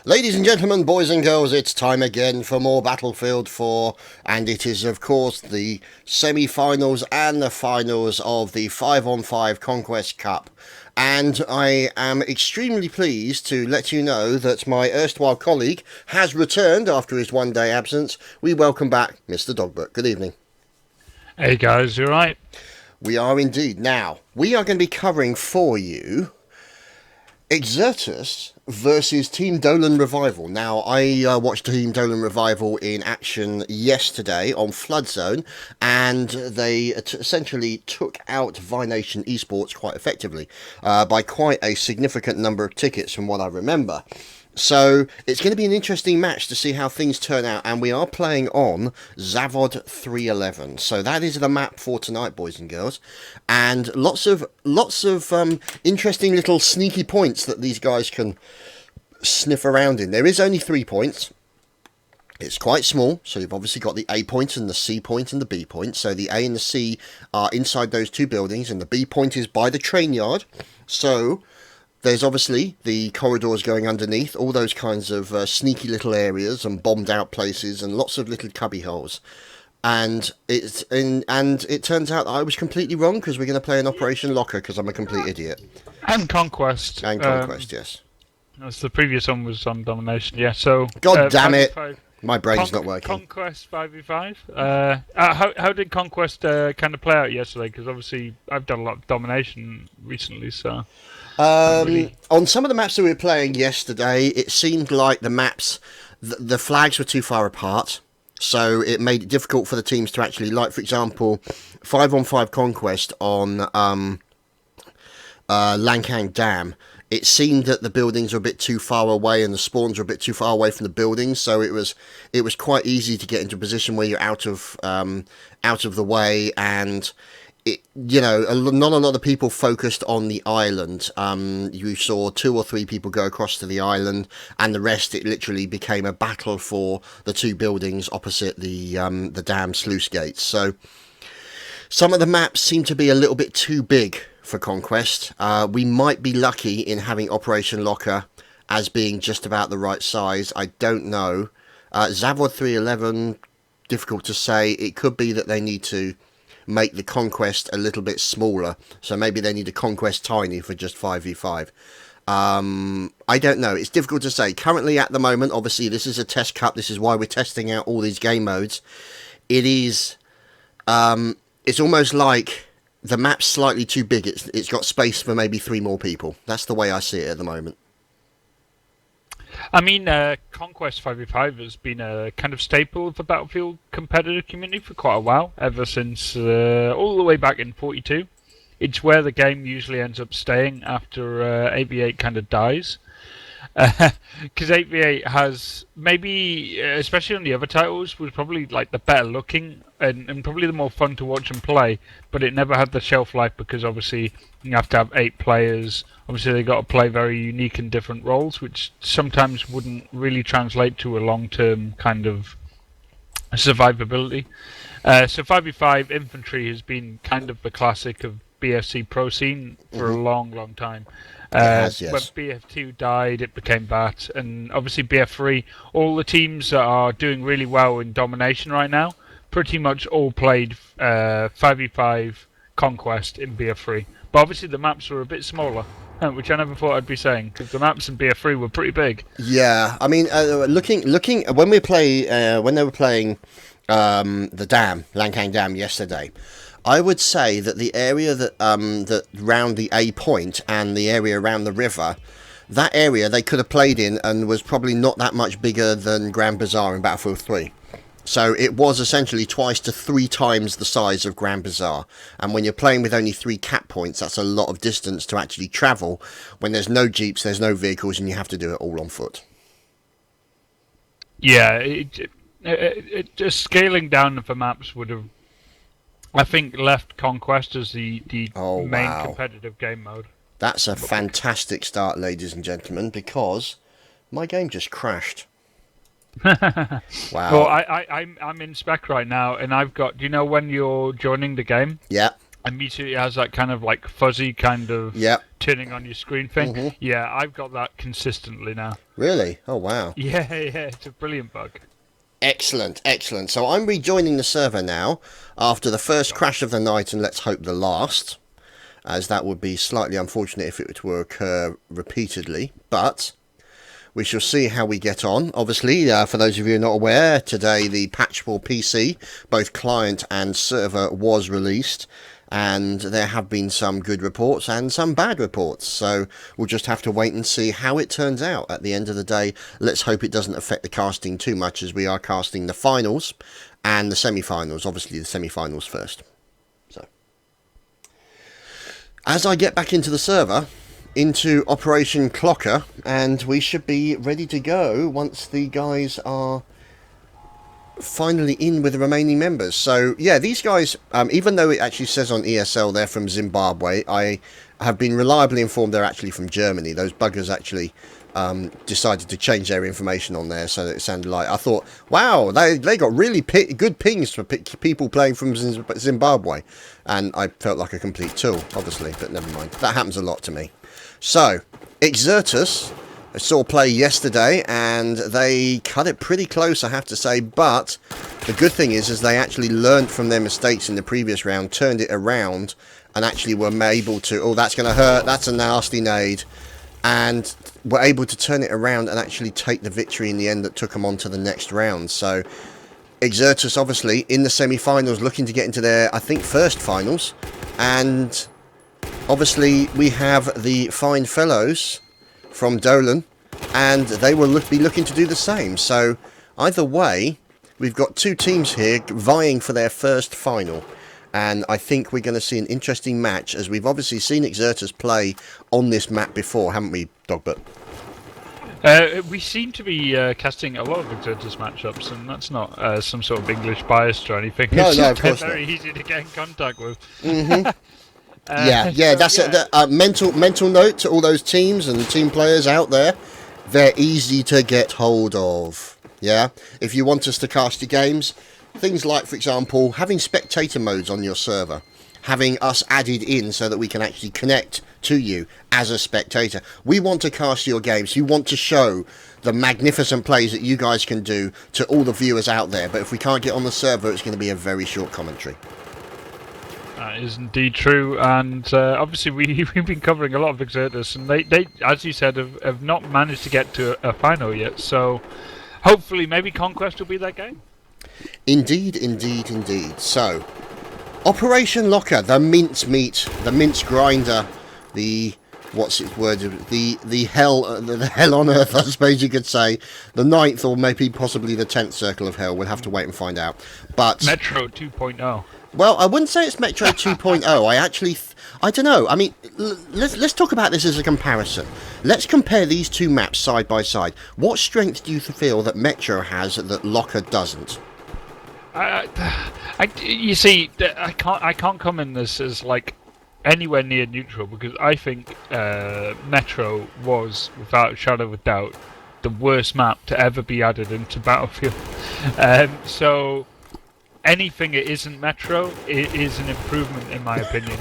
Ladies and gentlemen, boys and girls, it's time again for more Battlefield 4, and it is of course the semi-finals and the finals of the 5-on-5 Conquest Cup. And I am extremely pleased to let you know that my erstwhile colleague has returned after his one-day absence. We welcome back Mr. Dogbert. Good evening. Hey guys, you alright? We are indeed. Now, we are going to be covering for you Exertus versus Team Dolan Revival. Now, I watched Team Dolan Revival in action yesterday on Flood Zone, and they essentially took out Vination Esports quite effectively by quite a significant number of tickets from what I remember. So it's going to be an interesting match to see how things turn out, and we are playing on Zavod 311. So that is the map for tonight, boys and girls, and lots of interesting little sneaky points that these guys can sniff around in. There is only 3 points. It's quite small, so you've obviously got the A point and the C point and the B point. So the A and the C are inside those two buildings, and the B point is by the train yard. So there's obviously the corridors going underneath, all those kinds of sneaky little areas and bombed out places and lots of little cubby holes. And it turns out that I was completely wrong, because we're going to play an Operation Locker, because I'm a complete idiot. And Conquest. And Conquest, yes. As the previous one was on Domination, yeah. So God damn it! My brain's not working. Conquest 5v5. How did Conquest kind of play out yesterday? Because obviously I've done a lot of Domination recently, so. On some of the maps that we were playing yesterday, it seemed like the maps, the flags were too far apart, so it made it difficult for the teams to actually, like for example, 5-on-5 Conquest on Lankang Dam. It seemed that the buildings were a bit too far away and the spawns were a bit too far away from the buildings, so it was quite easy to get into a position where you're out of the way, and not a lot of people focused on the island. You saw 2 or 3 people go across to the island, and the rest, it literally became a battle for the 2 buildings opposite the dam sluice gates. So some of the maps seem to be a little bit too big for Conquest. We might be lucky in having Operation Locker as being just about the right size. I don't know. Zavod 311, difficult to say. It could be that they need to make the Conquest a little bit smaller. So maybe they need a Conquest Tiny for just 5v5. I don't know. It's difficult to say. Currently, at the moment, obviously, this is a test cup. This is why we're testing out all these game modes. It is... it's almost like the map's slightly too big. It's got space for maybe 3 more people. That's the way I see it at the moment. I mean, Conquest 5v5 has been a kind of staple of the Battlefield competitive community for quite a while, ever since all the way back in 42. It's where the game usually ends up staying after 8v8 kind of dies. Because 8v8 has, maybe, especially on the other titles, was probably like the better looking and probably the more fun to watch and play, but it never had the shelf life because obviously you have to have 8 players. Obviously they got to play very unique and different roles, which sometimes wouldn't really translate to a long-term kind of survivability. So 5v5 infantry has been kind of the classic of BFC pro scene for a long, long time. Yes. When BF2 died, it became BAT, and obviously BF3, all the teams that are doing really well in domination right now, pretty much all played 5v5 Conquest in BF3. But obviously the maps were a bit smaller, which I never thought I'd be saying, because the maps in BF3 were pretty big. Yeah, I mean, looking when they were playing the dam, Lankang Dam yesterday, I would say that the area that round the A point and the area around the river, that area they could have played in and was probably not that much bigger than Grand Bazaar in Battlefield 3. So it was essentially 2 to 3 times the size of Grand Bazaar. And when you're playing with only 3 cap points, that's a lot of distance to actually travel when there's no jeeps, there's no vehicles, and you have to do it all on foot. Yeah, it just scaling down of the maps would have, I think, left Conquest as the main competitive game mode. That's a fantastic start, ladies and gentlemen, because my game just crashed. Wow. Well, I'm in spec right now, and I've got. Do you know when you're joining the game? Yeah. Immediately it has that kind of like fuzzy kind of turning on your screen thing. Mm-hmm. Yeah, I've got that consistently now. Really? Oh wow. Yeah, it's a brilliant bug. Excellent, excellent. So I'm rejoining the server now after the first crash of the night, and let's hope the last, as that would be slightly unfortunate if it were to occur repeatedly, but we shall see how we get on. Obviously, for those of you who are not aware, today the patch for PC, both client and server, was released, and there have been some good reports and some bad reports, so we'll just have to wait and see how it turns out. At the end of the day, let's hope it doesn't affect the casting too much, as we are casting the finals and the semi-finals, obviously the semi-finals first. So as I get back into the server, into Operation Clocker, and we should be ready to go once the guys are finally in with the remaining members. So yeah, these guys, even though it actually says on ESL they're from Zimbabwe, I have been reliably informed they're actually from Germany. Those buggers actually decided to change their information on there so that it sounded like, I thought, wow, they got really good pings for people playing from Zimbabwe, and I felt like a complete tool, obviously, but never mind. That happens a lot to me. So Exertus, I saw play yesterday, and they cut it pretty close, I have to say, but the good thing is they actually learned from their mistakes in the previous round, turned it around, and actually were able to, oh, that's going to hurt, that's a nasty nade, and were able to turn it around and actually take the victory in the end that took them on to the next round. So Exertus, obviously, in the semi-finals, looking to get into their, I think, first finals, and obviously we have the fine fellows from Dolan, and they will be looking to do the same. So either way, we've got 2 teams here vying for their first final, and I think we're going to see an interesting match, as we've obviously seen Exertus play on this map before, haven't we, Dogbert? We seem to be casting a lot of Exertus matchups, and that's not some sort of English bias or anything. No, It's no, just of they're course not. very easy to get in contact with. Yeah, yeah, So that's yeah, a mental note to all those teams and team players out there. They're easy to get hold of. Yeah, if you want us to cast your games, things like, for example, having spectator modes on your server, having us added in so that we can actually connect to you as a spectator. We want to cast your games. You want to show the magnificent plays that you guys can do to all the viewers out there. But if we can't get on the server, it's going to be a very short commentary. that is indeed true, and obviously we've been covering a lot of Exertus, and they as you said, have not managed to get to a final yet. So hopefully, maybe Conquest will be that game. Indeed, indeed, indeed. So, Operation Locker, the mincemeat, the mince grinder, the what's its word? The hell, the hell on earth, I suppose you could say, the ninth or maybe possibly the 10th circle of hell. We'll have to wait and find out. But Metro 2.0. well, I wouldn't say it's Metro 2.0. I actually, I don't know. I mean, let's talk about this as a comparison. Let's compare these two maps side by side. What strength do you feel that Metro has that Locker doesn't? You see, I can't come in this as like anywhere near neutral because I think Metro was, without a shadow of a doubt, the worst map to ever be added into Battlefield. So anything that isn't Metro is an improvement in my opinion.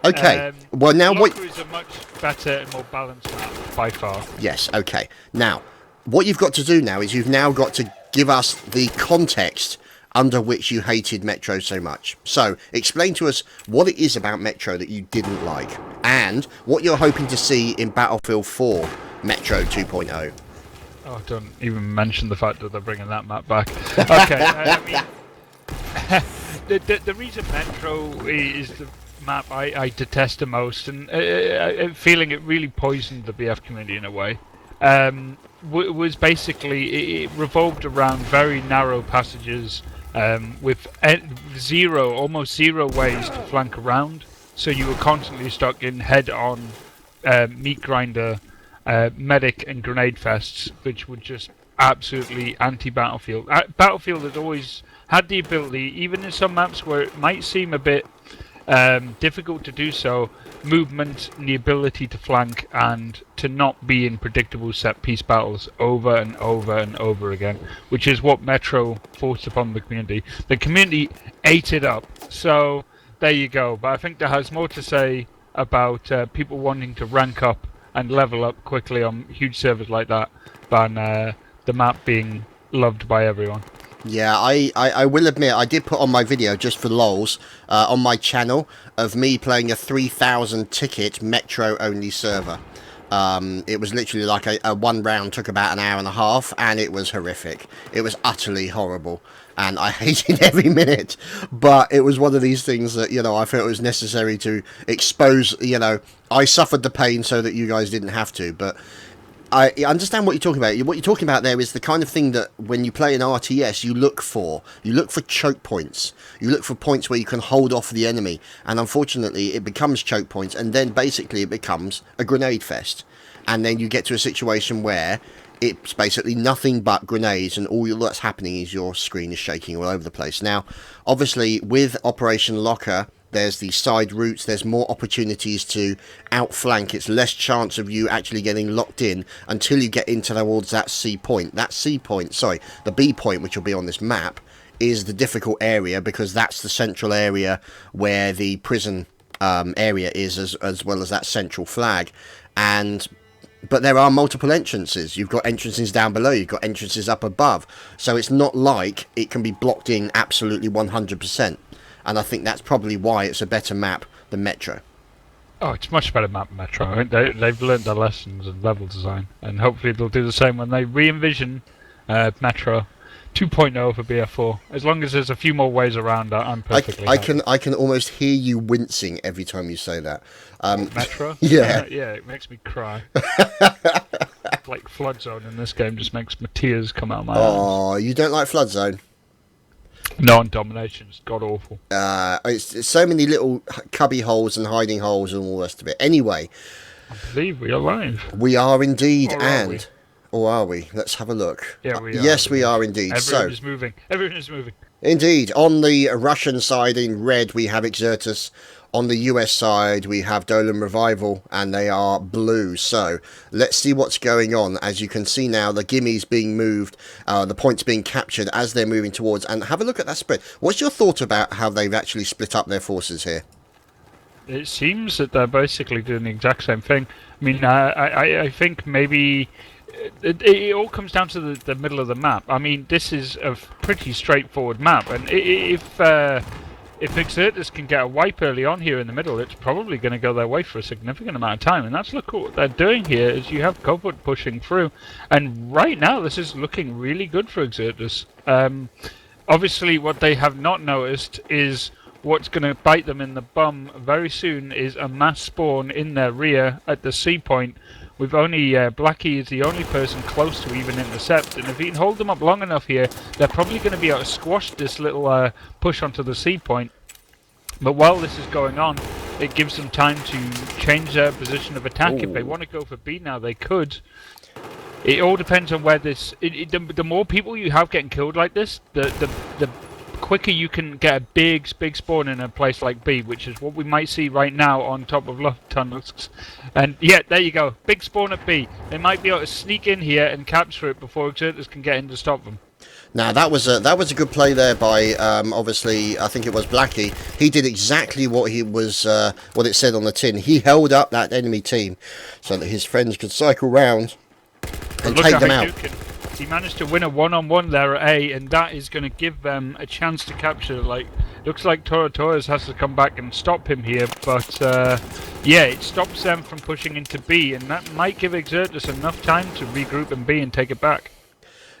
Okay. Well, now what? Locker is a much better and more balanced map by far. Yes. Okay. Now, what you've got to do now is you've now got to give us the context under which you hated Metro so much. So, explain to us what it is about Metro that you didn't like, and what you're hoping to see in Battlefield 4 Metro 2.0. Oh, don't even mention the fact that they're bringing that map back. Okay, I mean, the reason Metro is the map I detest the most, and feeling it really poisoned the BF community in a way, was basically it revolved around very narrow passages with almost zero ways to flank around. So you were constantly stuck in head-on meat grinder, medic, and grenade fests, which were just absolutely anti-Battlefield. Battlefield has always had the ability, even in some maps where it might seem a bit difficult to do so, movement and the ability to flank and to not be in predictable set-piece battles over and over and over again, which is what Metro forced upon the community. The community ate it up, so there you go. But I think that has more to say about people wanting to rank up and level up quickly on huge servers like that than the map being loved by everyone. Yeah, I will admit, I did put on my video, just for lols, on my channel, of me playing a 3,000 ticket Metro-only server. It was literally like a one round took about an hour and a half, and it was horrific. It was utterly horrible, and I hated every minute. But it was one of these things that, you know, I felt it was necessary to expose, you know, I suffered the pain so that you guys didn't have to, but I understand what you're talking about. What you're talking about there is the kind of thing that when you play an RTS, you look for. You look for choke points. You look for points where you can hold off the enemy. And unfortunately, it becomes choke points. And then basically it becomes a grenade fest. And then you get to a situation where it's basically nothing but grenades. And all that's happening is your screen is shaking all over the place. Now, obviously, with Operation Locker, there's the side routes, there's more opportunities to outflank. It's less chance of you actually getting locked in until you get into towards that C point. That C point, sorry, the B point, which will be on this map, is the difficult area because that's the central area where the prison area is, as well as that central flag. But there are multiple entrances. You've got entrances down below, you've got entrances up above. So it's not like it can be blocked in absolutely 100%. And I think that's probably why it's a better map than Metro. Oh, it's much better map than Metro. I think they've learned their lessons in level design, and hopefully they'll do the same when they re-envision Metro 2.0 for BF4. As long as there's a few more ways around that, I'm perfectly happy. I can almost hear you wincing every time you say that. Metro? Yeah. Yeah, it makes me cry. Like Flood Zone in this game just makes my tears come out of my eyes. Oh, you don't like Flood Zone? Non-domination is god awful. It's so many little cubby holes and hiding holes and all the rest of it. Anyway, I believe we are live. we are indeed, Or are and we? Or are we? Let's have a look. Yeah, we are, I Yes, we believe. are indeed. Everyone is moving. Everyone is moving. Indeed, on the Russian side in red we have Exertus. On the US side we have Dolan Revival, and they are blue. So let's see what's going on. As you can see now, the gimmies being moved, the points being captured as they're moving towards. And have a look at that spread. What's your thought about how they've actually split up their forces here? It seems that they're basically doing the exact same thing. I mean, I think maybe it all comes down to the middle of the map. I mean, this is a pretty straightforward map, and if Exertus can get a wipe early on here in the middle, it's probably going to go their way for a significant amount of time. And that's look what they're doing here is you have Covert pushing through, and right now this is looking really good for Exertus. Obviously, what they have not noticed is what's going to bite them in the bum very soon is a mass spawn in their rear at the C point. We've only Blackie is the only person close to even intercept, and if he can hold them up long enough here, they're probably going to be able to squash this little push onto the C point. But while this is going on, it gives them time to change their position of attack. Ooh. If they want to go for B now, they could. It all depends on where this. The more people you have getting killed like this, the quicker you can get a big spawn in a place like B, which is what we might see right now on top of love tunnels. And yeah, there you go, big spawn at B. They might be able to sneak in here and capture it before Exertus can get in to stop them. Now that was a good play there by obviously I think it was Blackie. He did exactly what he was what it said on the tin. He held up that enemy team so that his friends could cycle round and take them out. He managed to win a one-on-one there at A, and that is going to give them a chance to capture. Like, looks like Torres has to come back and stop him here, but yeah, it stops them from pushing into B, and that might give Exertus enough time to regroup in B and take it back.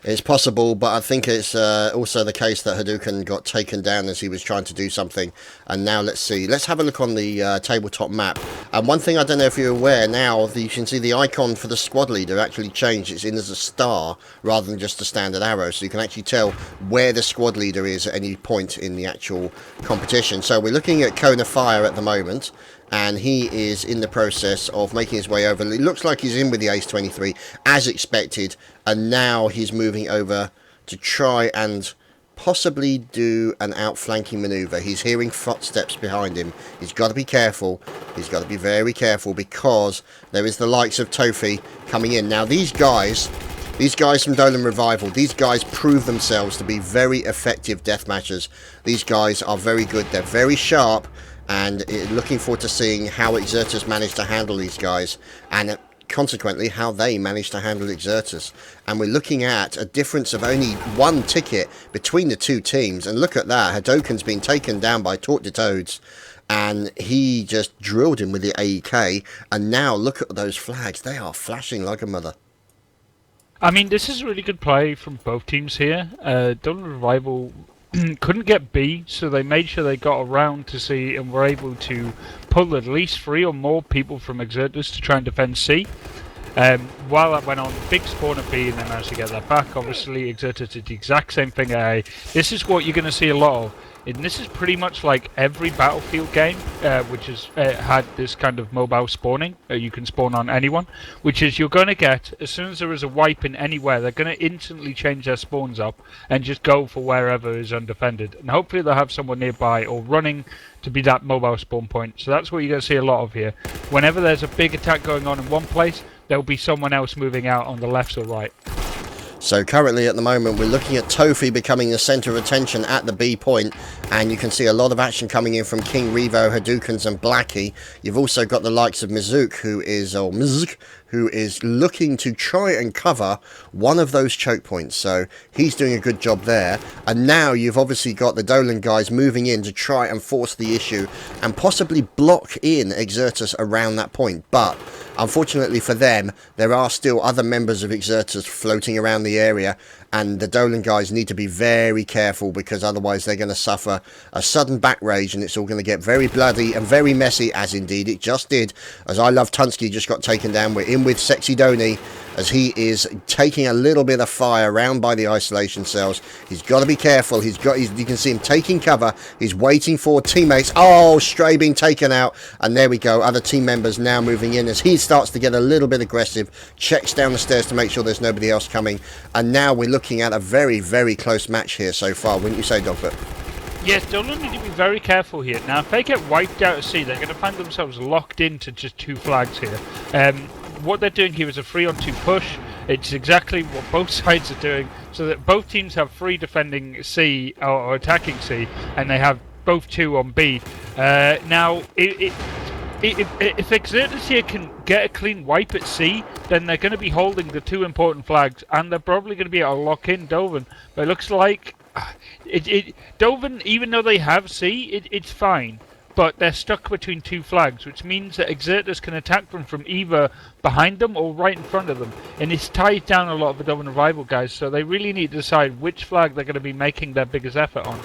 It's possible, but I think it's also the case that Hadouken got taken down as he was trying to do something. And now let's see. Let's have a look on the tabletop map. And one thing I don't know if you're aware now, you can see the icon for the squad leader actually changed. It's in as a star rather than just a standard arrow. So you can actually tell where the squad leader is at any point in the actual competition. So we're looking at Cone of Fire at the moment. And he is in the process of making his way over. It looks like he's in with the Ace 23 as expected, and now he's moving over to try and possibly do an outflanking maneuver. He's hearing footsteps behind him. He's got to be careful. He's got to be very careful because there is the likes of Tofi coming in. Now these guys from Dolan Revival, these guys prove themselves to be very effective deathmatchers. These guys are very good. They're very sharp. And looking forward to seeing how Exertus managed to handle these guys, and consequently how they managed to handle Exertus. And we're looking at a difference of only one ticket between the two teams. And look at that, Hadouken's been taken down by Torque de Toads, and he just drilled him with the AEK. And now look at those flags, they are flashing like a mother. I mean, this is a really good play from both teams here. Dolan Revival couldn't get B, so they made sure they got around to C and were able to pull at least 3 or more people from Exertus to try and defend C. While that went on, big spawn at B and they managed to get that back. Obviously, Exertus did the exact same thing at A. This is what you're going to see a lot of. And this is pretty much like every Battlefield game, which has had this kind of mobile spawning. You can spawn on anyone, which is you're going to get, as soon as there is a wipe in anywhere, they're going to instantly change their spawns up and just go for wherever is undefended. And hopefully they'll have someone nearby or running to be that mobile spawn point. So that's what you're going to see a lot of here. Whenever there's a big attack going on in one place, there'll be someone else moving out on the left or right. So currently at the moment we're looking at Tofi becoming the centre of attention at the B point, and you can see a lot of action coming in from King Revo, Hadoukens and Blackie. You've also got the likes of Mizook who is looking to try and cover one of those choke points, so he's doing a good job there. And now you've obviously got the Dolan guys moving in to try and force the issue and possibly block in Exertus around that point, but unfortunately for them, there are still other members of Exertus floating around the area, and the Dolan guys need to be very careful because otherwise they're going to suffer a sudden back rage and it's all going to get very bloody and very messy, as indeed it just did. As I Love Tunsky just got taken down. We're in with Sexy Doni, as he is taking a little bit of fire around by the isolation cells. He's got to be careful. You can see him taking cover. He's waiting for teammates. Oh, Stray being taken out, and there we go. Other team members now moving in as he starts to get a little bit aggressive, checks down the stairs to make sure there's nobody else coming, and now we're looking at a very, very close match here so far, wouldn't you say, Dogbert? Yes, Dublin need to be very careful here. Now, if they get wiped out at sea, they're going to find themselves locked into just 2 flags here. What they're doing here is a 3-on-2 push. It's exactly what both sides are doing, so that both teams have 3 defending C or attacking C, and they have both 2 on B. Now, if Exertus here can get a clean wipe at C, then they're going to be holding the 2 important flags, and they're probably going to be able to lock in Doven. But it looks like Doven, even though they have C, it's fine. But they're stuck between 2 flags, which means that Exertus can attack them from either behind them or right in front of them. And it's tied down a lot of the Doven Revival guys, so they really need to decide which flag they're going to be making their biggest effort on.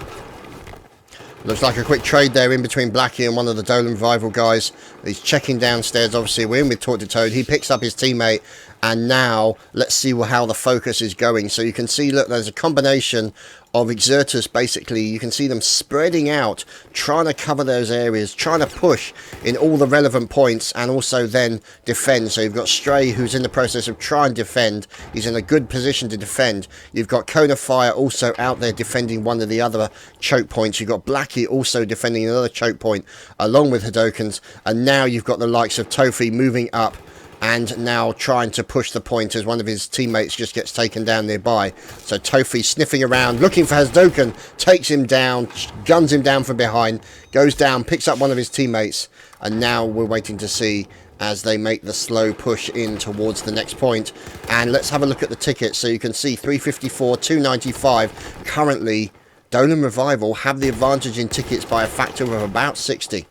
Looks like a quick trade there in between Blackie and one of the Dolan Revival guys. He's checking downstairs. Obviously, we're in with Talk to Toad. He picks up his teammate, and now let's see how the focus is going. So you can see, look, there's a combination of Exertus. Basically, you can see them spreading out, trying to cover those areas, trying to push in all the relevant points, and also then defend. So you've got Stray, who's in the process of trying to defend. He's in a good position to defend. You've got Cone of Fire also out there defending one of the other choke points. You've got Blackie also defending another choke point along with Hadokens, and now you've got the likes of Tofi moving up and now trying to push the point as one of his teammates just gets taken down nearby. So Tofi sniffing around, looking for Hadoken, takes him down, guns him down from behind, goes down, picks up one of his teammates, and now we're waiting to see as they make the slow push in towards the next point. And let's have a look at the tickets. So you can see 354, 295. Currently, Dolan Revival have the advantage in tickets by a factor of about 60.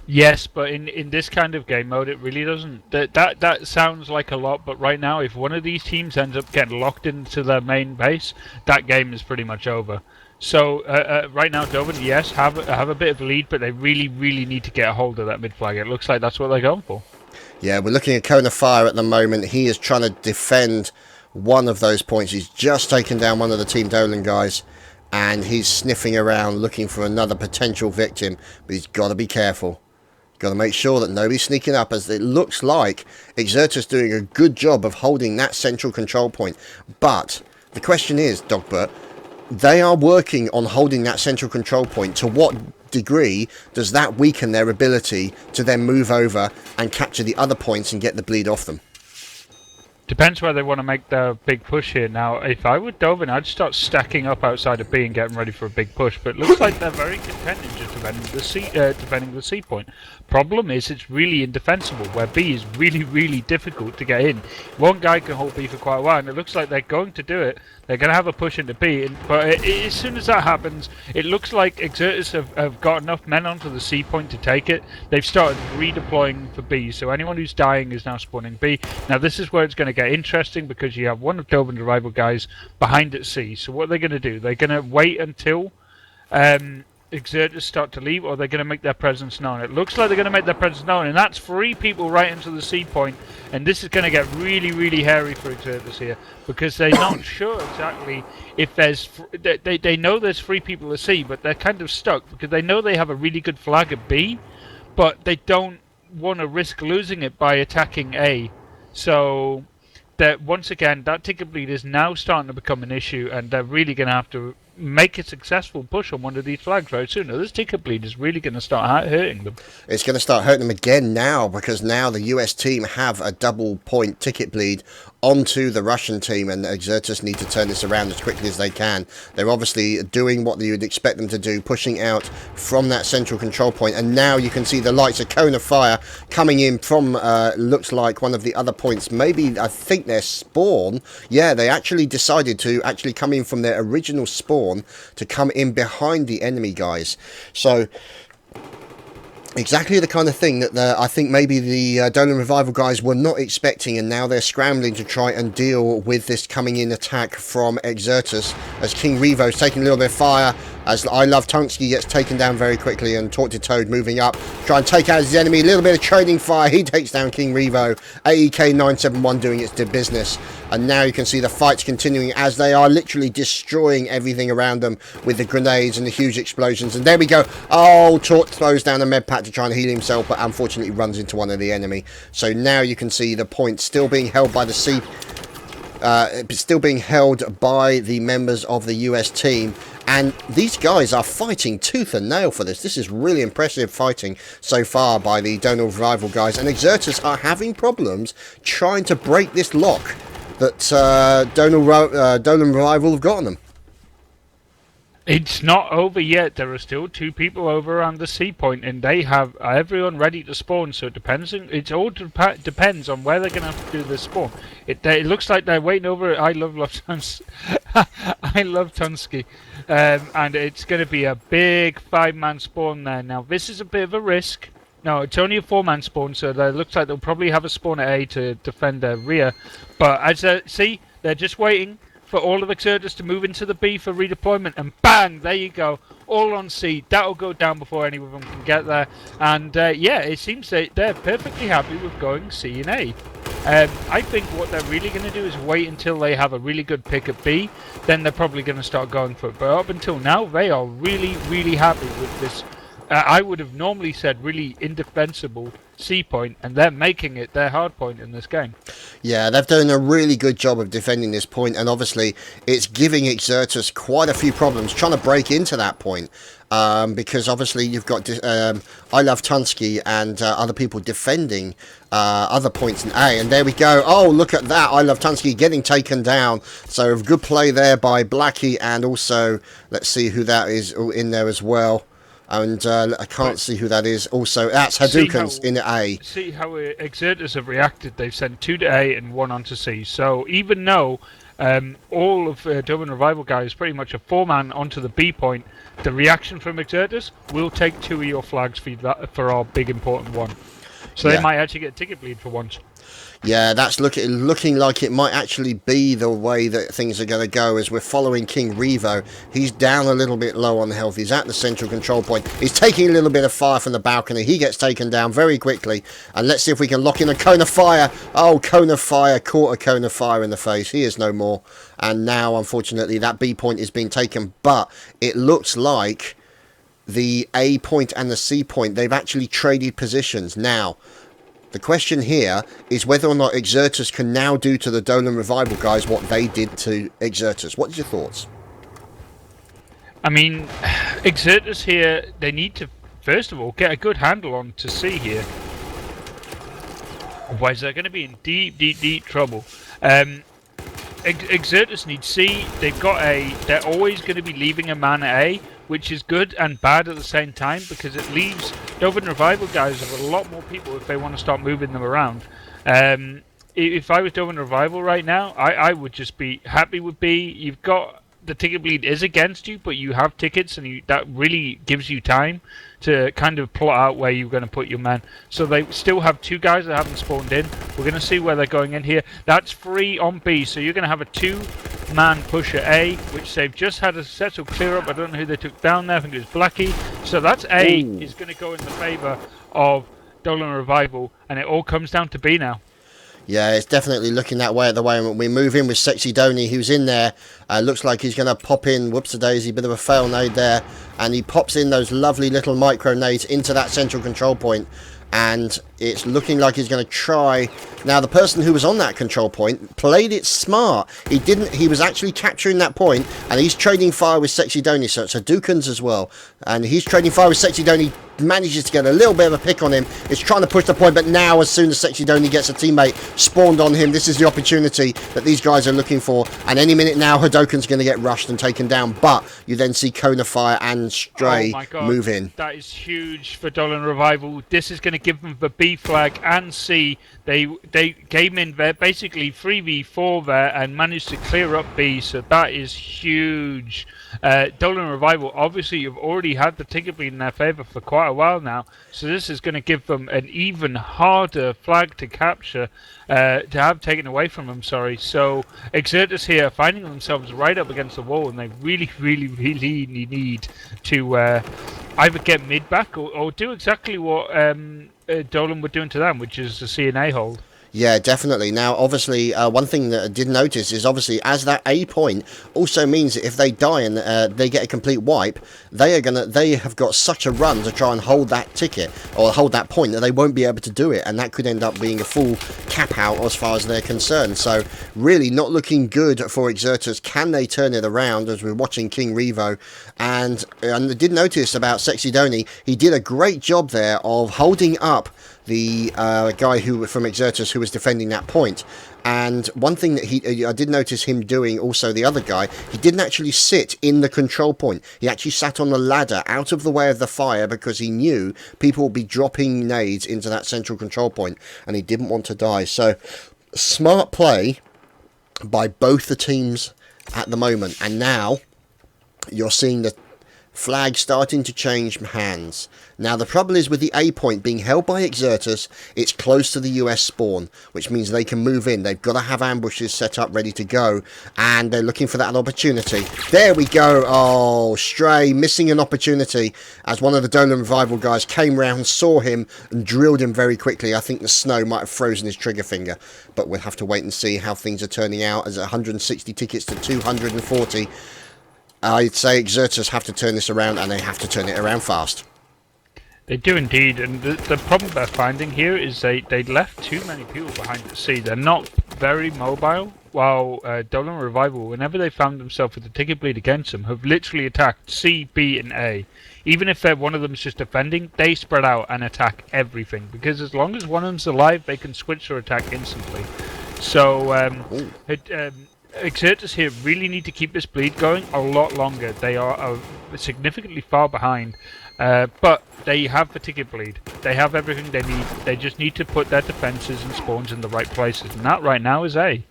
Yes, but in this kind of game mode, it really doesn't. That sounds like a lot, but right now, if one of these teams ends up getting locked into their main base, that game is pretty much over. So right now, Doven, yes, have a bit of a lead, but they really, really need to get a hold of that mid flag. It looks like that's what they're going for. Yeah, we're looking at Cone of Fire at the moment. He is trying to defend one of those points. He's just taken down one of the Team Dolan guys, and he's sniffing around looking for another potential victim, but he's got to be careful. Got to make sure that nobody's sneaking up, as it looks like Exertus doing a good job of holding that central control point. But the question is, Dogbert, they are working on holding that central control point. To what degree does that weaken their ability to then move over and capture the other points and get the bleed off them? Depends where they want to make their big push here. Now, if I were Doven, I'd start stacking up outside of B and getting ready for a big push. But it looks like they're very content in just defending the C point. Problem is, it's really indefensible, where B is really, really difficult to get in. One guy can hold B for quite a while, and it looks like they're going to do it. They're going to have a push into B, but as soon as that happens, it looks like Exertus have got enough men onto the C point to take it. They've started redeploying for B, so anyone who's dying is now spawning B. Now this is where it's going to get interesting, because you have one of Doven's rival guys behind at C. So what are they going to do? They're going to wait until Exertus start to leave, or they're going to make their presence known. It looks like they're going to make their presence known, and that's 3 people right into the C point, and this is going to get really, really hairy for Exertus here, because they're not sure exactly if there's... They know there's 3 people at C, but they're kind of stuck, because they know they have a really good flag at B, but they don't want to risk losing it by attacking A. So that once again, that ticket bleed is now starting to become an issue, and they're really going to have to make a successful push on one of these flags very soon. Now, this ticket bleed is really going to start hurting them. It's going to start hurting them again now, because now the US team have a double point ticket bleed onto the Russian team, and Exertus need to turn this around as quickly as they can. They're obviously doing what you would expect them to do, pushing out from that central control point, and now you can see the lights of Cone of Fire coming in from, looks like one of the other points, maybe, I think their spawn. Yeah, they actually decided to actually come in from their original spawn to come in behind the enemy guys. So exactly the kind of thing that I think maybe the Dolan Revival guys were not expecting, and now they're scrambling to try and deal with this coming in attack from Exertus, as King Revo's taking a little bit of fire. as I Love Tunksky gets taken down very quickly, and Tortured Toad moving up, try and take out his enemy. A little bit of trading fire. He takes down King Revo. AEK 971 doing its business. And now you can see the fights continuing as they are literally destroying everything around them with the grenades and the huge explosions. And there we go. Oh, Tort throws down a med pack to try and heal himself, but unfortunately runs into one of the enemy. So now you can see the point still being held by the still being held by the members of the US team. And these guys are fighting tooth and nail for this. This is really impressive fighting so far by the Dolan Revival guys. And Exertus are having problems trying to break this lock that Dolan Revival have got on them. It's not over yet. There are still 2 people over on the C point, and they have everyone ready to spawn. So it depends. It all depends on where they're going to have to do the spawn. It looks like they're waiting over. I love Tunsky, and it's going to be a big 5-man spawn there. Now this is a bit of a risk. No, it's only a 4-man spawn, so it looks like they'll probably have a spawn at A to defend their rear. But as see, they're just waiting for all of Exertus to move into the B for redeployment, and bang, there you go, all on C. That'll go down before any of them can get there. And yeah, it seems they're perfectly happy with going C and A. I think what they're really going to do is wait until they have a really good pick at B, then they're probably going to start going for it. But up until now, they are really, really happy with this. I would have normally said really indefensible C point, and they're making it their hard point in this game. Yeah, they've done a really good job of defending this point, and obviously it's giving Exertus quite a few problems trying to break into that point, because obviously you've got I Love Tunsky and other people defending other points in A, and there we go. Oh, look at that. I Love Tunsky getting taken down. So good play there by Blackie, and also let's see who that is in there as well. And I can't see who that is. Also, that's Hadoukens in A. See how Exertus have reacted. They've sent 2 to A and 1 onto C. So even though all of Dolan Revival guys pretty much a 4-man onto the B point, the reaction from Exertus will take 2 of your flags for our big important one. So they might actually get a ticket bleed for once. Yeah, that's looking like it might actually be the way that things are going to go as we're following King Revo. He's down a little bit low on health. He's at the central control point. He's taking a little bit of fire from the balcony. He gets taken down very quickly. And let's see if we can lock in a cone of fire. Oh, cone of fire. Caught a cone of fire in the face. He is no more. And now, unfortunately, that B point is being taken. But it looks like the A point and the C point, they've actually traded positions. Now, the question here is whether or not Exertus can now do to the Dolan Revival guys what they did to Exertus. What's your thoughts? I mean, Exertus here, they need to, first of all, get a good handle on to C here. Otherwise, they're going to be in deep, deep, deep trouble. Exertus needs C. They've got A. They're always going to be leaving a man at A, which is good and bad at the same time, because it leaves Dolan Revival guys with a lot more people if they want to start moving them around. If I was Dolan Revival right now, I would just be happy with B. You've got the ticket bleed is against you, but you have tickets, and that really gives you time to kind of plot out where you're going to put your men. So they still have 2 guys that haven't spawned in. We're going to see where they're going in here. That's free on B, so you're going to have a 2-man push at A, which they've just had a settle clear up. I don't know who they took down there. I think it was Blackie. So that's A. Ooh. Is going to go in the favour of Dolan Revival, and it all comes down to B now. Yeah, it's definitely looking that way at the moment. We move in with Sexy Donny, who's in there. Looks like he's going to pop in. Whoops-a-daisy, bit of a fail nade there. And he pops in those lovely little micro nades into that central control point. And it's looking like he's going to try. Now, the person who was on that control point played it smart. He was actually capturing that point, and he's trading fire with Sexy Donny. So it's Hadoukens as well. And he's trading fire with Sexy Donny. Manages to get a little bit of a pick on him. It's trying to push the point, but now as soon as Sexy Donny gets a teammate spawned on him, this is the opportunity that these guys are looking for. And any minute now, Hadouken's going to get rushed and taken down. But you then see Cone of Fire and Stray move in. That is huge for Dolan Revival. This is going to give them the B flag and C. They came in there basically 3v4 there and managed to clear up B, so that is huge. Dolan Revival, obviously you've already had the ticket bleed in their favour for quite quite a while now. So this is going to give them an even harder flag to capture, to have taken away from them. Sorry. So Exertus here are finding themselves right up against the wall, and they really, really, really need to either get mid back or do exactly what Dolan were doing to them, which is the CNA hold. Yeah, definitely. Now, obviously, one thing that I did notice is obviously as that A point also means that if they die and they get a complete wipe, they have got such a run to try and hold that ticket or hold that point that they won't be able to do it, and that could end up being a full cap out as far as they're concerned. So really not looking good for Exertus. Can they turn it around? As we're watching King Revo, and I did notice about Sexy Donny, he did a great job there of holding up the guy who from Exertus who was defending that point. And one thing that I did notice him doing, also the other guy, he didn't actually sit in the control point. He actually sat on the ladder out of the way of the fire because he knew people would be dropping nades into that central control point and he didn't want to die. So smart play by both the teams at the moment. And now you're seeing the flag starting to change hands. Now the trouble is with the A point being held by Exertus, it's close to the US spawn, which means they can move in. They've got to have ambushes set up ready to go, and they're looking for that opportunity. There we go. Oh, Stray missing an opportunity as one of the Dolan Revival guys came round, saw him and drilled him very quickly. I think the snow might have frozen his trigger finger, but we'll have to wait and see how things are turning out as 160 tickets to 240. I'd say Exertus have to turn this around, and they have to turn it around fast. They do indeed, and the problem they're finding here is they left too many people behind at sea. They're not very mobile, while Dolan Revival, whenever they found themselves with the ticket bleed against them, have literally attacked C, B, and A. Even if one of them's just defending, they spread out and attack everything, because as long as one of them's alive, they can switch their attack instantly. So, Exertus here really need to keep this bleed going a lot longer. They are significantly far behind, but they have the ticket bleed. They have everything they need. They just need to put their defences and spawns in the right places, and that right now is A.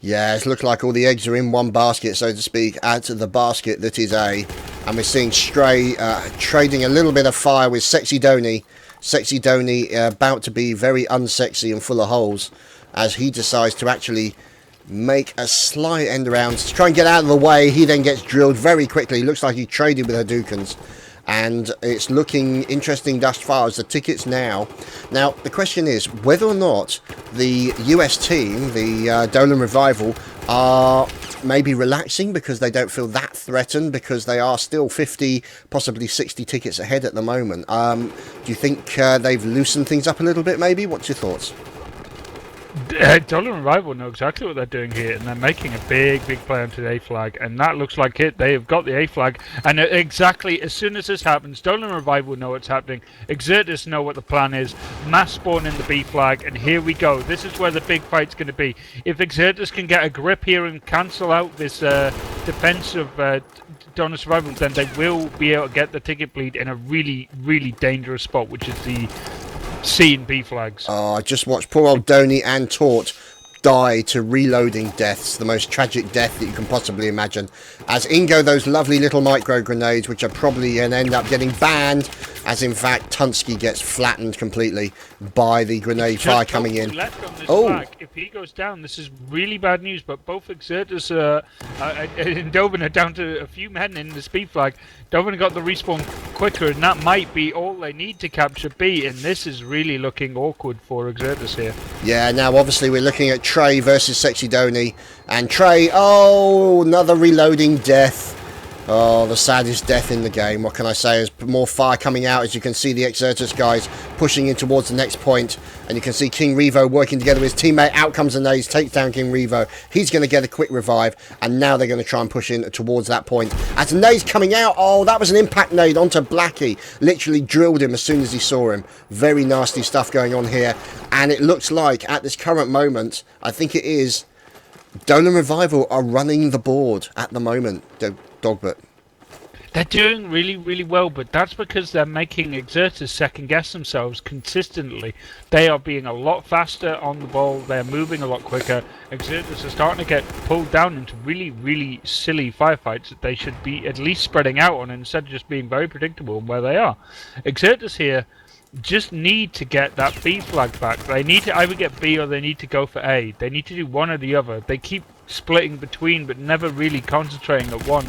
Yeah, it looks like all the eggs are in one basket, so to speak, add to the basket that is A. And we're seeing Stray trading a little bit of fire with Sexy Donny. Sexy Donny about to be very unsexy and full of holes as he decides to actually make a slight end around to try and get out of the way. He then gets drilled very quickly. Looks like he traded with Hadoukens, and it's looking interesting thus far as the tickets now. Now the question is whether or not the US team, the Dolan Revival, are maybe relaxing because they don't feel that threatened, because they are still 50, possibly 60 tickets ahead at the moment. Do you think they've loosened things up a little bit maybe? What's your thoughts? Dolan Revival know exactly what they're doing here, and they're making a big play onto the A flag, and that looks like it. They have got the A flag, and exactly as soon as this happens, Dolan Revival know what's happening. Exertus know what the plan is. Mass spawn in the B flag, and here we go. This is where the big fight's going to be. If Exertus can get a grip here and cancel out this defense of Dolan Revival, then they will be able to get the ticket bleed in a really dangerous spot, which is the C and B flags. Oh, I just watched poor old Donny and Tort die to reloading deaths, the most tragic death that you can possibly imagine, as in go those lovely little micro grenades, which are probably going to end up getting banned, as in fact Tunsky gets flattened completely by the grenade fire coming in. Left on this flag. If he goes down, this is really bad news, but both Exertus and Doven are down to a few men in the speed flag. Doven got the respawn quicker, and that might be all they need to capture B, and this is really looking awkward for Exertus here. Yeah, now obviously we're looking at Trey versus Sexy Donny, and Trey, oh, another reloading death. Oh, the saddest death in the game. What can I say? There's more fire coming out, as you can see the Exertus guys pushing in towards the next point, and you can see King Revo working together with his teammate. Out comes a nade, takes down King Revo. He's going to get a quick revive, and now they're going to try and push in towards that point. As the nade's coming out, oh, that was an impact nade onto Blackie. Literally drilled him as soon as he saw him. Very nasty stuff going on here, and it looks like at this current moment, I think it is, Dolan Revival are running the board at the moment. Dogbert. They're doing really, really well, but that's because they're making exerters second guess themselves consistently. They are being a lot faster on the ball, they're moving a lot quicker. Exerters are starting to get pulled down into really, really silly firefights that they should be at least spreading out on instead of just being very predictable in where they are. Exerters here just need to get that B flag back. They need to either get B or they need to go for A. They need to do one or the other. They keep splitting between but never really concentrating at one.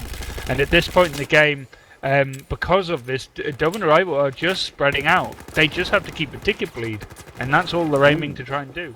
And at this point in the game, because of this, Dublin Arrival are just spreading out. They just have to keep a ticket bleed, and that's all they're aiming to try and do.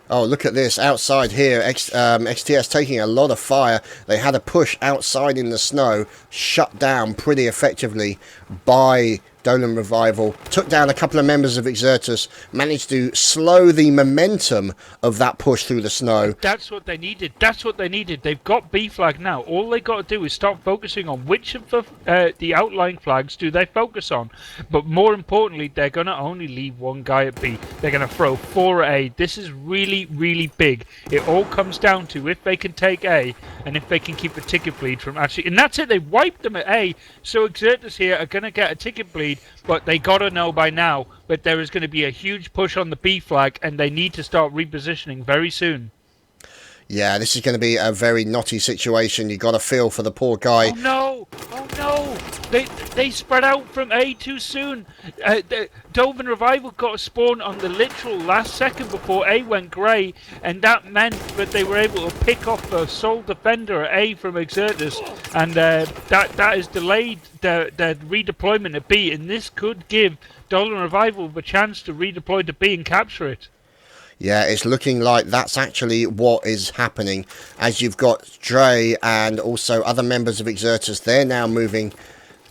Oh, look at this. Outside here, XTS taking a lot of fire. They had a push outside in the snow, shut down pretty effectively by Dolan Revival. Took down a couple of members of Exertus, managed to slow the momentum of that push through the snow. That's what they needed. That's what they needed. They've got B flag now. All they got to do is start focusing on which of the outlying flags do they focus on. But more importantly, they're going to only leave one guy at B. They're going to throw 4 at A. This is really, really big. It all comes down to if they can take A and if they can keep a ticket bleed from actually... And that's it. They wiped them at A. So Exertus here are going to get a ticket bleed. But they got to know by now that there is going to be a huge push on the B flag and they need to start repositioning very soon. Yeah, this is going to be a very knotty situation. You got to feel for the poor guy. Oh no! Oh no! They spread out from A too soon. Doven Revival got a spawn on the literal last second before A went grey, and that meant that they were able to pick off the sole defender at A from Exertus, and that has delayed the redeployment at B, and this could give Dolan Revival the chance to redeploy to B and capture it. Yeah, it's looking like that's actually what is happening. As you've got Dre and also other members of Exertus, they're now moving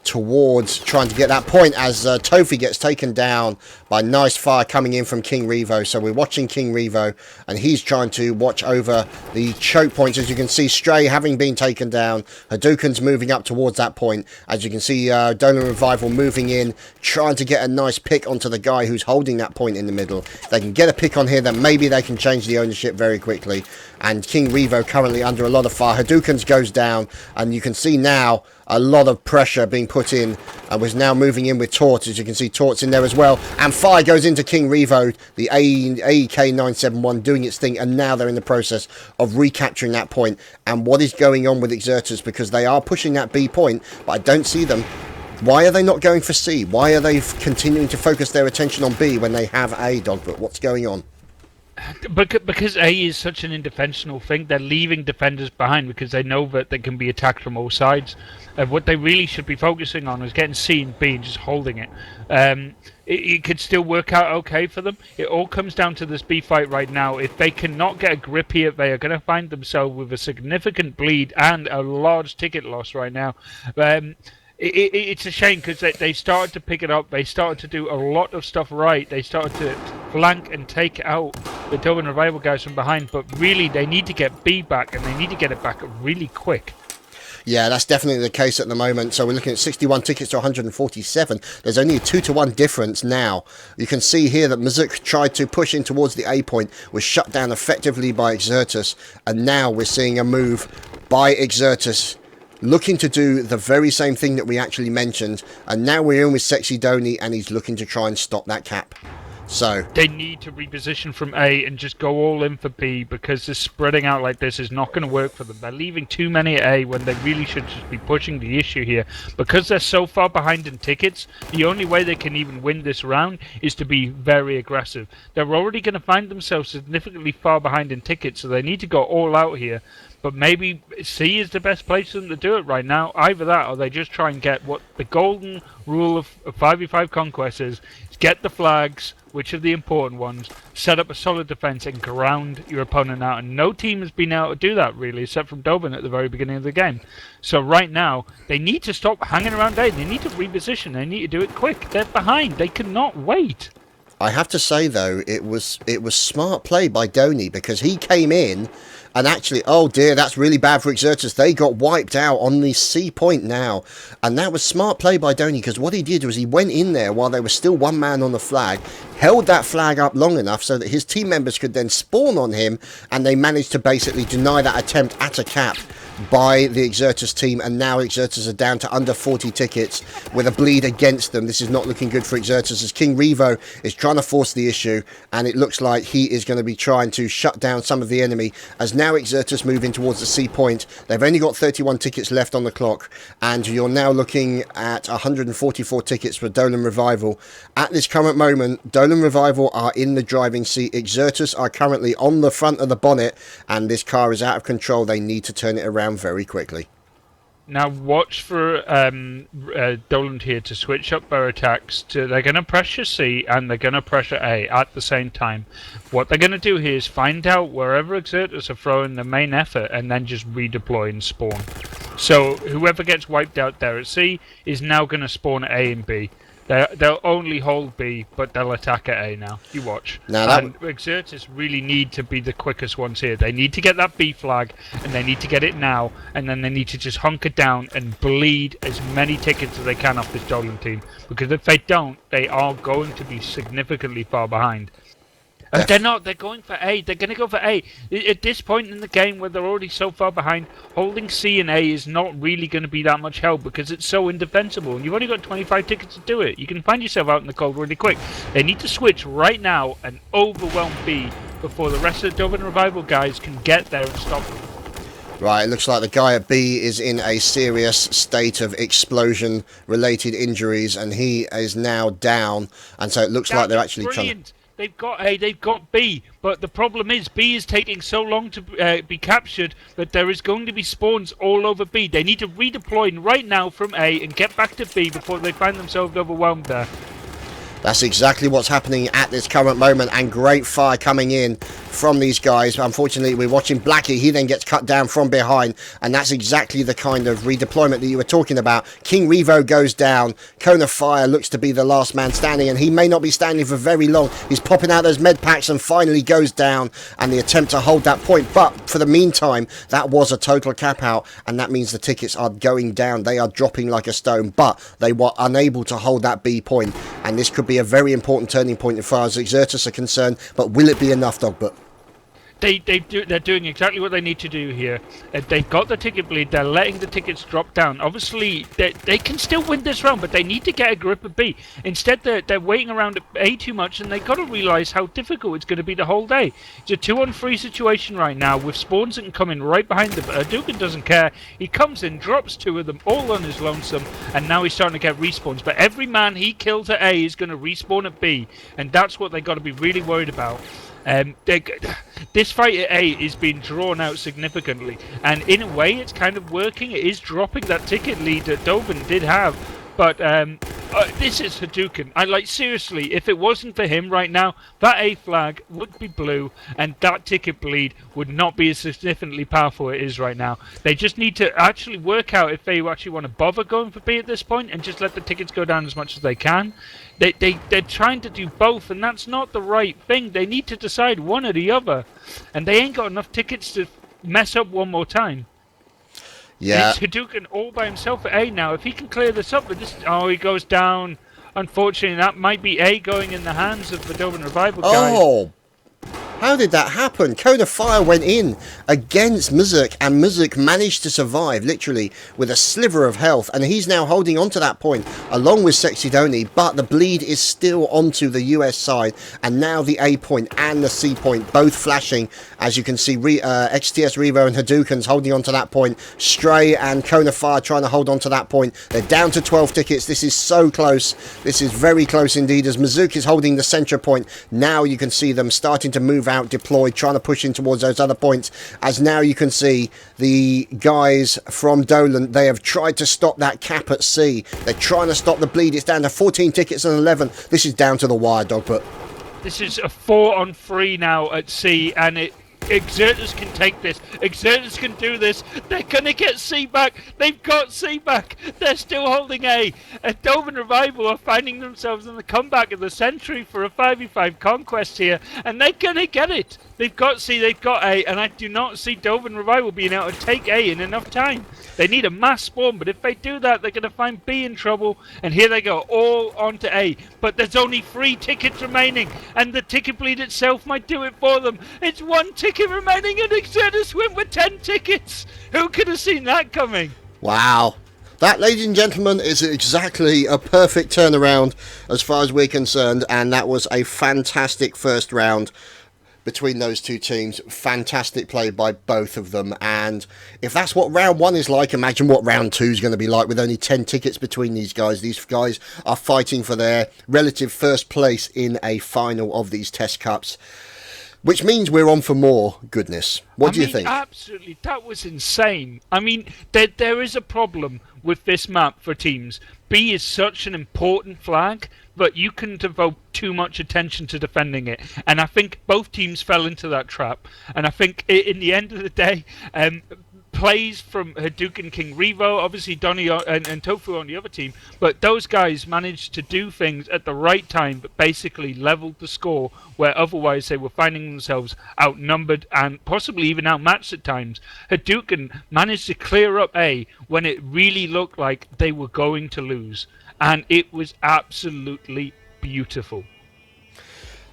towards trying to get that point as Tofi gets taken down by nice fire coming in from King Revo. So we're watching King Revo and he's trying to watch over the choke points. As you can see, Stray having been taken down, Hadouken's moving up towards that point. As you can see, Dolan Revival moving in, trying to get a nice pick onto the guy who's holding that point in the middle. If they can get a pick on here, then maybe they can change the ownership very quickly. And King Revo currently under a lot of fire. Hadouken's goes down, and you can see now a lot of pressure being put in, and was now moving in with Tort. As you can see, Tort's in there as well, and fire goes into King Revo, the AEK 971 doing its thing, and now they're in the process of recapturing that point. And what is going on with Exertus, because they are pushing that B point, but I don't see them. Why are they not going for C? Why are they continuing to focus their attention on B when they have A, Dogbert? What's going on? Because A is such an indefensible thing, they're leaving defenders behind because they know that they can be attacked from all sides. What they really should be focusing on is getting C and B and just holding it. It could still work out okay for them. It all comes down to this B fight right now. If they cannot get a grip here, they are going to find themselves with a significant bleed and a large ticket loss right now. It's a shame because they started to pick it up. They started to do a lot of stuff right. They started to flank and take out the Dublin Revival guys from behind. But really, they need to get B back, and they need to get it back really quick. Yeah, that's definitely the case at the moment. So we're looking at 61 tickets to 147. There's only a 2-to-1 difference now. You can see here that Mazuk tried to push in towards the A point, was shut down effectively by Exertus, and now we're seeing a move by Exertus looking to do the very same thing that we actually mentioned, and now we're in with Sexy Donny, and he's looking to try and stop that cap. So they need to reposition from A and just go all in for B, because this spreading out like this is not going to work for them. They're leaving too many at A when they really should just be pushing the issue here. Because they're so far behind in tickets, the only way they can even win this round is to be very aggressive. They're already going to find themselves significantly far behind in tickets, so they need to go all out here. But maybe C is the best place for them to do it right now. Either that, or they just try and get what the golden rule of 5v5 Conquest is get the flags, which are the important ones, set up a solid defense, and ground your opponent out. And no team has been able to do that, really, except from Doben at the very beginning of the game. So right now, they need to stop hanging around A. They need to reposition. They need to do it quick. They're behind. They cannot wait. I have to say, though, it was smart play by Donny, because he came in and actually, oh dear, that's really bad for Exertus. They got wiped out on the C point now. And that was smart play by Donny, because what he did was he went in there while there was still one man on the flag, held that flag up long enough so that his team members could then spawn on him, and they managed to basically deny that attempt at a cap. by the Exertus team, and now Exertus are down to under 40 tickets with a bleed against them. This is not looking good for Exertus, as King Revo is trying to force the issue, and it looks like he is going to be trying to shut down some of the enemy, as now Exertus move in towards the C point. They've only got 31 tickets left on the clock, and you're now looking at 144 tickets for Dolan Revival. At this current moment, Dolan Revival are in the driving seat. Exertus are currently on the front of the bonnet, and this car is out of control. They need to turn it around very quickly. Now watch for Dolan here to switch up their attacks. They're going to pressure C and they're going to pressure A at the same time. What they're going to do here is find out wherever Exertus are throwing the main effort and then just redeploy and spawn. So whoever gets wiped out there at C is now going to spawn at A and B. They'll only hold B, but they'll attack at A now. You watch. Now and Exertus really need to be the quickest ones here. They need to get that B flag, and they need to get it now, and then they need to just hunker down and bleed as many tickets as they can off this Dolan team. Because if they don't, they are going to be significantly far behind. They're not. They're going for A. They're going to go for A. At this point in the game where they're already so far behind, holding C and A is not really going to be that much help because it's so indefensible. And you've only got 25 tickets to do it. You can find yourself out in the cold really quick. They need to switch right now and overwhelm B before the rest of the Dolan Revival guys can get there and stop them. Right, it looks like the guy at B is in a serious state of explosion-related injuries, and he is now down. And so it looks like they're actually trying to... They've got A, they've got B, but the problem is B is taking so long to be captured that there is going to be spawns all over B. They need to redeploy right now from A and get back to B before they find themselves overwhelmed there. That's exactly what's happening at this current moment, and great fire coming in from these guys. Unfortunately, we're watching Blackie. He then gets cut down from behind, and that's exactly the kind of redeployment that you were talking about. King Revo goes down. Cone of Fire looks to be the last man standing, and he may not be standing for very long. He's popping out those med packs and finally goes down, and the attempt to hold that point. But for the meantime, that was a total cap out, and that means the tickets are going down. They are dropping like a stone, but they were unable to hold that B point, and this could be a very important turning point as far as Exertus are concerned, but will it be enough, Dogbert? They're doing exactly what they need to do here. They've got the ticket bleed. They're letting the tickets drop down. Obviously, they can still win this round, but they need to get a grip of B. Instead, they're waiting around A too much, and they've got to realise how difficult it's going to be the whole day. It's a 2-on-3 situation right now with spawns that can come in right behind them. But Hadouken doesn't care. He comes in, drops 2 of them, all on his lonesome, and now he's starting to get respawns. But every man he kills at A is going to respawn at B, and that's what they've got to be really worried about. This fight at A is being drawn out significantly, and in a way it's kind of working. It is dropping that ticket lead that Dolan did have, but this is Hadouken. Seriously, if it wasn't for him right now, that A flag would be blue, and that ticket bleed would not be as significantly powerful as it is right now. They just need to actually work out if they actually want to bother going for B at this point and just let the tickets go down as much as they can. They're trying to do both, and that's not the right thing. They need to decide one or the other, and they ain't got enough tickets to mess up one more time. Yeah. It's Hadouken all by himself at A now. If he can clear this up with this... Oh, he goes down. Unfortunately, that might be A going in the hands of the Dolan Revival guys. Oh! How did that happen? Cone of Fire went in against Muzuk, and Muzuk managed to survive, literally, with a sliver of health, and he's now holding on to that point, along with Sexidoni, but the bleed is still onto the US side, and now the A point and the C point, both flashing, as you can see, XTS Revo and Hadouken's holding on to that point, Stray and Cone of Fire trying to hold on to that point. They're down to 12 tickets. This is so close. This is very close indeed, as Muzuk is holding the centre point. Now you can see them starting to move out, deployed, trying to push in towards those other points, as now you can see the guys from Dolan, they have tried to stop that cap at C. They're trying to stop the bleed. It's down to 14 tickets and 11. This is down to the wire, Dogbert. This is a 4-on-3 now at C, and Exertus can take this. Exertus can do this. They're going to get C back. They've got C back. They're still holding A. And Dolan Revival are finding themselves in the comeback of the century for a 5v5 conquest here. And they're going to get it. They've got C, they've got A, and I do not see Dolan Revival being able to take A in enough time. They need a mass spawn, but if they do that, they're going to find B in trouble. And here they go, all onto A. But there's only 3 tickets remaining, and the ticket bleed itself might do it for them. It's 1 ticket remaining, and Exertus win with 10 tickets. Who could have seen that coming? Wow. That, ladies and gentlemen, is exactly a perfect turnaround as far as we're concerned, and that was a fantastic first round between those two teams. Fantastic play by both of them, and if that's what round one is like, imagine what round two is going to be like with only 10 tickets between these guys. These guys are fighting for their relative first place in a final of these Test Cups, which means we're on for more goodness. What do you think? Absolutely, that was insane. I mean, there is a problem with this map for teams. B is such an important flag, but you can devote too much attention to defending it. And I think both teams fell into that trap. And I think in the end of the day, plays from Hadouken King Revo, obviously Donny and Tofu on the other team, but those guys managed to do things at the right time, but basically leveled the score where otherwise they were finding themselves outnumbered and possibly even outmatched at times. Hadouken managed to clear up A when it really looked like they were going to lose, and it was absolutely beautiful.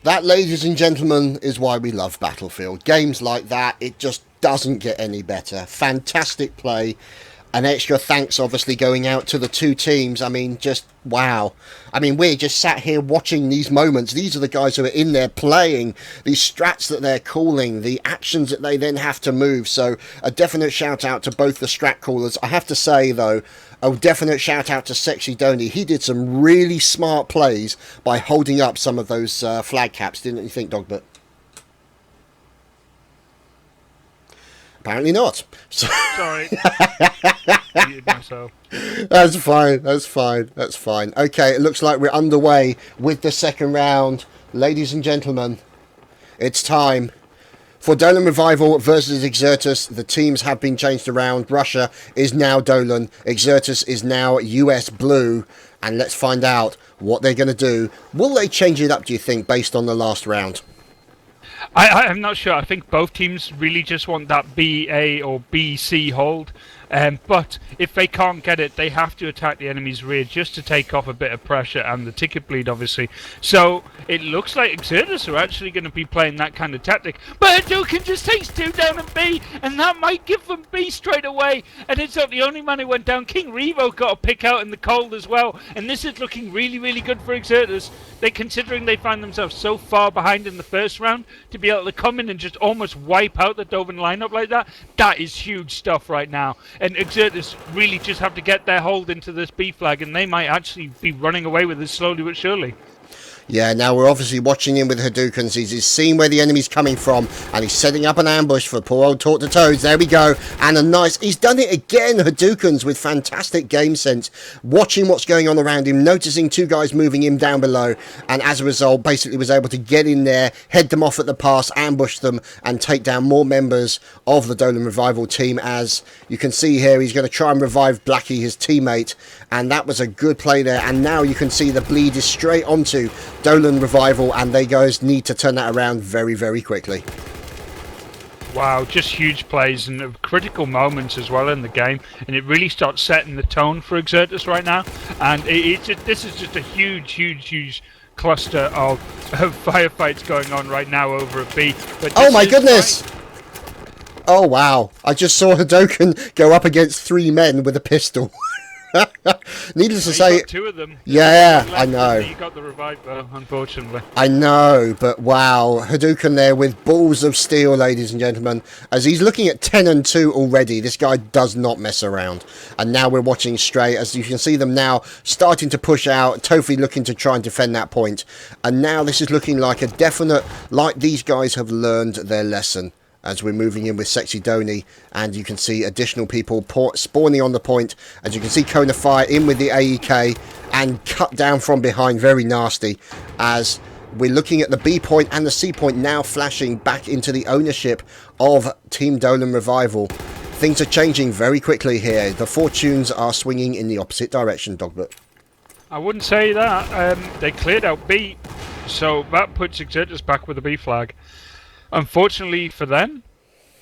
That, ladies and gentlemen, is why we love Battlefield. Games like that, it just doesn't get any better. Fantastic play. An extra thanks, obviously, going out to the two teams. I mean, just wow. I mean, we're just sat here watching these moments. These are the guys who are in there playing, these strats that they're calling, the actions that they then have to move. So a definite shout out to both the strat callers. I have to say, though, a definite shout out to Sexy Donny. He did some really smart plays by holding up some of those flag caps, didn't you think, Dogbert? Apparently not. So Sorry. Muted myself. That's fine. That's fine. That's fine. Okay, it looks like we're underway with the second round. Ladies and gentlemen, it's time for Dolan Revival versus Exertus. The teams have been changed around. Russia is now Dolan. Exertus is now US Blue. And let's find out what they're going to do. Will they change it up, do you think, based on the last round? I'm not sure. I think both teams really just want that BA or BC hold. But if they can't get it, they have to attack the enemy's rear just to take off a bit of pressure and the ticket bleed, obviously. So it looks like Exertus are actually going to be playing that kind of tactic. But Hadouken just takes two down and B, and that might give them B straight away. And it's not the only man who went down. King Revo got a pick out in the cold as well. And this is looking really, really good for Exertus. Considering they find themselves so far behind in the first round, to be able to come in and just almost wipe out the Doven lineup like that, that is huge stuff right now. And Exertus really just have to get their hold into this B flag, and they might actually be running away with it slowly but surely. Yeah, now we're obviously watching him with Hadoukens. He's seen where the enemy's coming from, and he's setting up an ambush for poor old Talk to Toads. There we go. And a nice... He's done it again, Hadoukens, with fantastic game sense. Watching what's going on around him, noticing two guys moving him down below, and as a result, basically was able to get in there, head them off at the pass, ambush them, and take down more members of the Dolan Revival team. As you can see here, he's going to try and revive Blackie, his teammate, and that was a good play there. And now you can see the bleed is straight onto Dolan Revival, and they guys need to turn that around very, very quickly. Wow, just huge plays and critical moments as well in the game, and it really starts setting the tone for Exertus right now. And this is just a huge cluster of firefights going on right now over at B. But oh my goodness! Oh wow, I just saw Hadouken go up against three men with a pistol. Needless to say, got two of them. Yeah, I know. You got the revive though, unfortunately. I know, but wow, Hadouken there with balls of steel, ladies and gentlemen, as he's looking at 10-2 already. This guy does not mess around. And now we're watching straight, as you can see them now starting to push out. Tofi looking to try and defend that point. And now this is looking like a definite, like these guys have learned their lesson. As we're moving in with Sexy Donny, and you can see additional people spawning on the point. As you can see, Cone of Fire in with the AEK and cut down from behind, very nasty. As we're looking at the B point and the C point now flashing back into the ownership of Team Dolan Revival. Things are changing very quickly here. The fortunes are swinging in the opposite direction, Dogbert. I wouldn't say that. They cleared out B, so that puts Exertus back with the B flag. Unfortunately for them,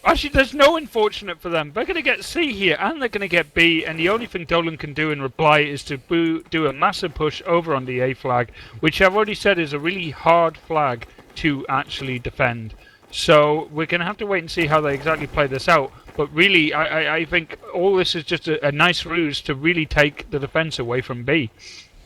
actually there's no unfortunate for them. They're going to get C here and they're going to get B, and the only thing Dolan can do in reply is to do a massive push over on the A flag, which I've already said is a really hard flag to actually defend. So we're going to have to wait and see how they exactly play this out. But really, I think all this is just a nice ruse to really take the defence away from B.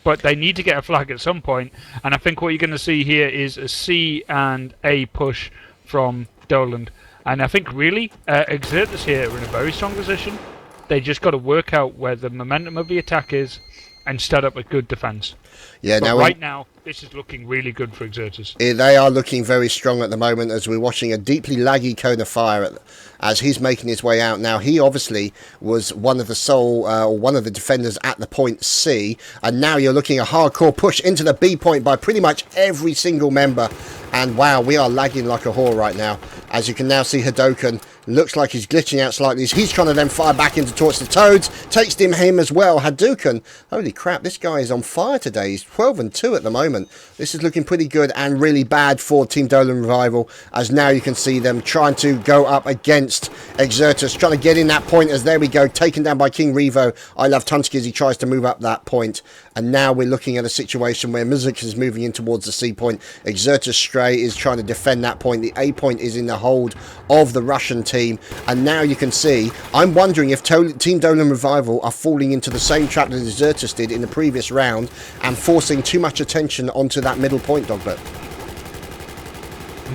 But they need to get a flag at some point, and I think what you're going to see here is a C and A push from Doland. And I think really, Exertus here are in a very strong position. They just got to work out where the momentum of the attack is and set up a good defence. Yeah, but right now, this is looking really good for Exertus. They are looking very strong at the moment as we're watching a deeply laggy cone of fire as he's making his way out. Now, he obviously was one of the defenders at the point C, and now you're looking at a hardcore push into the B point by pretty much every single member. And wow, we are lagging like a whore right now. As you can now see, Hadoken looks like he's glitching out slightly. He's trying to then fire back into towards the Toads. Takes him as well. Hadouken. Holy crap, this guy is on fire today. He's 12-2 at the moment. This is looking pretty good and really bad for Team Dolan Revival, as now you can see them trying to go up against Exertus, trying to get in that point. As there we go, taken down by King Revo. I love Tunsky as he tries to move up that point. And now we're looking at a situation where Mizik is moving in towards the C point. Exertus Stray is trying to defend that point. The A point is in the hold of the Russian team. And now you can see, I'm wondering if Team Dolan Revival are falling into the same trap that Exertus did in the previous round and forcing too much attention onto that middle point, Dogbert.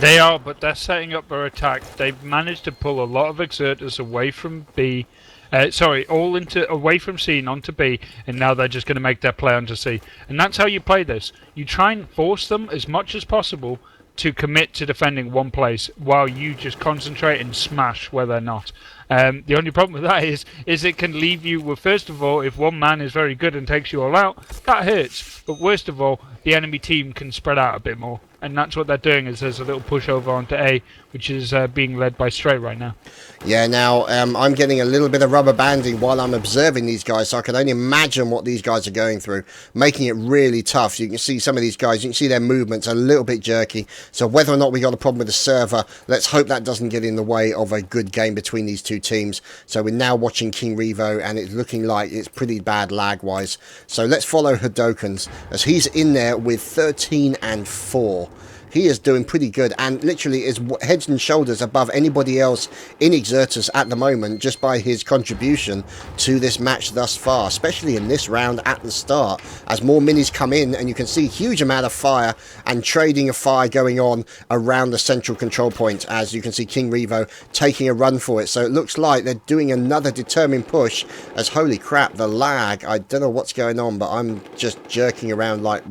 They are, but they're setting up their attack. They've managed to pull a lot of Exertus away from B. Away from C and onto B, and now they're just going to make their play onto C. And that's how you play this. You try and force them as much as possible to commit to defending one place while you just concentrate and smash where they're not. The only problem with that is it can leave you with, first of all, if one man is very good and takes you all out, that hurts. But worst of all, the enemy team can spread out a bit more. And that's what they're doing, is there's a little pushover onto A, which is being led by Stray right now. Yeah, now I'm getting a little bit of rubber banding while I'm observing these guys, so I can only imagine what these guys are going through, making it really tough. You can see some of these guys, you can see their movements a little bit jerky. So whether or not we got a problem with the server, let's hope that doesn't get in the way of a good game between these two teams. So we're now watching King Revo, and it's looking like it's pretty bad lag-wise. So let's follow Hadokens, as he's in there with 13-4. He is doing pretty good and literally is heads and shoulders above anybody else in Exertus at the moment, just by his contribution to this match thus far, especially in this round at the start, as more minis come in and you can see huge amount of fire and trading of fire going on around the central control point, as you can see King Revo taking a run for it. So it looks like they're doing another determined push, as holy crap, the lag, I don't know what's going on, but I'm just jerking around like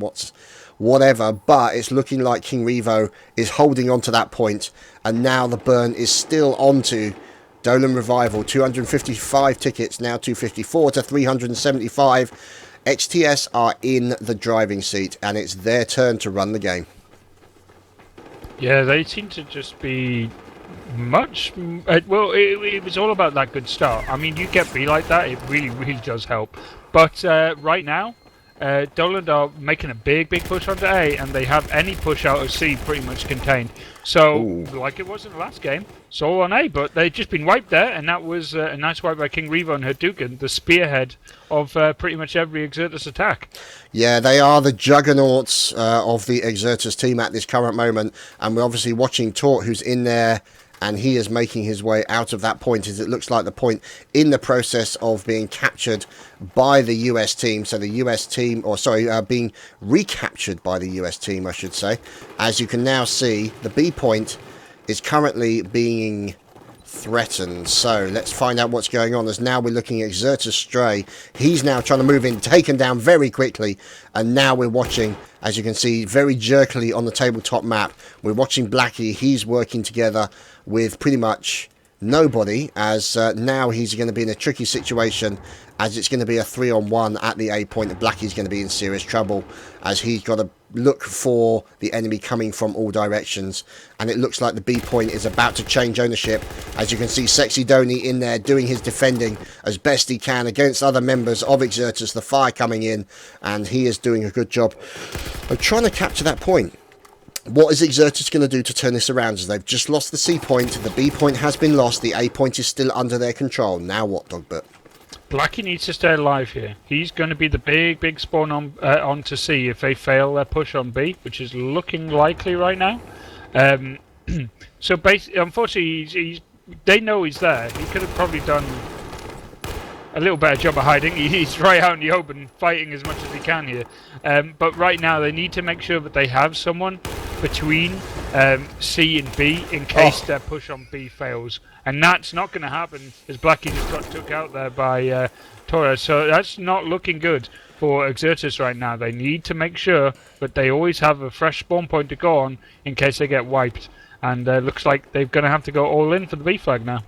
whatever, but it's looking like King Revo is holding on to that point, and now the burn is still onto Dolan Revival. 255 tickets, now 254 to 375. XTS are in the driving seat, and it's their turn to run the game. Yeah, they seem to just be much... well, it was all about that good start. I mean, you get B like that, it really, really does help. But right now, Dolan are making a big push onto A, and they have any push out of C pretty much contained. So, like it was in the last game, it's all on A, but they've just been wiped there, and that was a nice wipe by King Revo and Hadouken, the spearhead of pretty much every Exertus attack. Yeah, they are the juggernauts of the Exertus team at this current moment, and we're obviously watching Tort, who's in there, and he is making his way out of that point, as it looks like the point in the process of being captured by the US team. So the US team, being recaptured by the US team, I should say. As you can now see, the B point is currently being threatened. So let's find out what's going on, as now we're looking at Exertus Stray. He's now trying to move in, taken down very quickly, and now we're watching, as you can see, very jerkily on the tabletop map, we're watching Blackie. He's working together with pretty much nobody, as now he's going to be in a tricky situation, as it's going to be a 3-on-1 at the A point, and Blackie's going to be in serious trouble, as he's got to look for the enemy coming from all directions. And it looks like the B point is about to change ownership, as you can see Sexy Donny in there doing his defending as best he can against other members of Exertus. The fire coming in, and he is doing a good job of trying to capture that point. What is Exertus going to do to turn this around, as they've just lost the C point, the B point has been lost, the A point is still under their control. Now what, Dogbert? Blackie needs to stay alive here. He's going to be the big spawn on to C if they fail their push on B, which is looking likely right now. So basically, unfortunately, he's they know he's there. He could have probably done a little better job of hiding. He's right out in the open, fighting as much as he can here. But right now, they need to make sure that they have someone between C and B in case their push on B fails. And that's not going to happen, as Blackie just got took out there by Torres. So that's not looking good for Exertus right now. They need to make sure that they always have a fresh spawn point to go on in case they get wiped. And looks like they're going to have to go all in for the B flag now.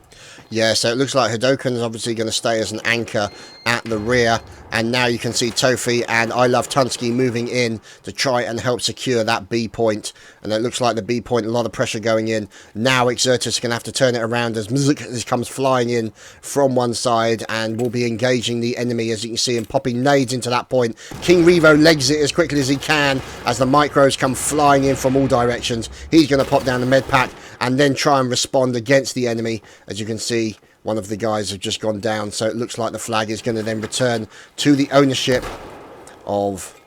Yeah, so it looks like Hadoken's obviously going to stay as an anchor at the rear. And now you can see Tofi and I Love Tunsky moving in to try and help secure that B point. And it looks like the B point, a lot of pressure going in. Now Exertus is going to have to turn it around as Mzik comes flying in from one side and will be engaging the enemy, as you can see him popping nades into that point. King Revo legs it as quickly as he can as the micros come flying in from all directions. He's going to pop down the med pack and then try and respond against the enemy. As you can see, one of the guys have just gone down, so it looks like the flag is going to then return to the ownership of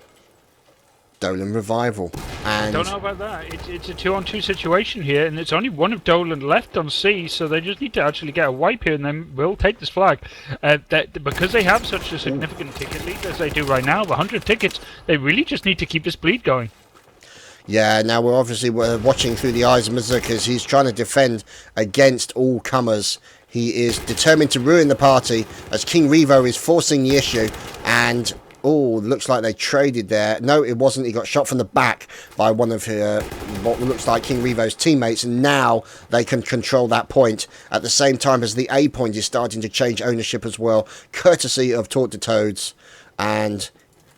Dolan Revival. And I don't know about that. It's a 2-on-2 situation here, and it's only one of Dolan left on C, so they just need to actually get a wipe here, and then we'll take this flag. Because they have such a significant ticket lead as they do right now, the 100 tickets, they really just need to keep this bleed going. Yeah, now we're watching through the eyes of Mizuki as he's trying to defend against all comers. He is determined to ruin the party as King Revo is forcing the issue. And, looks like they traded there. No, it wasn't. He got shot from the back by one of what looks like King Revo's teammates. And now they can control that point at the same time as the A point is starting to change ownership as well, courtesy of Talk to Toads. And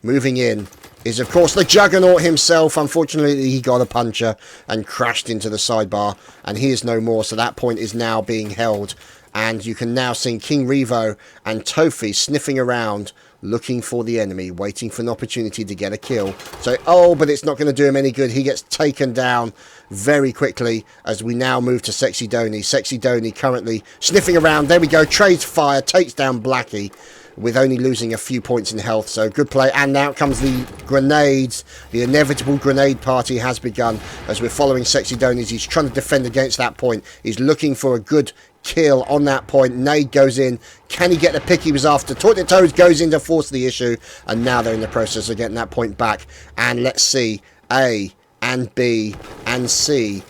moving in is, of course, the Juggernaut himself. Unfortunately, he got a puncher and crashed into the sidebar, and he is no more, so that point is now being held. And you can now see King Revo and Tofi sniffing around, looking for the enemy, waiting for an opportunity to get a kill. So, but it's not going to do him any good. He gets taken down very quickly as we now move to Sexy Donny. Sexy Donny currently sniffing around. There we go. Trades fire, takes down Blackie, with only losing a few points in health. So good play. And now comes the grenades. The inevitable grenade party has begun as we're following Sexy Donnies. He's trying to defend against that point. He's looking for a good kill on that point. Nade goes in. Can he get the pick he was after? Torted Toads goes in to force the issue. And now they're in the process of getting that point back. And let's see. A and B and C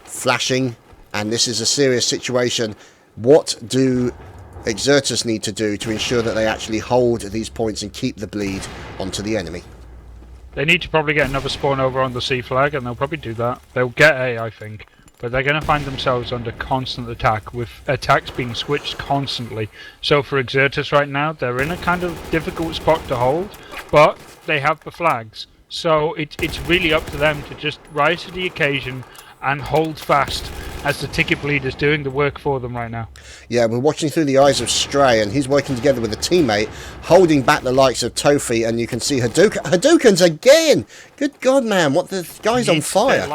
flashing. And this is a serious situation. What do Exertus need to do to ensure that they actually hold these points and keep the bleed onto the enemy? They need to probably get another spawn over on the C flag, and they'll probably do that. They'll get A, I think, but they're going to find themselves under constant attack, with attacks being switched constantly. So for Exertus right now, they're in a kind of difficult spot to hold, but they have the flags. So it's really up to them to just rise to the occasion and hold fast as the ticket bleed is doing the work for them right now. Yeah, we're watching through the eyes of Stray, and he's working together with a teammate, holding back the likes of Tofi, and you can see Hadouken's again! Good God, man, what the guy's on fire.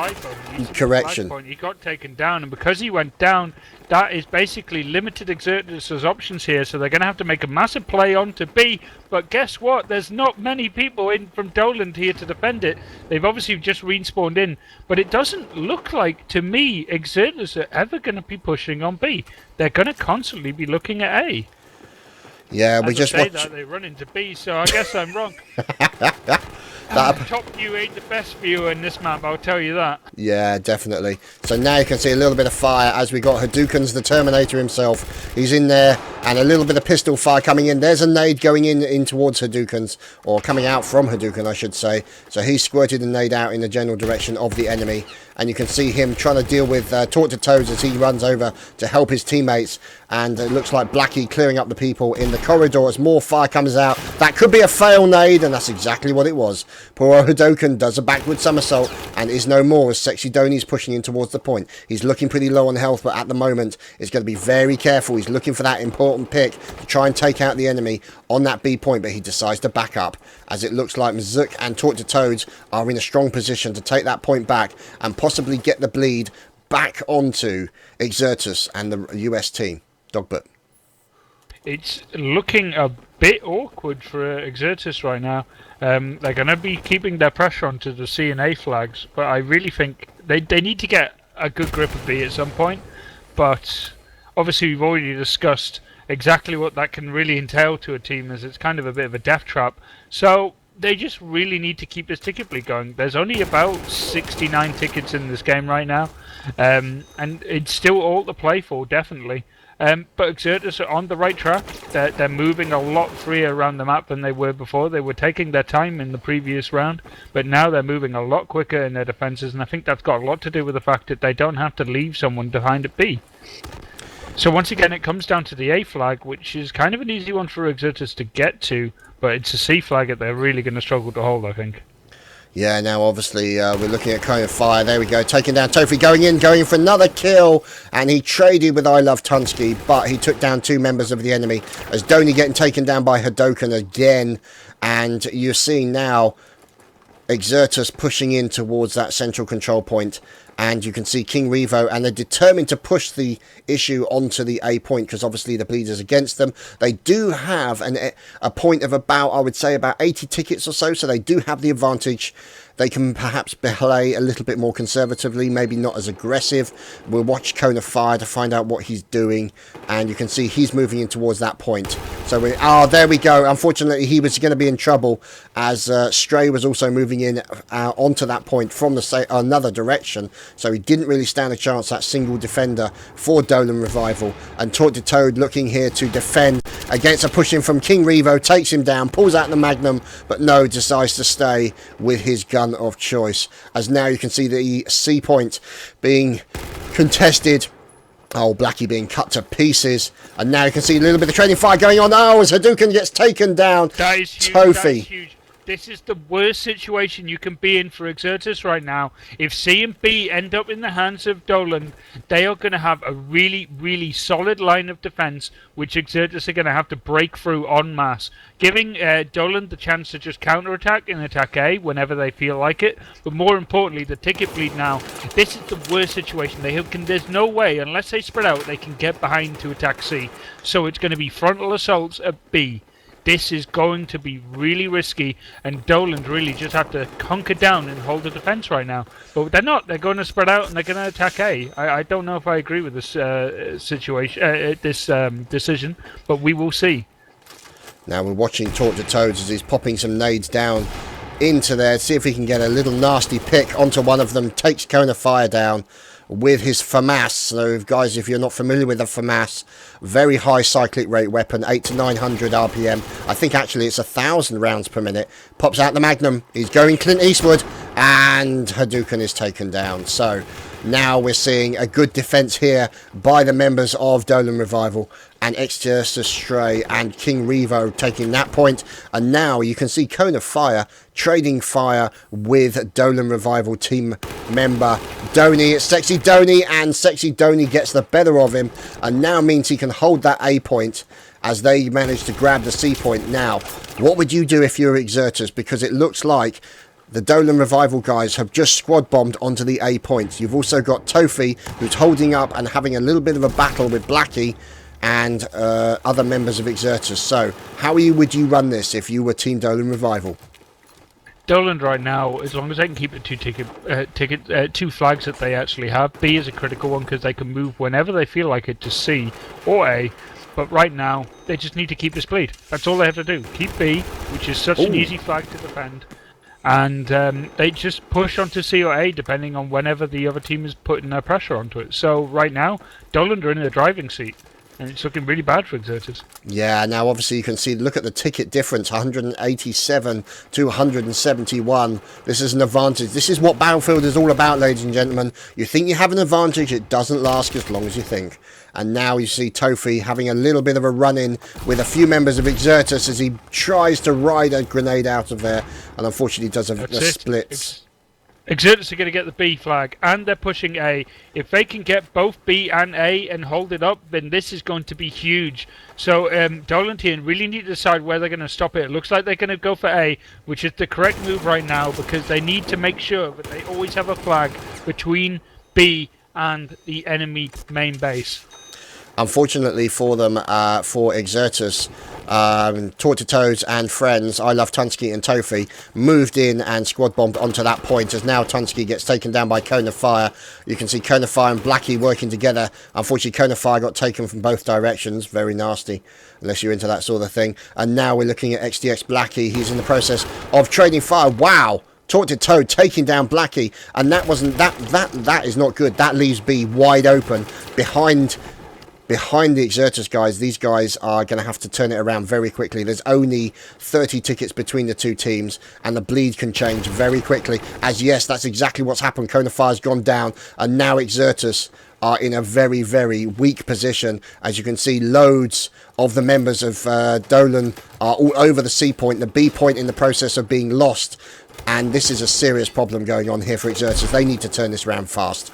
Correction. He got taken down, and because he went down, that is basically limited Exertus' options here, so they're going to have to make a massive play on to B. But guess what? There's not many people in from Dolan here to defend it. They've obviously just respawned in, but it doesn't look like, to me, Exertus are ever going to be pushing on B. They're going to constantly be looking at A. Yeah, we just watch that they run into B, so I guess I'm wrong. Top view ain't the best view in this map, I'll tell you that. Yeah, definitely. So now you can see a little bit of fire as we got Hadouken's the Terminator himself. He's in there, and a little bit of pistol fire coming in. There's a nade going in towards Hadouken's, or coming out from Hadouken, I should say. So he squirted the nade out in the general direction of the enemy. And you can see him trying to deal with Talk to Toads as he runs over to help his teammates. And it looks like Blackie clearing up the people in the corridor as more fire comes out. That could be a fail nade, and that's exactly what it was. Poor Hadoken does a backward somersault and is no more as Sexy Donny's pushing in towards the point. He's looking pretty low on health, but at the moment he's going to be very careful. He's looking for that important pick to try and take out the enemy on that B point, but he decides to back up as it looks like Mzuk and Talk to Toads are in a strong position to take that point back and possibly get the bleed back onto Exertus and the US team. Dogbert. It's looking a bit awkward for Exertus right now. They're going to be keeping their pressure onto the C and A flags, but I really think they need to get a good grip of B at some point. But obviously we've already discussed exactly what that can really entail to a team, as it's kind of a bit of a death trap. So they just really need to keep this ticket bleed going. There's only about 69 tickets in this game right now, and it's still all to play for, definitely. But Exertus are on the right track. They're moving a lot freer around the map than they were before. They were taking their time in the previous round, but now they're moving a lot quicker in their defences, and I think that's got a lot to do with the fact that they don't have to leave someone behind at B. So once again, it comes down to the A flag, which is kind of an easy one for Exertus to get to, but it's a C flag that they're really going to struggle to hold, I think. Yeah, now obviously we're looking at Cone of Fire. There we go, taking down Tofi, going in for another kill, and he traded with I Love Tunsky, but he took down 2 members of the enemy, as Donny getting taken down by Hadoken again, and you're seeing now Exertus pushing in towards that central control point, and you can see King Revo, and they're determined to push the issue onto the A point, because obviously the bleed is against them. They do have a point of about, I would say, about 80 tickets or so they do have the advantage. They can perhaps play a little bit more conservatively, maybe not as aggressive. We'll watch Cone of Fire to find out what he's doing, and you can see he's moving in towards that point. So there we go. Unfortunately, he was going to be in trouble, as Stray was also moving in onto that point from another direction, so he didn't really stand a chance, that single defender for Dolan Revival. And Tortured Toad looking here to defend against a push in from King Revo, takes him down, pulls out the Magnum, but no, decides to stay with his gun of choice, as now you can see the C point being contested. Oh, Blackie being cut to pieces, and now you can see a little bit of training fire going on. Oh, as Hadouken gets taken down. That is huge. Tofi. That is huge. This is the worst situation you can be in for Exertus right now. If C and B end up in the hands of Dolan, they are going to have a really, really solid line of defence, which Exertus are going to have to break through en masse, giving Dolan the chance to just counter-attack and attack A whenever they feel like it. But more importantly, the ticket bleed now. This is the worst situation. There's no way, unless they spread out, they can get behind to attack C. So it's going to be frontal assaults at B. This is going to be really risky, and Dolan really just have to conquer down and hold the defense right now. But they're not. They're going to spread out and they're going to attack A. I don't know if I agree with this decision, but we will see. Now we're watching Tortured Toads as he's popping some nades down into there. See if he can get a little nasty pick onto one of them. Takes Cone of Fire down with his FAMAS. So guys, if you're not familiar with the FAMAS, very high cyclic rate weapon, 800 to 900 RPM. I think actually it's 1,000 rounds per minute. Pops out the Magnum. He's going Clint Eastwood, and Hadouken is taken down. So now we're seeing a good defense here by the members of Dolan Revival, and Exertus Stray and King Revo taking that point. And now you can see Cone of Fire trading fire with Dolan Revival team member Donny. It's Sexy Donny, and Sexy Donny gets the better of him, and now means he can hold that A point as they manage to grab the C point. Now, what would you do if you're Exertus? Because it looks like the Dolan Revival guys have just squad bombed onto the A point. You've also got Tofi, who's holding up and having a little bit of a battle with Blackie and other members of Exertus. So how would you run this if you were Team Dolan Revival? Dolan right now, as long as they can keep the two flags that they actually have. B is a critical one because they can move whenever they feel like it to C or A. But right now, they just need to keep this bleed. That's all they have to do. Keep B, which is such an easy flag to defend. And they just push onto C or A depending on whenever the other team is putting their pressure onto it. So right now, Dolan are in the driving seat, and it's looking really bad for Exertus. Yeah, now obviously you can see, look at the ticket difference, 187 to 171. This is an advantage. This is what Battlefield is all about, ladies and gentlemen. You think you have an advantage, it doesn't last as long as you think. And now you see Tofi having a little bit of a run-in with a few members of Exertus as he tries to ride a grenade out of there, and unfortunately does a split. Exertus are going to get the B flag, and they're pushing A. If they can get both B and A and hold it up, then this is going to be huge. So Dolan team really need to decide where they're going to stop it. It looks like they're going to go for A, which is the correct move right now, because they need to make sure that they always have a flag between B and the enemy main base. Unfortunately for them, for Exertus, Tortotoes and friends, I Love Tunsky and Tofi, moved in and squad bombed onto that point as now Tunsky gets taken down by Cone of Fire. You can see Cone of Fire and Blackie working together. Unfortunately, Cone of Fire got taken from both directions. Very nasty, unless you're into that sort of thing. And now we're looking at XDX Blackie. He's in the process of trading fire. Wow! Tortotoe taking down Blackie, and that wasn't that is not good. That leaves B wide open behind the Exertus guys. These guys are going to have to turn it around very quickly. There's only 30 tickets between the two teams, and the bleed can change very quickly. As yes, that's exactly what's happened. Cone of Fire's gone down, and now Exertus are in a very, very weak position. As you can see, loads of the members of Dolan are all over the C point. The B point in the process of being lost. And this is a serious problem going on here for Exertus. They need to turn this round fast.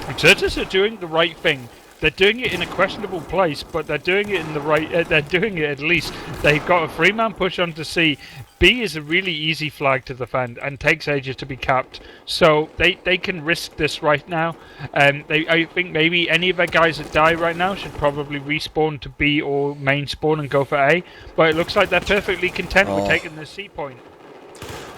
Exertus are doing the right thing. They're doing it in a questionable place, but they're doing it in the right. They're doing it at least. They've got a 3-man push onto C. B is a really easy flag to defend and takes ages to be capped, so they can risk this right now. I think maybe any of their guys that die right now should probably respawn to B or main spawn and go for A. But it looks like they're perfectly content with taking the C point.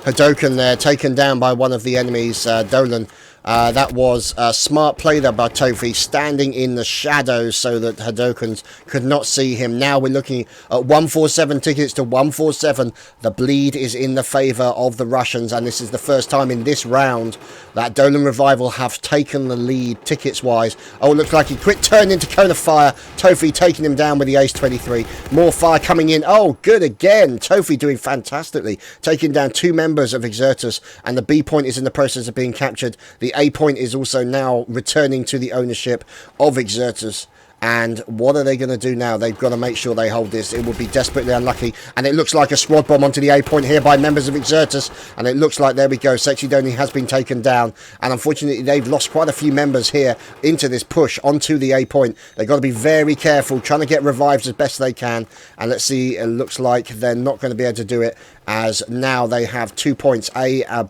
Hadoken there, taken down by one of the enemies, Dolan. That was a smart play there by Tofi, standing in the shadows so that Hadokens could not see him. Now we're looking at 147 tickets to 147. The bleed is in the favour of the Russians, and this is the first time in this round that Dolan Revival have taken the lead tickets-wise. Oh, it looks like he quick turned into Cone of Fire. Tofi taking him down with the Ace 23. More fire coming in. Oh, good again. Tofi doing fantastically, taking down 2 members of Exertus, and the B point is in the process of being captured. The A point is also now returning to the ownership of Exertus. And what are they going to do now? They've got to make sure they hold this. It would be desperately unlucky. And it looks like a squad bomb onto the A point here by members of Exertus. And it looks like, there we go, Sexydoni has been taken down. And unfortunately, they've lost quite a few members here into this push onto the A point. They've got to be very careful, trying to get revives as best they can. And let's see, it looks like they're not going to be able to do it, as now they have 2 points,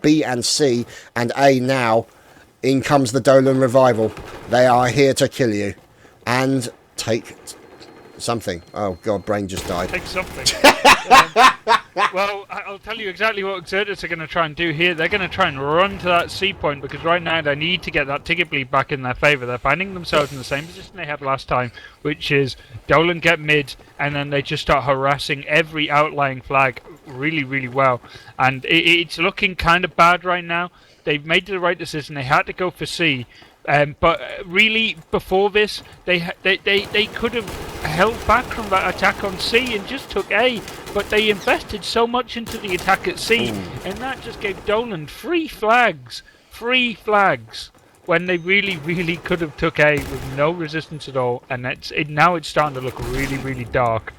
B and C. And A now, in comes the Dolan Revival. They are here to kill you. And take something. Oh god, brain just died. Take something. Well, I'll tell you exactly what Exertus are going to try and do here. They're going to try and run to that C point, because right now they need to get that ticket bleed back in their favour. They're finding themselves in the same position they had last time, which is Dolan get mid, and then they just start harassing every outlying flag really, really well. And it's looking kind of bad right now. They've made the right decision. They had to go for C. But really, before this, they could have held back from that attack on C and just took A, but they invested so much into the attack at C, and that just gave Dolan free flags, when they really, really could have took A with no resistance at all, and now it's starting to look really, really dark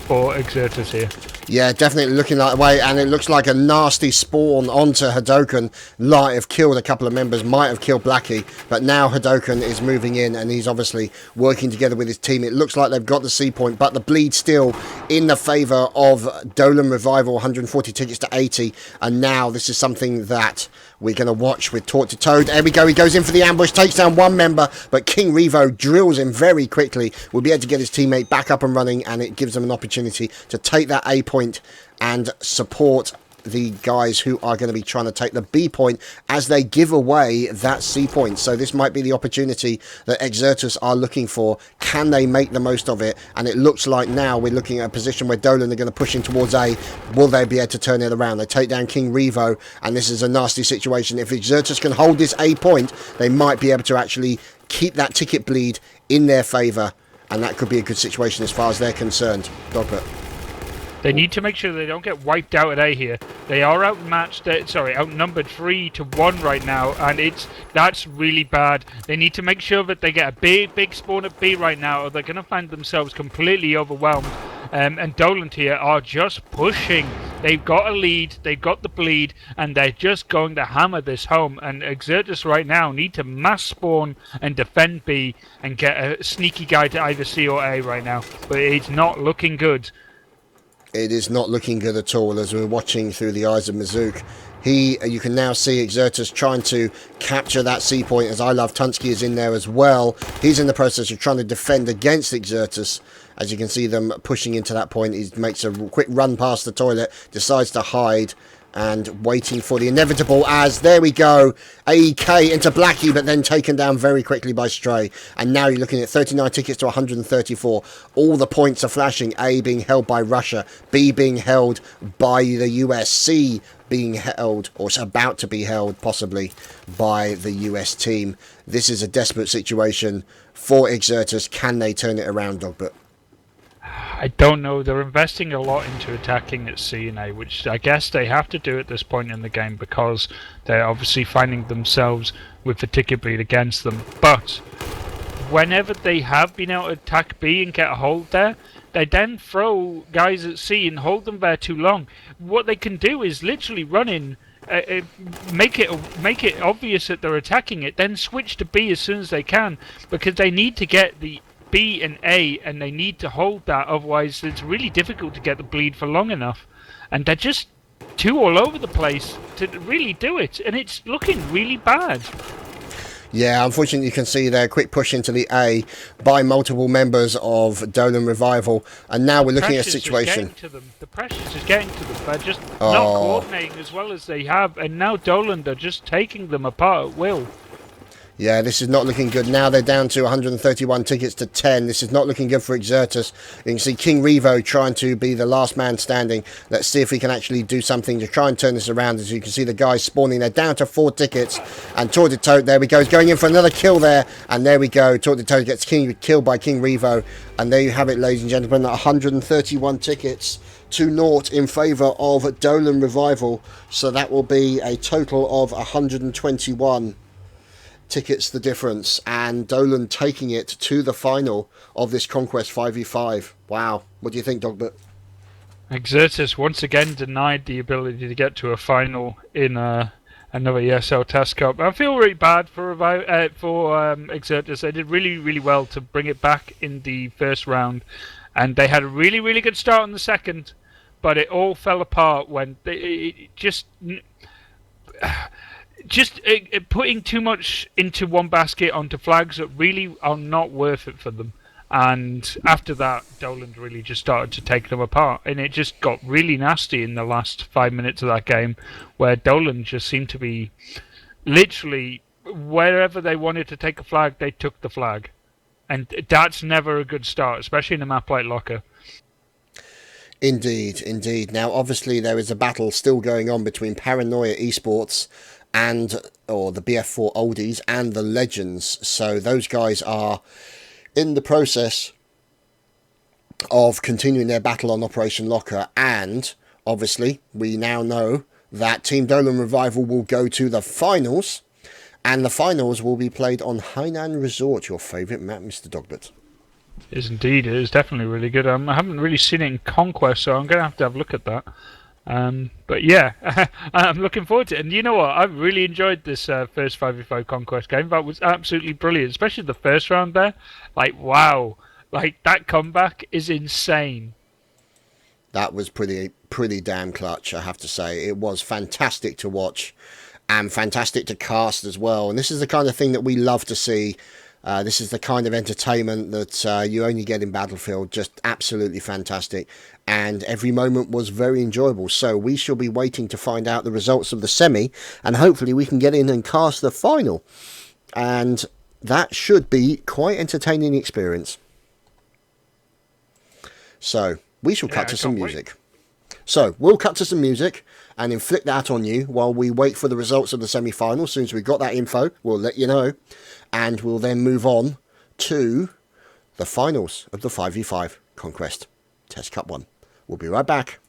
for Exertus here. Yeah, definitely looking that way, and it looks like a nasty spawn onto Hadoken. Might have killed a couple of members, might have killed Blackie, but now Hadoken is moving in, and he's obviously working together with his team. It looks like they've got the C point, but the bleed still in the favour of Dolan Revival, 140 tickets to 80, and now this is something that we're going to watch with Tortotoad. There we go, he goes in for the ambush, takes down one member, but King Revo drills him very quickly. Will be able to get his teammate back up and running, and it gives them an opportunity to take that A point and support the guys who are going to be trying to take the B point as they give away that C point. So this might be the opportunity that Exertus are looking for. Can they make the most of it? And it looks like now we're looking at a position where Dolan are going to push in towards A. Will they be able to turn it around? They take down King Revo, and this is a nasty situation. If Exertus can hold this A point, they might be able to actually keep that ticket bleed in their favour, and that could be a good situation as far as they're concerned. Dogbert. They need to make sure they don't get wiped out at A here. They are outmatched, outnumbered 3-1 right now, and that's really bad. They need to make sure that they get a big spawn at B right now, or they're going to find themselves completely overwhelmed. And Dolan here are just pushing. They've got a lead, they've got the bleed, and they're just going to hammer this home. And Exertus right now need to mass spawn and defend B and get a sneaky guy to either C or A right now. But it's not looking good. It is not looking good at all, as we're watching through the eyes of Mizook. You can now see Exertus trying to capture that C point, as I Love Tunsky is in there as well. He's in the process of trying to defend against Exertus. As you can see them pushing into that point, he makes a quick run past the toilet, decides to hide, and waiting for the inevitable, as there we go, AEK into Blackie, but then taken down very quickly by Stray. And now you're looking at 39 tickets to 134. All the points are flashing. A being held by Russia, B being held by the US, C being held, or it's about to be held possibly, by the US team. This is a desperate situation for Exertus. Can they turn it around, Dogbert? I don't know. They're investing a lot into attacking at C and A, which I guess they have to do at this point in the game because they're obviously finding themselves with the ticket bleed against them. But whenever they have been able to attack B and get a hold there, they then throw guys at C and hold them there too long. What they can do is literally run in, make it obvious that they're attacking it, then switch to B as soon as they can, because they need to get the B and A, and they need to hold that, otherwise it's really difficult to get the bleed for long enough. And they're just too all over the place to really do it, and it's looking really bad. Yeah, unfortunately you can see there, quick push into the A by multiple members of Dolan Revival, and now we're looking at a situation. The pressure's just getting to them. They're just not coordinating as well as they have, and now Dolan are just taking them apart at will. Yeah, this is not looking good. Now they're down to 131 tickets to 10. This is not looking good for Exertus. You can see King Revo trying to be the last man standing. Let's see if he can actually do something to try and turn this around. As you can see the guys spawning. They're down to 4 tickets. And Tote, there we go. He's going in for another kill there. And there we go. Tote gets killed by King Revo. And there you have it, ladies and gentlemen. 131 tickets to 0 in favour of Dolan Revival. So that will be a total of 121 tickets the difference, and Dolan taking it to the final of this Conquest 5v5. Wow, what do you think, Dogbert? Exertus once again denied the ability to get to a final in another ESL Test Cup. I feel really bad for Exertus. They did really well to bring it back in the first round, and they had a really good start in the second, but it all fell apart when putting too much into one basket onto flags that really are not worth it for them. And after that, Dolan really just started to take them apart. And it just got really nasty in the last 5 minutes of that game, where Dolan just seemed to be literally, wherever they wanted to take a flag, they took the flag. And that's never a good start, especially in a map like Locker. Indeed. Now, obviously, there is a battle still going on between Paranoia Esports or the BF4 Oldies and the Legends. So those guys are in the process of continuing their battle on Operation Locker, and obviously we now know that Team Dolan Revival will go to the finals, and the finals will be played on Hainan Resort, your favourite map, Mr. Dogbert. It is indeed. It is definitely really good. I haven't really seen it in Conquest, so I'm going to have a look at that. But yeah, I'm looking forward to it. And you know what? I've really enjoyed this first 5v5 Conquest game. That was absolutely brilliant, especially the first round there. Like, wow. Like, that comeback is insane. That was pretty damn clutch, I have to say. It was fantastic to watch and fantastic to cast as well. And this is the kind of thing that we love to see. This is the kind of entertainment that you only get in Battlefield. Just absolutely fantastic. And every moment was very enjoyable. So we shall be waiting to find out the results of the semi. And hopefully we can get in and cast the final. And that should be quite entertaining experience. So we shall cut to some music. So we'll cut to some music and inflict that on you while we wait for the results of the semi-final. As soon as we've got that info, we'll let you know. And we'll then move on to the finals of the 5v5 Conquest Test Cup 1. We'll be right back.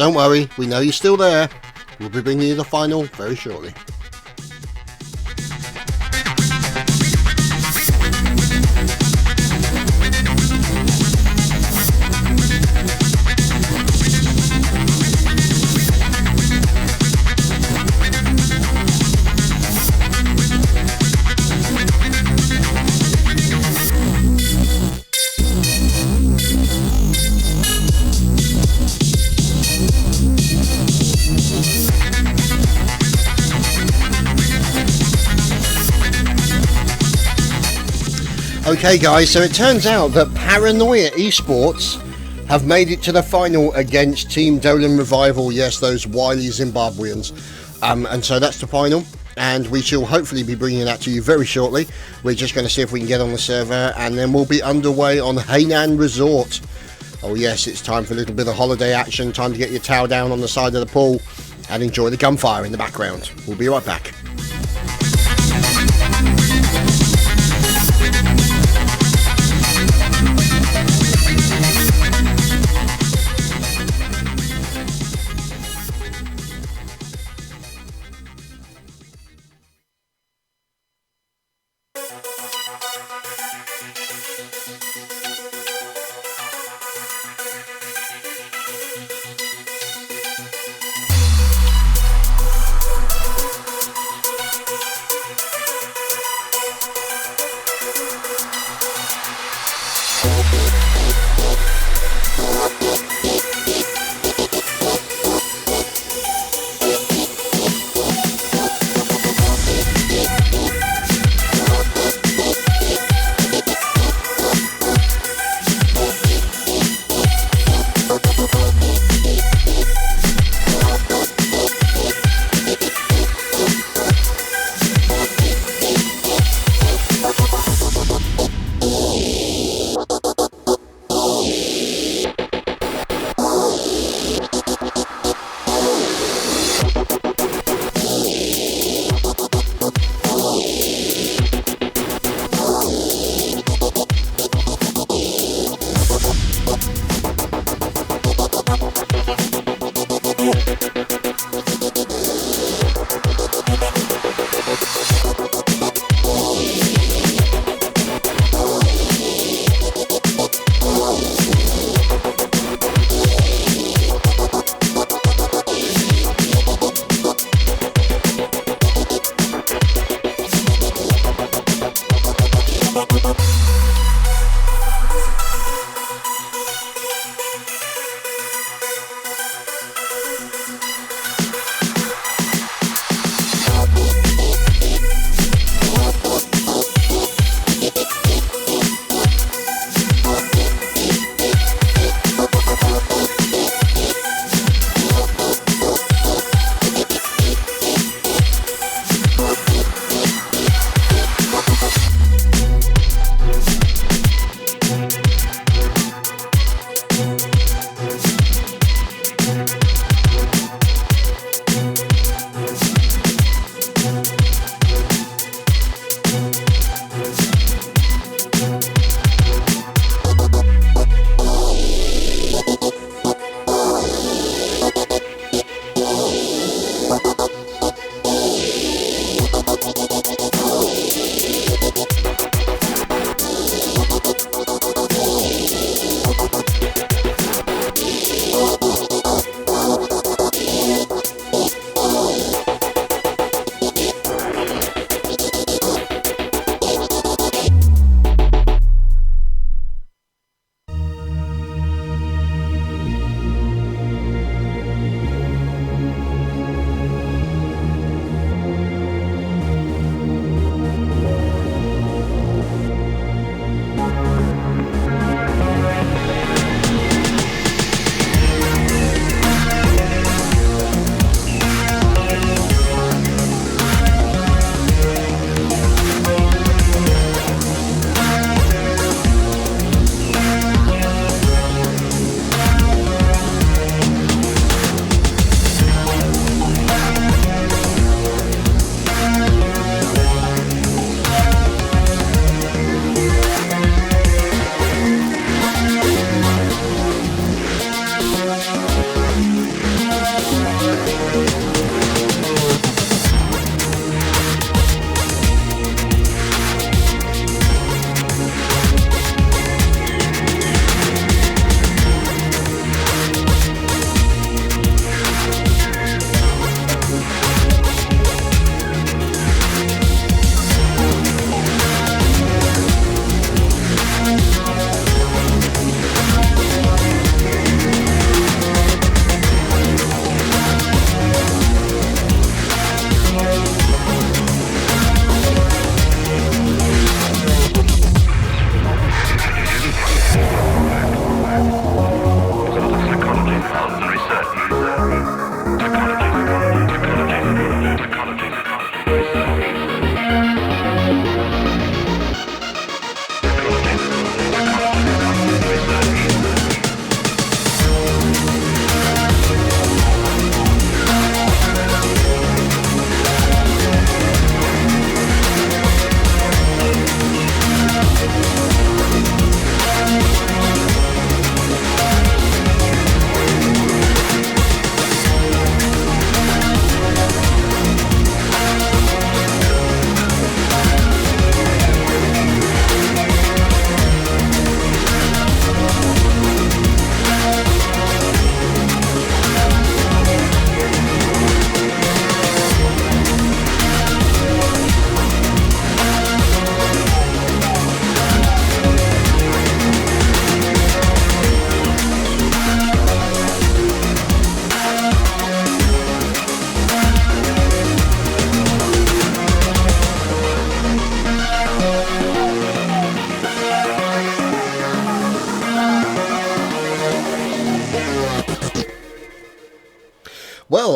Don't worry, we know you're still there. We'll be bringing you the final very shortly. Okay guys, so it turns out that Paranoia Esports have made it to the final against Team Dolan Revival. Yes, those wily Zimbabweans. And so that's the final, and we shall hopefully be bringing that to you very shortly. We're just going to see if we can get on the server, and then we'll be underway on Hainan Resort. Oh yes, it's time for a little bit of holiday action, time to get your towel down on the side of the pool and enjoy the gunfire in the background. We'll be right back.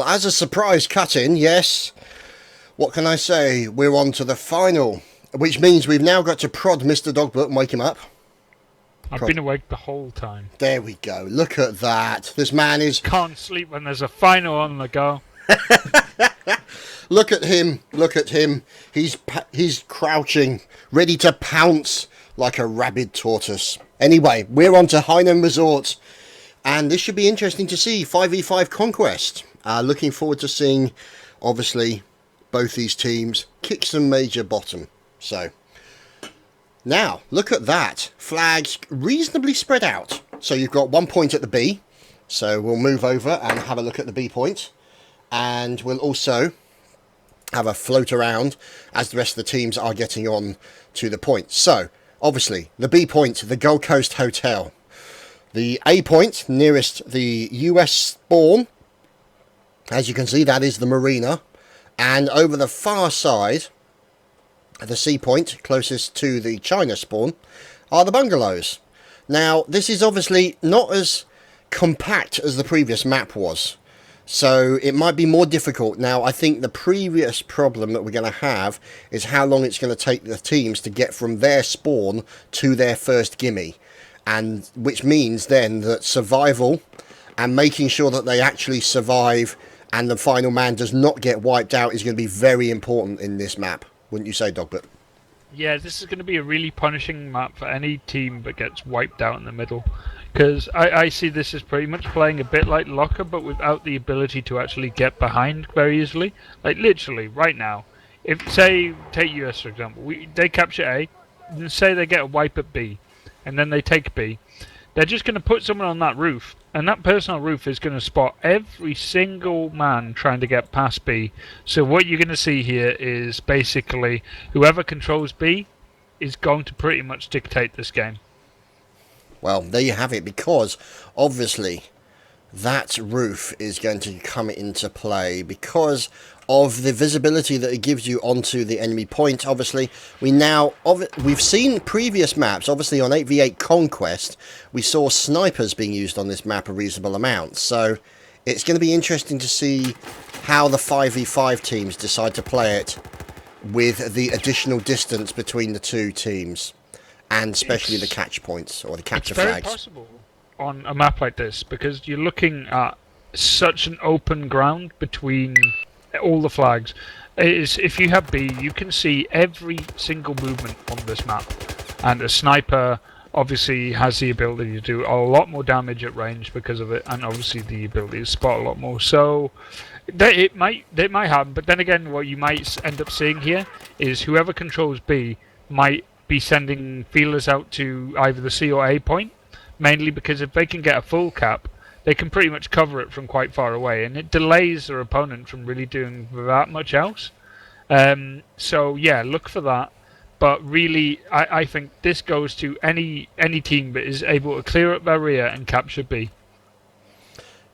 as a surprise cut-in, yes, what can I say? We're on to the final, which means we've now got to prod Mr.Dogbert and wake him up. I've been awake the whole time. There we go. Look at that. This man is... Can't sleep when there's a final on the go. Look at him. Look at him. He's crouching, ready to pounce like a rabid tortoise. Anyway, we're on to Hainan Resort. And this should be interesting to see. 5v5 Conquest. Looking forward to seeing, obviously, both these teams kick some major bottom. So, now, look at that. Flags reasonably spread out. So you've got 1 point at the B. So we'll move over and have a look at the B point. And we'll also have a float around as the rest of the teams are getting on to the point. So, obviously, the B point, the Gold Coast Hotel. The A point, nearest the US spawn. As you can see, that is the marina. And over the far side, the C point, closest to the China spawn, are the bungalows. Now, this is obviously not as compact as the previous map was. So it might be more difficult. Now, I think the previous problem that we're going to have is how long it's going to take the teams to get from their spawn to their first gimme. And which means then that survival and making sure that they actually survive and the final man does not get wiped out is going to be very important in this map. Wouldn't you say, Dogbert? Yeah, this is going to be a really punishing map for any team that gets wiped out in the middle. Because I see this as pretty much playing a bit like Locker, but without the ability to actually get behind very easily. Like, literally, right now, if, say, take US for example, they capture A, and say they get a wipe at B, and then they take B, they're just going to put someone on that roof, and that person on the roof is going to spot every single man trying to get past B. So what you're going to see here is basically whoever controls B is going to pretty much dictate this game. Well, there you have it, because obviously that roof is going to come into play because of the visibility that it gives you onto the enemy point. Obviously, we've seen previous maps, obviously on 8v8 Conquest, we saw snipers being used on this map a reasonable amount. So it's going to be interesting to see how the 5v5 teams decide to play it with the additional distance between the two teams. And especially the catch points, or the capture flags. It's very possible on a map like this, because you're looking at such an open ground between all the flags. If you have B, you can see every single movement on this map. And a sniper obviously has the ability to do a lot more damage at range because of it, and obviously the ability to spot a lot more. So it might happen, but then again, what you might end up seeing here is whoever controls B might be sending feelers out to either the C or A point, mainly because if they can get a full cap, they can pretty much cover it from quite far away, and it delays their opponent from really doing that much else. So yeah, look for that. But really, I think this goes to any team that is able to clear up their rear and capture B.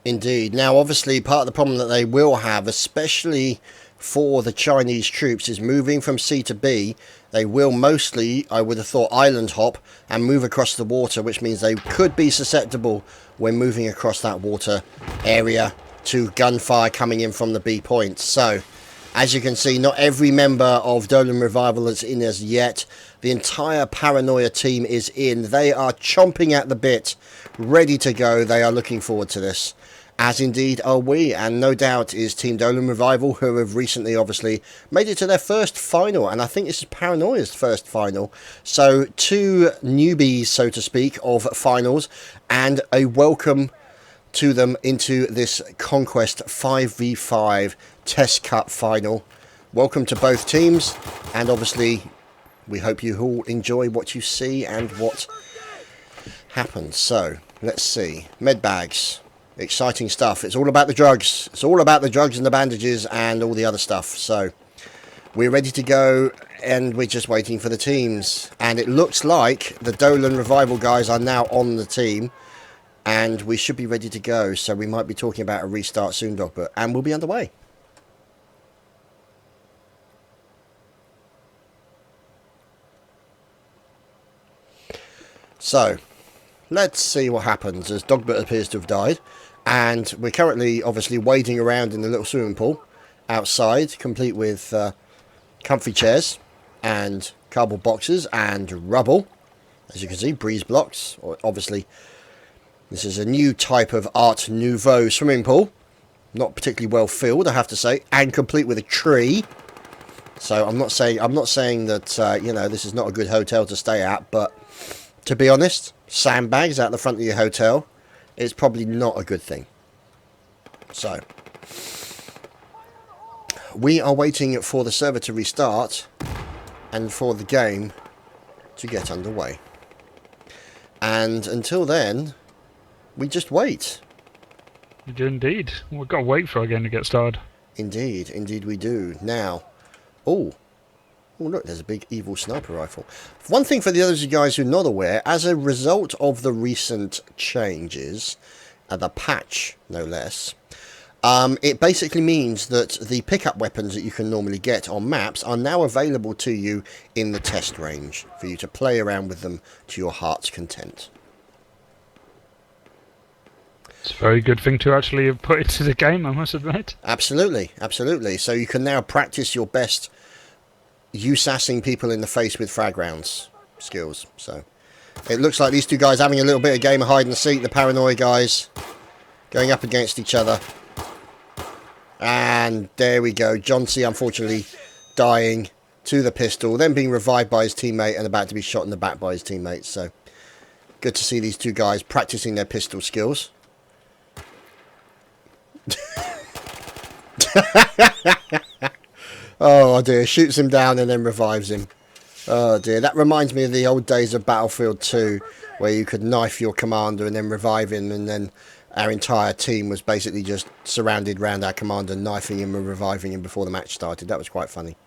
Indeed. Now, obviously, part of the problem that they will have, especially for the Chinese troops, is moving from C to B. They will mostly, I would have thought, island hop and move across the water, which means they could be susceptible when moving across that water area to gunfire coming in from the B point. So, as you can see, not every member of Dolan Revival is in as yet. The entire Paranoia team is in. They are chomping at the bit, ready to go. They are looking forward to this, as indeed are we, and no doubt is Team Dolan Revival, who have recently obviously made it to their first final, and I think this is Paranoia's first final. So 2 newbies, so to speak, of finals, and a welcome to them into this Conquest 5v5 Test Cup final. Welcome to both teams, and obviously we hope you all enjoy what you see and what happens. So let's see. Med bags. Exciting stuff. It's all about the drugs. It's all about the drugs and the bandages and all the other stuff. So we're ready to go, and we're just waiting for the teams. And it looks like the Dolan Revival guys are now on the team, and we should be ready to go. So we might be talking about a restart soon, Dogbert, and we'll be underway. So let's see what happens, as Dogbert appears to have died. And we're currently, obviously, wading around in the little swimming pool outside, complete with comfy chairs and cardboard boxes and rubble. As you can see, breeze blocks. Obviously, this is a new type of Art Nouveau swimming pool. Not particularly well filled, I have to say, and complete with a tree. So I'm not saying that this is not a good hotel to stay at, but to be honest, sandbags out the front of your hotel is probably not a good thing. So we are waiting for the server to restart and for the game to get underway. And until then, we just wait. We do indeed. We've got to wait for our game to get started. Indeed we do. Now, oh look, there's a big evil sniper rifle. One thing for the others of you guys who are not aware, as a result of the recent changes, the patch no less, it basically means that the pickup weapons that you can normally get on maps are now available to you in the test range for you to play around with them to your heart's content. It's a very good thing to actually have put into the game, I must admit. Absolutely. So you can now practice your best USASing people in the face with frag rounds skills. So it looks like these two guys having a little bit of game of hide and seek. The paranoid guys going up against each other. And there we go. John C. unfortunately dying to the pistol, then being revived by his teammate and about to be shot in the back by his teammates. So good to see these two guys practicing their pistol skills. Oh dear, shoots him down and then revives him. Oh dear, that reminds me of the old days of Battlefield 2, where you could knife your commander and then revive him, and then our entire team was basically just surrounded around our commander, knifing him and reviving him before the match started. That was quite funny.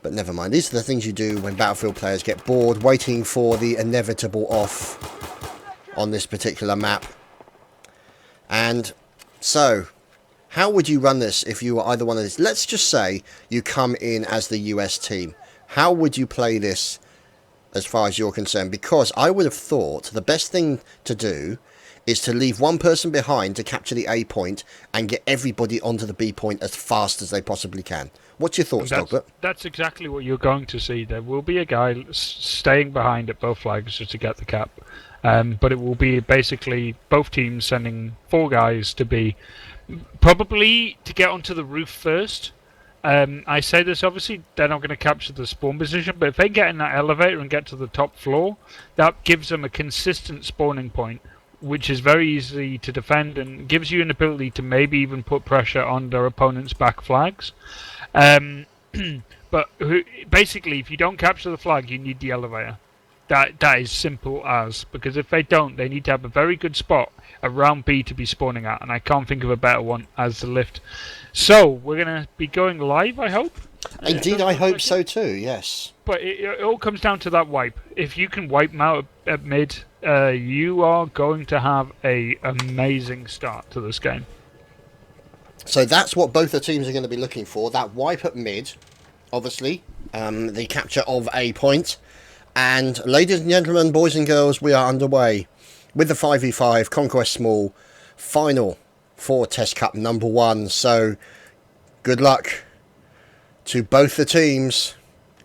But never mind, these are the things you do when Battlefield players get bored, waiting for the inevitable off on this particular map. And so, how would you run this if you were either one of these? Let's just say you come in as the US team. How would you play this as far as you're concerned? Because I would have thought the best thing to do is to leave one person behind to capture the A point and get everybody onto the B point as fast as they possibly can. What's your thoughts, Dogbert? That's exactly what you're going to see. There will be a guy staying behind at both flags just to get the cap. But it will be basically both teams sending 4 guys to be probably to get onto the roof first. I say this, obviously they're not going to capture the spawn position, but if they get in that elevator and get to the top floor, that gives them a consistent spawning point, which is very easy to defend and gives you an ability to maybe even put pressure on their opponent's back flags. But basically, if you don't capture the flag, you need the elevator. That is simple as, because if they don't, they need to have a very good spot around B to be spawning at, and I can't think of a better one as the lift. So, we're going to be going live, I hope? Indeed, I hope so too, yes. But it all comes down to that wipe. If you can wipe them out at mid, you are going to have an amazing start to this game. So that's what both the teams are going to be looking for, that wipe at mid, obviously, the capture of A point. And ladies and gentlemen, boys and girls, we are underway with the 5v5 Conquest Small final for Test Cup number 1. So good luck to both the teams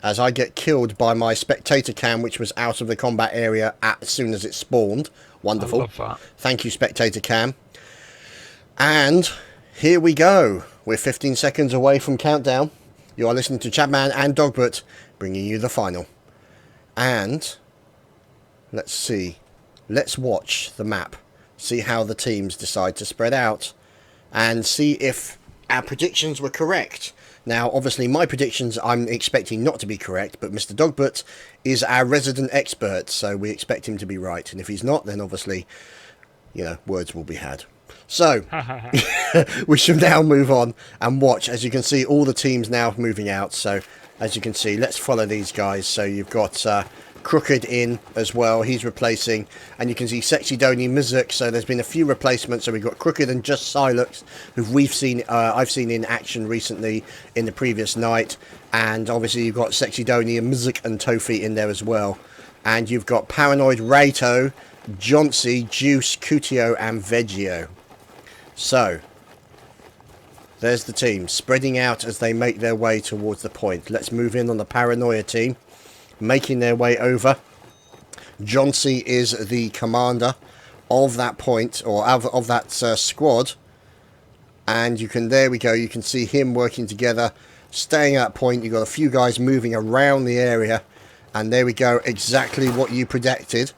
as I get killed by my spectator cam, which was out of the combat area as soon as it spawned. Wonderful. I love that. Thank you, spectator cam. And here we go. We're 15 seconds away from countdown. You are listening to Chadman and Dogbert bringing you the final. And let's see, let's watch the map, see how the teams decide to spread out, and see if our predictions were correct. Now, obviously, my predictions I'm expecting not to be correct, but Mr. Dogbert is our resident expert, so we expect him to be right. And if he's not, then obviously, words will be had. So, we should now move on and watch. As you can see, all the teams now moving out, so as you can see, let's follow these guys. So you've got Crooked in as well, he's replacing, and you can see Sexy Doni Mizik. So there's been a few replacements. So we've got Crooked and Just Silux, who I've seen in action recently in the previous night, and obviously you've got Sexy Doni and Mizik and Tofi in there as well, and you've got Paranoid Rato, Johnsy, Juice, Cutio and Veggio. So, there's the team spreading out as they make their way towards the point. Let's move in on the Paranoia team, making their way over. John C. is the commander of that point, or of that squad. And you can, there we go, you can see him working together, staying at point. You've got a few guys moving around the area. And there we go, exactly what you predicted.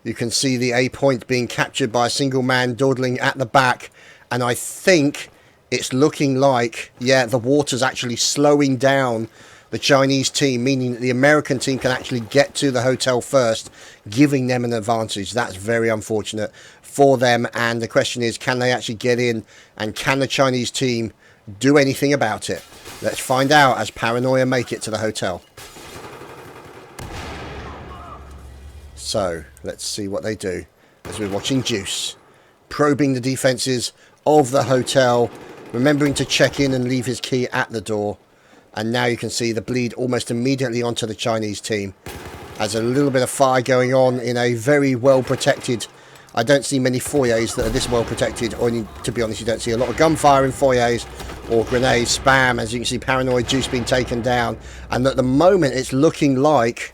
You can see the A point being captured by a single man dawdling at the back. And I think it's looking like, yeah, the water's actually slowing down the Chinese team, meaning that the American team can actually get to the hotel first, giving them an advantage. That's very unfortunate for them. And the question is, can they actually get in, and can the Chinese team do anything about it? Let's find out as Paranoia make it to the hotel. So let's see what they do as we're watching Juice probing the defenses of the hotel, remembering to check in and leave his key at the door. And now you can see the bleed almost immediately onto the Chinese team. There's a little bit of fire going on in a very well protected. I don't see many foyers that are this well protected, or to be honest, you don't see a lot of gunfire in foyers or grenades spam. As you can see, Paranoid Juice being taken down, and at the moment it's looking like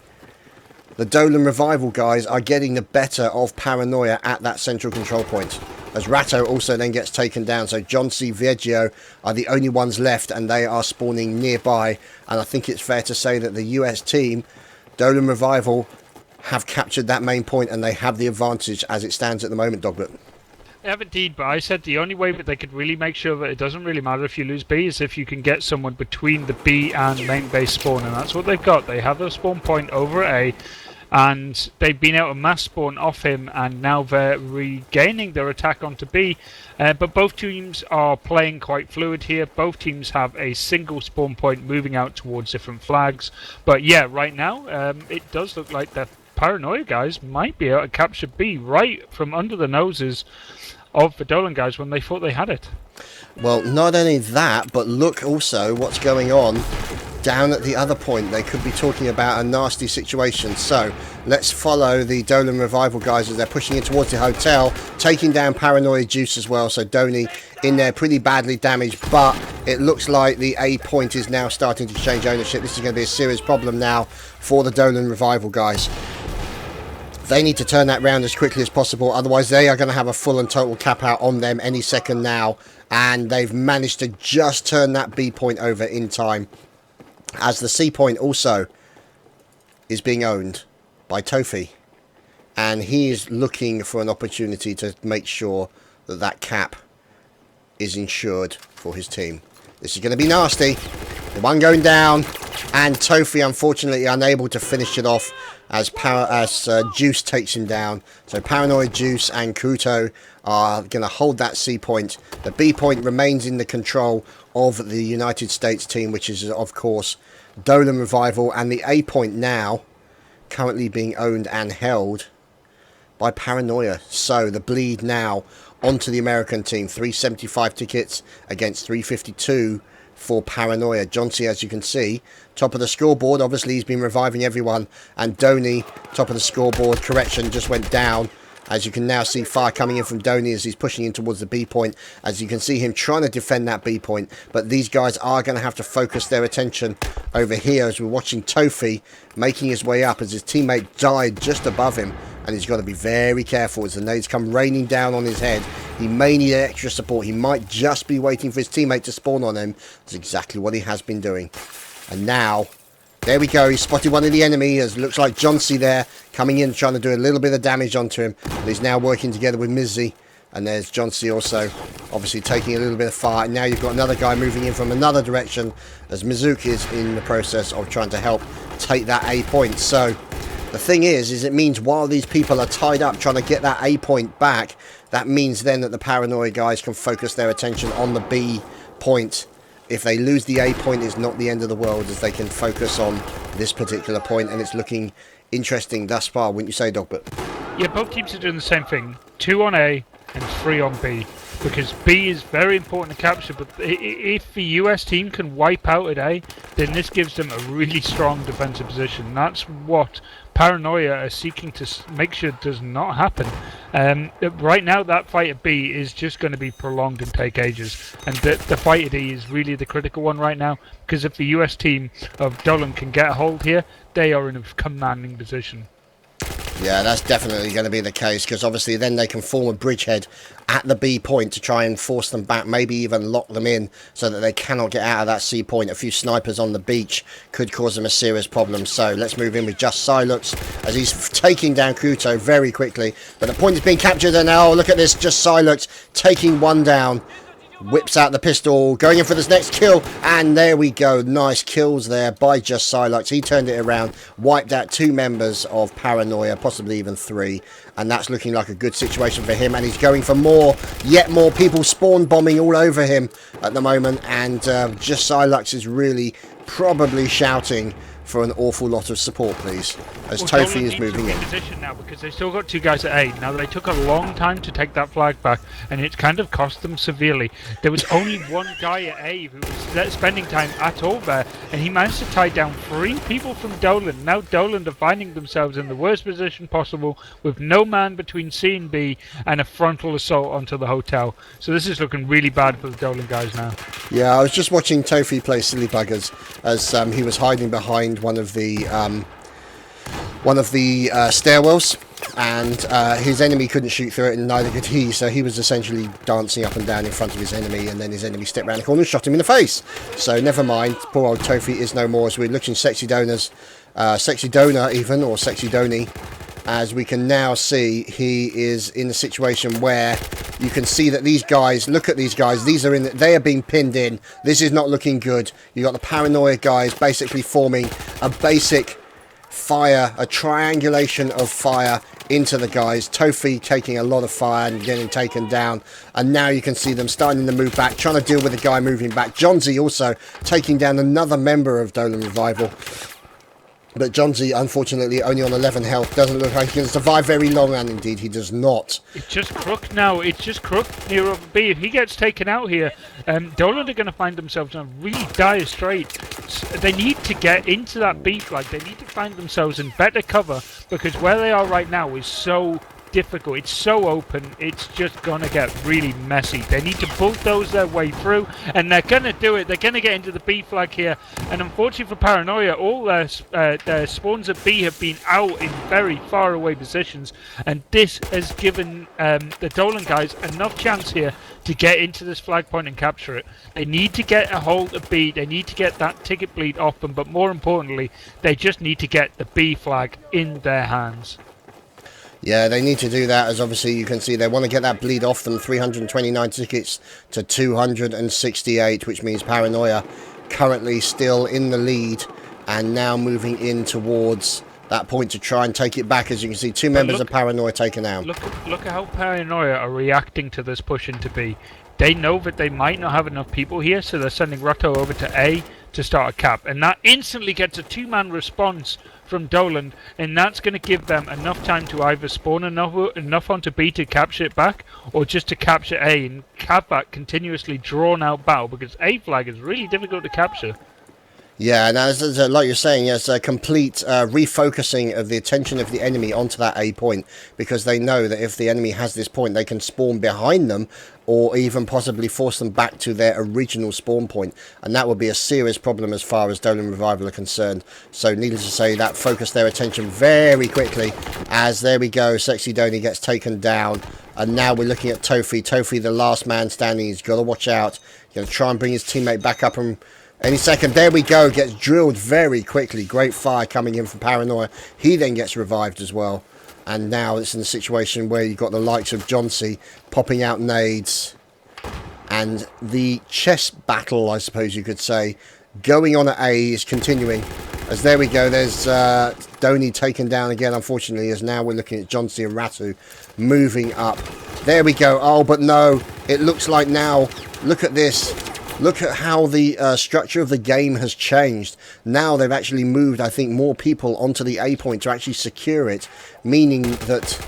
the Dolan Revival guys are getting the better of Paranoia at that central control point, as Ratto also then gets taken down. So John C. Viaggio are the only ones left, and they are spawning nearby. And I think it's fair to say that the US team, Dolan Revival, have captured that main point, and they have the advantage as it stands at the moment, Dogbert. They have indeed, but I said the only way that they could really make sure that it doesn't really matter if you lose B is if you can get someone between the B and main base spawn, and that's what they've got. They have a spawn point over A, and they've been able to mass spawn off him, and now they're regaining their attack onto B. But both teams are playing quite fluid here. Both teams have a single spawn point moving out towards different flags. But yeah, right now it does look like the Paranoia guys might be able to capture B right from under the noses of the Dolan guys when they thought they had it. Well, not only that, but look also what's going on down at the other point. They could be talking about a nasty situation. So let's follow the Dolan Revival guys as they're pushing in towards the hotel, taking down Paranoia Juice as well. So Donny in there pretty badly damaged, but it looks like the A point is now starting to change ownership. This is going to be a serious problem now for the Dolan Revival guys. They need to turn that round as quickly as possible, otherwise they are going to have a full and total cap out on them any second now. And they've managed to just turn that B point over in time, as the C point also is being owned by Tofi, and he is looking for an opportunity to make sure that that cap is ensured for his team. This is going to be nasty. The one going down, and Tofi unfortunately unable to finish it off as Juice takes him down. So Paranoid Juice and Kuto are going to hold that C point. The B point remains in the control of the United States team, which is of course Dolan Revival, and the A point now currently being owned and held by Paranoia. So the bleed now onto the American team. 375 tickets against 352 for Paranoia. John C, as you can see, top of the scoreboard. Obviously he's been reviving everyone, and Donny, top of the scoreboard. Correction, just went down. As you can now see, fire coming in from Donny as he's pushing in towards the B point. As you can see him trying to defend that B point. But these guys are going to have to focus their attention over here as we're watching Tofi making his way up, as his teammate died just above him. And he's got to be very careful as the nades come raining down on his head. He may need extra support. He might just be waiting for his teammate to spawn on him. That's exactly what he has been doing. And now, there we go. He spotted one of the enemy. As looks like John C there coming in, trying to do a little bit of damage onto him. But he's now working together with Mizzy. And there's John C also, obviously taking a little bit of fire. And now you've got another guy moving in from another direction, as Mizuki is in the process of trying to help take that A point. So the thing is it means while these people are tied up trying to get that A point back, that means then that the Paranoia guys can focus their attention on the B point. If they lose the A point, it's not the end of the world, as they can focus on this particular point, and it's looking interesting thus far, wouldn't you say, Dogbert? Yeah, both teams are doing the same thing. 2 on A and 3 on B, because B is very important to capture, but if the US team can wipe out at A, then this gives them a really strong defensive position. That's what Paranoia are seeking to make sure it does not happen. Right now, that fight at B is just going to be prolonged and take ages. And the fight at E is really the critical one right now, because if the US team of Dolan can get a hold here, they are in a commanding position. Yeah, that's definitely going to be the case, because obviously then they can form a bridgehead at the B point to try and force them back, maybe even lock them in so that they cannot get out of that C point. A few snipers on the beach could cause them a serious problem. So let's move in with Just Silux as he's taking down Kuto very quickly. But the point is being captured, and now look at this, Just Silux taking one down. Whips out the pistol, going in for this next kill, and there we go. Nice kills there by Just Silux. He turned it around, wiped out 2 members of Paranoia, possibly even 3, and that's looking like a good situation for him. And he's going for more, yet more people spawn bombing all over him at the moment, and Just Silux is really probably shouting for an awful lot of support, please, as Tofi is moving in. Position now, because they still got 2 guys at A. Now, they took a long time to take that flag back, and it's kind of cost them severely. There was only 1 guy at A who was spending time at all there, and he managed to tie down 3 people from Dolan. Now Dolan are finding themselves in the worst position possible, with no man between C and B, and a frontal assault onto the hotel. So this is looking really bad for the Dolan guys now. Yeah, I was just watching Tofi play Silly Buggers as he was hiding behind one of the stairwells, and his enemy couldn't shoot through it, and neither could he, so he was essentially dancing up and down in front of his enemy, and then his enemy stepped around the corner and shot him in the face. So never mind, poor old Tofi is no more, as we're looking Sexy Donors, Sexy Donor even, or Sexy Doni, as we can now see he is in a situation where you can see that these guys, look at these guys, they are being pinned in. This is not looking good. You got the Paranoia guys basically forming a basic fire, a triangulation of fire into the guys. Tofi taking a lot of fire and getting taken down, and now you can see them starting to move back, trying to deal with the guy moving back. Johnsy also taking down another member of Dolan Revival. But Johnsy, unfortunately, only on 11 health. Doesn't look like he can survive very long, and indeed he does not. It's just Crook now. It's just Crook near over B. If he gets taken out here, Dolan are going to find themselves in a really dire strait. They need to get into that B flag. They need to find themselves in better cover, because where they are right now is so difficult. It's so open. It's just going to get really messy. They need to bulldoze their way through, and they're going to do it. They're going to get into the B flag here, and unfortunately for Paranoia, all their spawns at B have been out in very far away positions, and this has given the Dolan guys enough chance here to get into this flag point and capture it. They need to get a hold of B. They need to get that ticket bleed off them, but more importantly, they just need to get the B flag in their hands. Yeah, they need to do that, as obviously you can see they want to get that bleed off them. 329 tickets to 268, which means Paranoia currently still in the lead and now moving in towards that point to try and take it back. As you can see, 2 members of Paranoia taken out. Look at how Paranoia are reacting to this push into B. They know that they might not have enough people here, so they're sending Ratto over to A to start a cap, and that instantly gets a 2-man response from Dolan, and that's going to give them enough time to either spawn enough onto B to capture it back, or just to capture A and have that continuously drawn out battle, because A flag is really difficult to capture. Yeah, and as like you're saying, it's a complete refocusing of the attention of the enemy onto that A point, because they know that if the enemy has this point, they can spawn behind them, or even possibly force them back to their original spawn point, and that would be a serious problem as far as Dolan Revival are concerned. So needless to say, that focused their attention very quickly, as there we go, Sexy Doni gets taken down, and now we're looking at Tofi. Tofi, the last man standing, he's got to watch out. He's going to try and bring his teammate back up and any second. There we go, gets drilled very quickly. Great fire coming in from Paranoia. He then gets revived as well. And now it's in a situation where you've got the likes of Johnsy popping out nades. And the chess battle, I suppose you could say, going on at A is continuing. As there we go, there's Doni taken down again, unfortunately, as now we're looking at Johnsy and Ratu moving up. There we go. Oh, but no, it looks like now, look at this. Look at how the structure of the game has changed. Now they've actually moved, I think, more people onto the A point to actually secure it, meaning that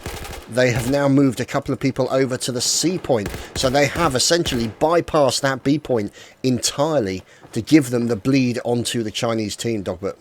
they have now moved a couple of people over to the C point. So they have essentially bypassed that B point entirely to give them the bleed onto the Chinese team, Dogbert.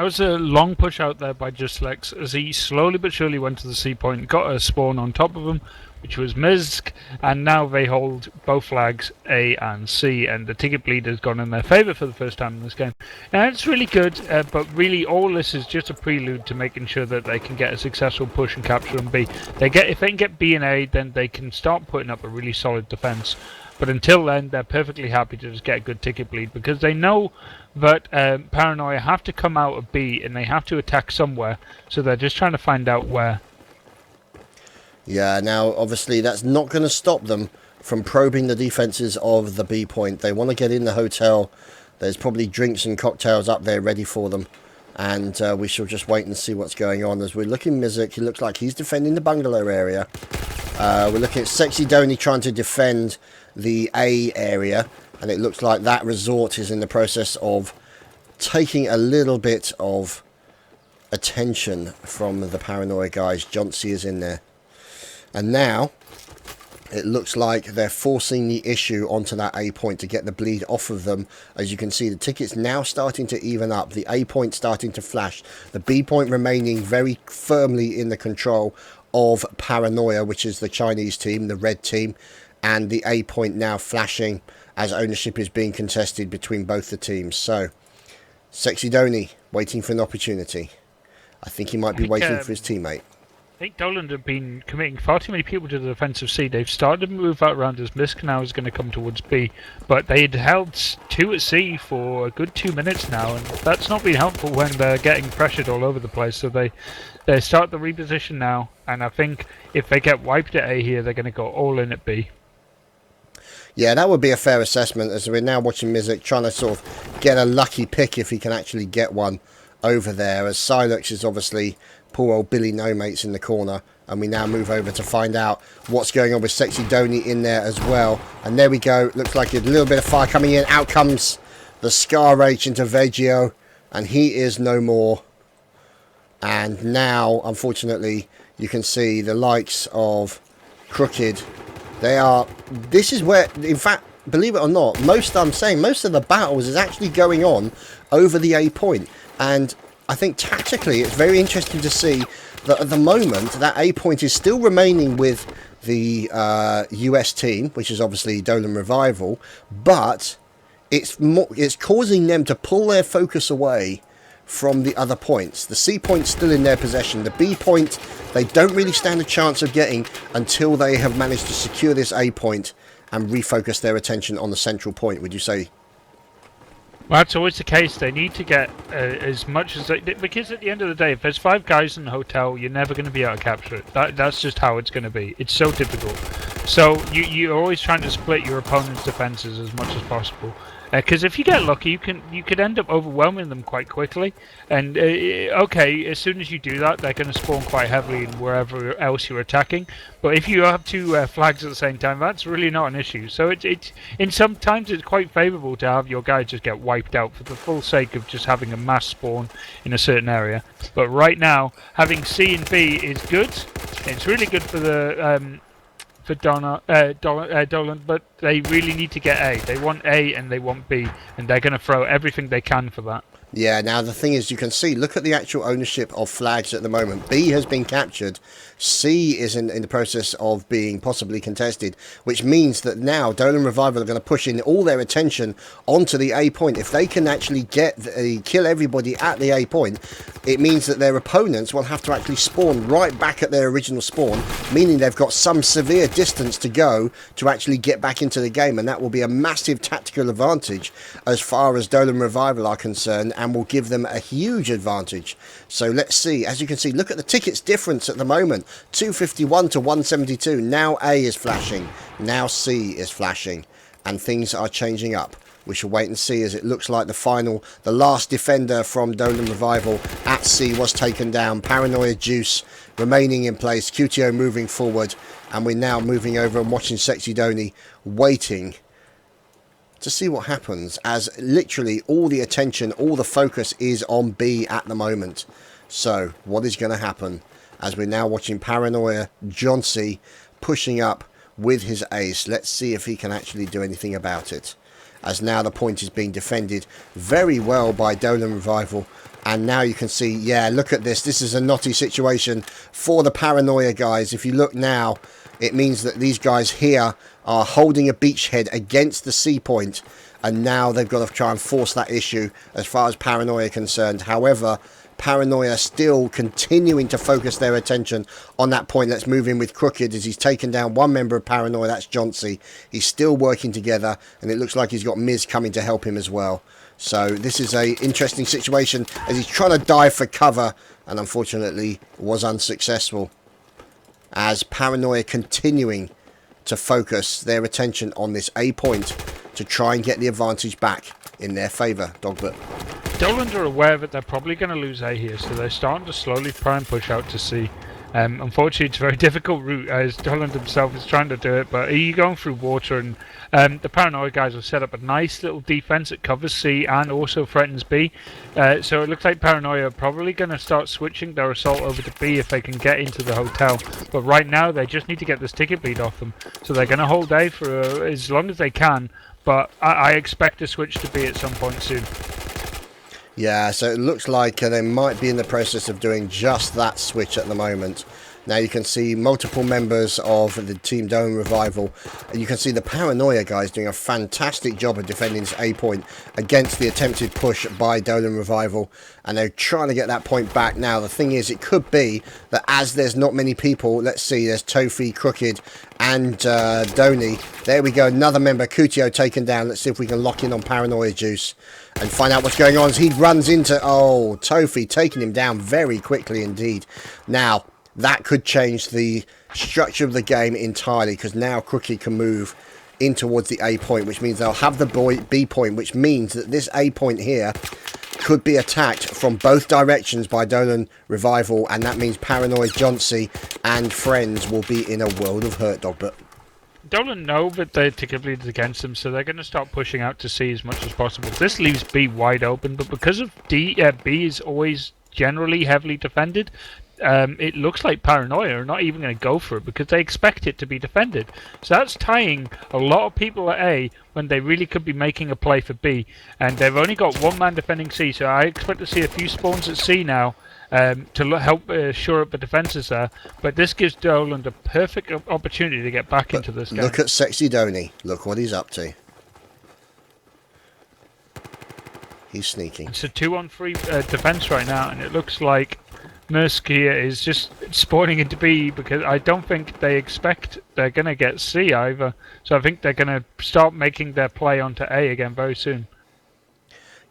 That was a long push out there by Just Lex as he slowly but surely went to the C point, got a spawn on top of him, which was Mizk, and now they hold both flags A and C, and the ticket bleed has gone in their favour for the first time in this game. Now it's really good, but really all this is just a prelude to making sure that they can get a successful push and capture on B. If they can get B and A, then they can start putting up a really solid defence. But until then, they're perfectly happy to just get a good ticket bleed because they know that Paranoia have to come out of B and they have to attack somewhere. So they're just trying to find out where. Yeah, now obviously that's not going to stop them from probing the defences of the B point. They want to get in the hotel. There's probably drinks and cocktails up there ready for them. And we shall just wait and see what's going on. As we're looking Mizik, he looks like he's defending the bungalow area. We're looking at Sexy Donny trying to defend the A area, and it looks like that resort is in the process of taking a little bit of attention from the Paranoia guys. Johnsy is in there, and now it looks like they're forcing the issue onto that A point to get the bleed off of them. As you can see, the tickets now starting to even up, the A point starting to flash, the B point remaining very firmly in the control of Paranoia, which is the Chinese team, the red team, and the A point now flashing as ownership is being contested between both the teams. So, Sexy Donny waiting for an opportunity. I think he might be waiting for his teammate. I think Dolan have been committing far too many people to the defensive C. They've started to move that around as Misk now is going to come towards B, but they had held 2 at C for a good 2 minutes now, and that's not been helpful when they're getting pressured all over the place. So they start the reposition now, and I think if they get wiped at A here, they're going to go all in at B. Yeah, that would be a fair assessment, as we're now watching Mizik trying to sort of get a lucky pick if he can actually get one over there, as Silux is obviously poor old Billy No Mates in the corner, and we now move over to find out what's going on with Sexy Donny in there as well. And there we go, looks like a little bit of fire coming in. Out comes the Scar H into Veggio, and he is no more. And now, unfortunately, you can see the likes of Crooked. This is where, in fact, believe it or not, most of the battles is actually going on over the A point. And I think tactically it's very interesting to see that at the moment that A point is still remaining with the US team, which is obviously Dolan Revival, but it's causing them to pull their focus away from the other points. The C point's still in their possession. The B point, they don't really stand a chance of getting until they have managed to secure this A point and refocus their attention on the central point, would you say? Well, that's always the case. They need to get as much as they... Because at the end of the day, if there's 5 guys in the hotel, you're never going to be able to capture it. That's just how it's going to be. It's so difficult. So you're always trying to split your opponent's defenses as much as possible. Because if you get lucky, you could end up overwhelming them quite quickly. And okay, as soon as you do that, they're going to spawn quite heavily in wherever else you're attacking. But if you have 2 flags at the same time, that's really not an issue. So sometimes it's quite favourable to have your guy just get wiped out for the full sake of just having a mass spawn in a certain area. But right now, having C and B is good. It's really good for the for Dolan, but they really need to get A. They want A and they want B, and they're going to throw everything they can for that. Yeah, now the thing is, you can see, look at the actual ownership of flags at the moment. B has been captured. C is in the process of being possibly contested, which means that now Dolan Revival are going to push in all their attention onto the A point. If they can actually kill everybody at the A point, it means that their opponents will have to actually spawn right back at their original spawn, meaning they've got some severe distance to go to actually get back into the game, and that will be a massive tactical advantage as far as Dolan Revival are concerned, and will give them a huge advantage. So let's see. As you can see, look at the tickets difference at the moment. 251 to 172. Now A is flashing. Now C is flashing. And things are changing up. We shall wait and see, as it looks like the last defender from Dolan Revival at C was taken down. Paranoia Juice remaining in place. QTO moving forward. And we're now moving over and watching Sexy Donny waiting to see what happens, as literally all the attention, all the focus is on B at the moment. So what is going to happen, as we're now watching Paranoia Johnsy pushing up with his ace? Let's see if he can actually do anything about it, as now the point is being defended very well by Dolan Revival. And now you can see, yeah, look at this. This is a knotty situation for the Paranoia guys. If you look now, it means that these guys here are holding a beachhead against the C point. And now they've got to try and force that issue as far as Paranoia are concerned. However, Paranoia still continuing to focus their attention on that point. Let's move in with Crooked as he's taken down one member of Paranoia. That's Johnsy. He's still working together, and it looks like he's got Miz coming to help him as well. So this is a interesting situation as he's trying to dive for cover, and unfortunately was unsuccessful. As Paranoia continuing to focus their attention on this A point to try and get the advantage back in their favour, Dogbert. Dolan are aware that they're probably going to lose A here, so they're starting to slowly try and push out to C. Unfortunately, it's a very difficult route, as Dolan himself is trying to do it, but you're going through water, and the Paranoid guys have set up a nice little defense that covers C and also threatens B. So it looks like Paranoia are probably going to start switching their assault over to B if they can get into the hotel. But right now, they just need to get this ticket bleed off them. So they're going to hold A for as long as they can, but I expect a switch to B at some point soon. Yeah, so it looks like they might be in the process of doing just that switch at the moment. Now you can see multiple members of the Team Dolan Revival. You can see the Paranoia guys doing a fantastic job of defending this A point against the attempted push by Dolan Revival. And they're trying to get that point back. Now the thing is, it could be that as there's not many people, let's see, there's Tofi, Crooked and Donny. There we go, another member, Kutio, taken down. Let's see if we can lock in on Paranoia Juice and find out what's going on as he runs into, oh, Tofi taking him down very quickly indeed. Now, that could change the structure of the game entirely, because now Crooked can move in towards the A point, which means they'll have the B point, which means that this A point here could be attacked from both directions by Dolan Revival, and that means Paranoid, Johnsy and friends will be in a world of hurt, Dogbert. Dolan know that they're ticket bleeds against them, so they're going to start pushing out to C as much as possible. This leaves B wide open, but because of B is always generally heavily defended, it looks like Paranoia are not even going to go for it because they expect it to be defended. So that's tying a lot of people at A when they really could be making a play for B. And they've only got one man defending C, so I expect to see a few spawns at C now to help shore up the defences there. But this gives Dolan the perfect opportunity to get back into this game. Look at Sexy Donny. Look what he's up to. He's sneaking. It's a 2-on-3 defence right now, and it looks like Mursk here is just spawning into B because I don't think they expect they're going to get C either. So I think they're going to start making their play onto A again very soon.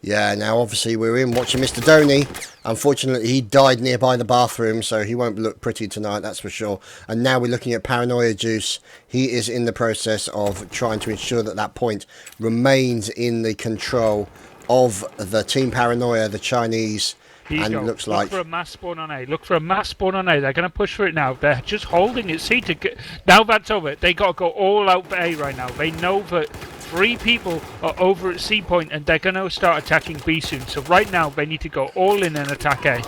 Yeah, now obviously we're in watching Mr. Donny. Unfortunately, he died nearby the bathroom, so he won't look pretty tonight, that's for sure. And now we're looking at Paranoia Juice. He is in the process of trying to ensure that that point remains in the control of the Team Paranoia, the Chinese. And it looks like... Look for a mass spawn on A. Look for a mass spawn on A. They're going to push for it now. They're just holding it. See, now that's over. They got to go all out for A right now. They know that 3 people are over at C point and they're going to start attacking B soon. So right now they need to go all in and attack A.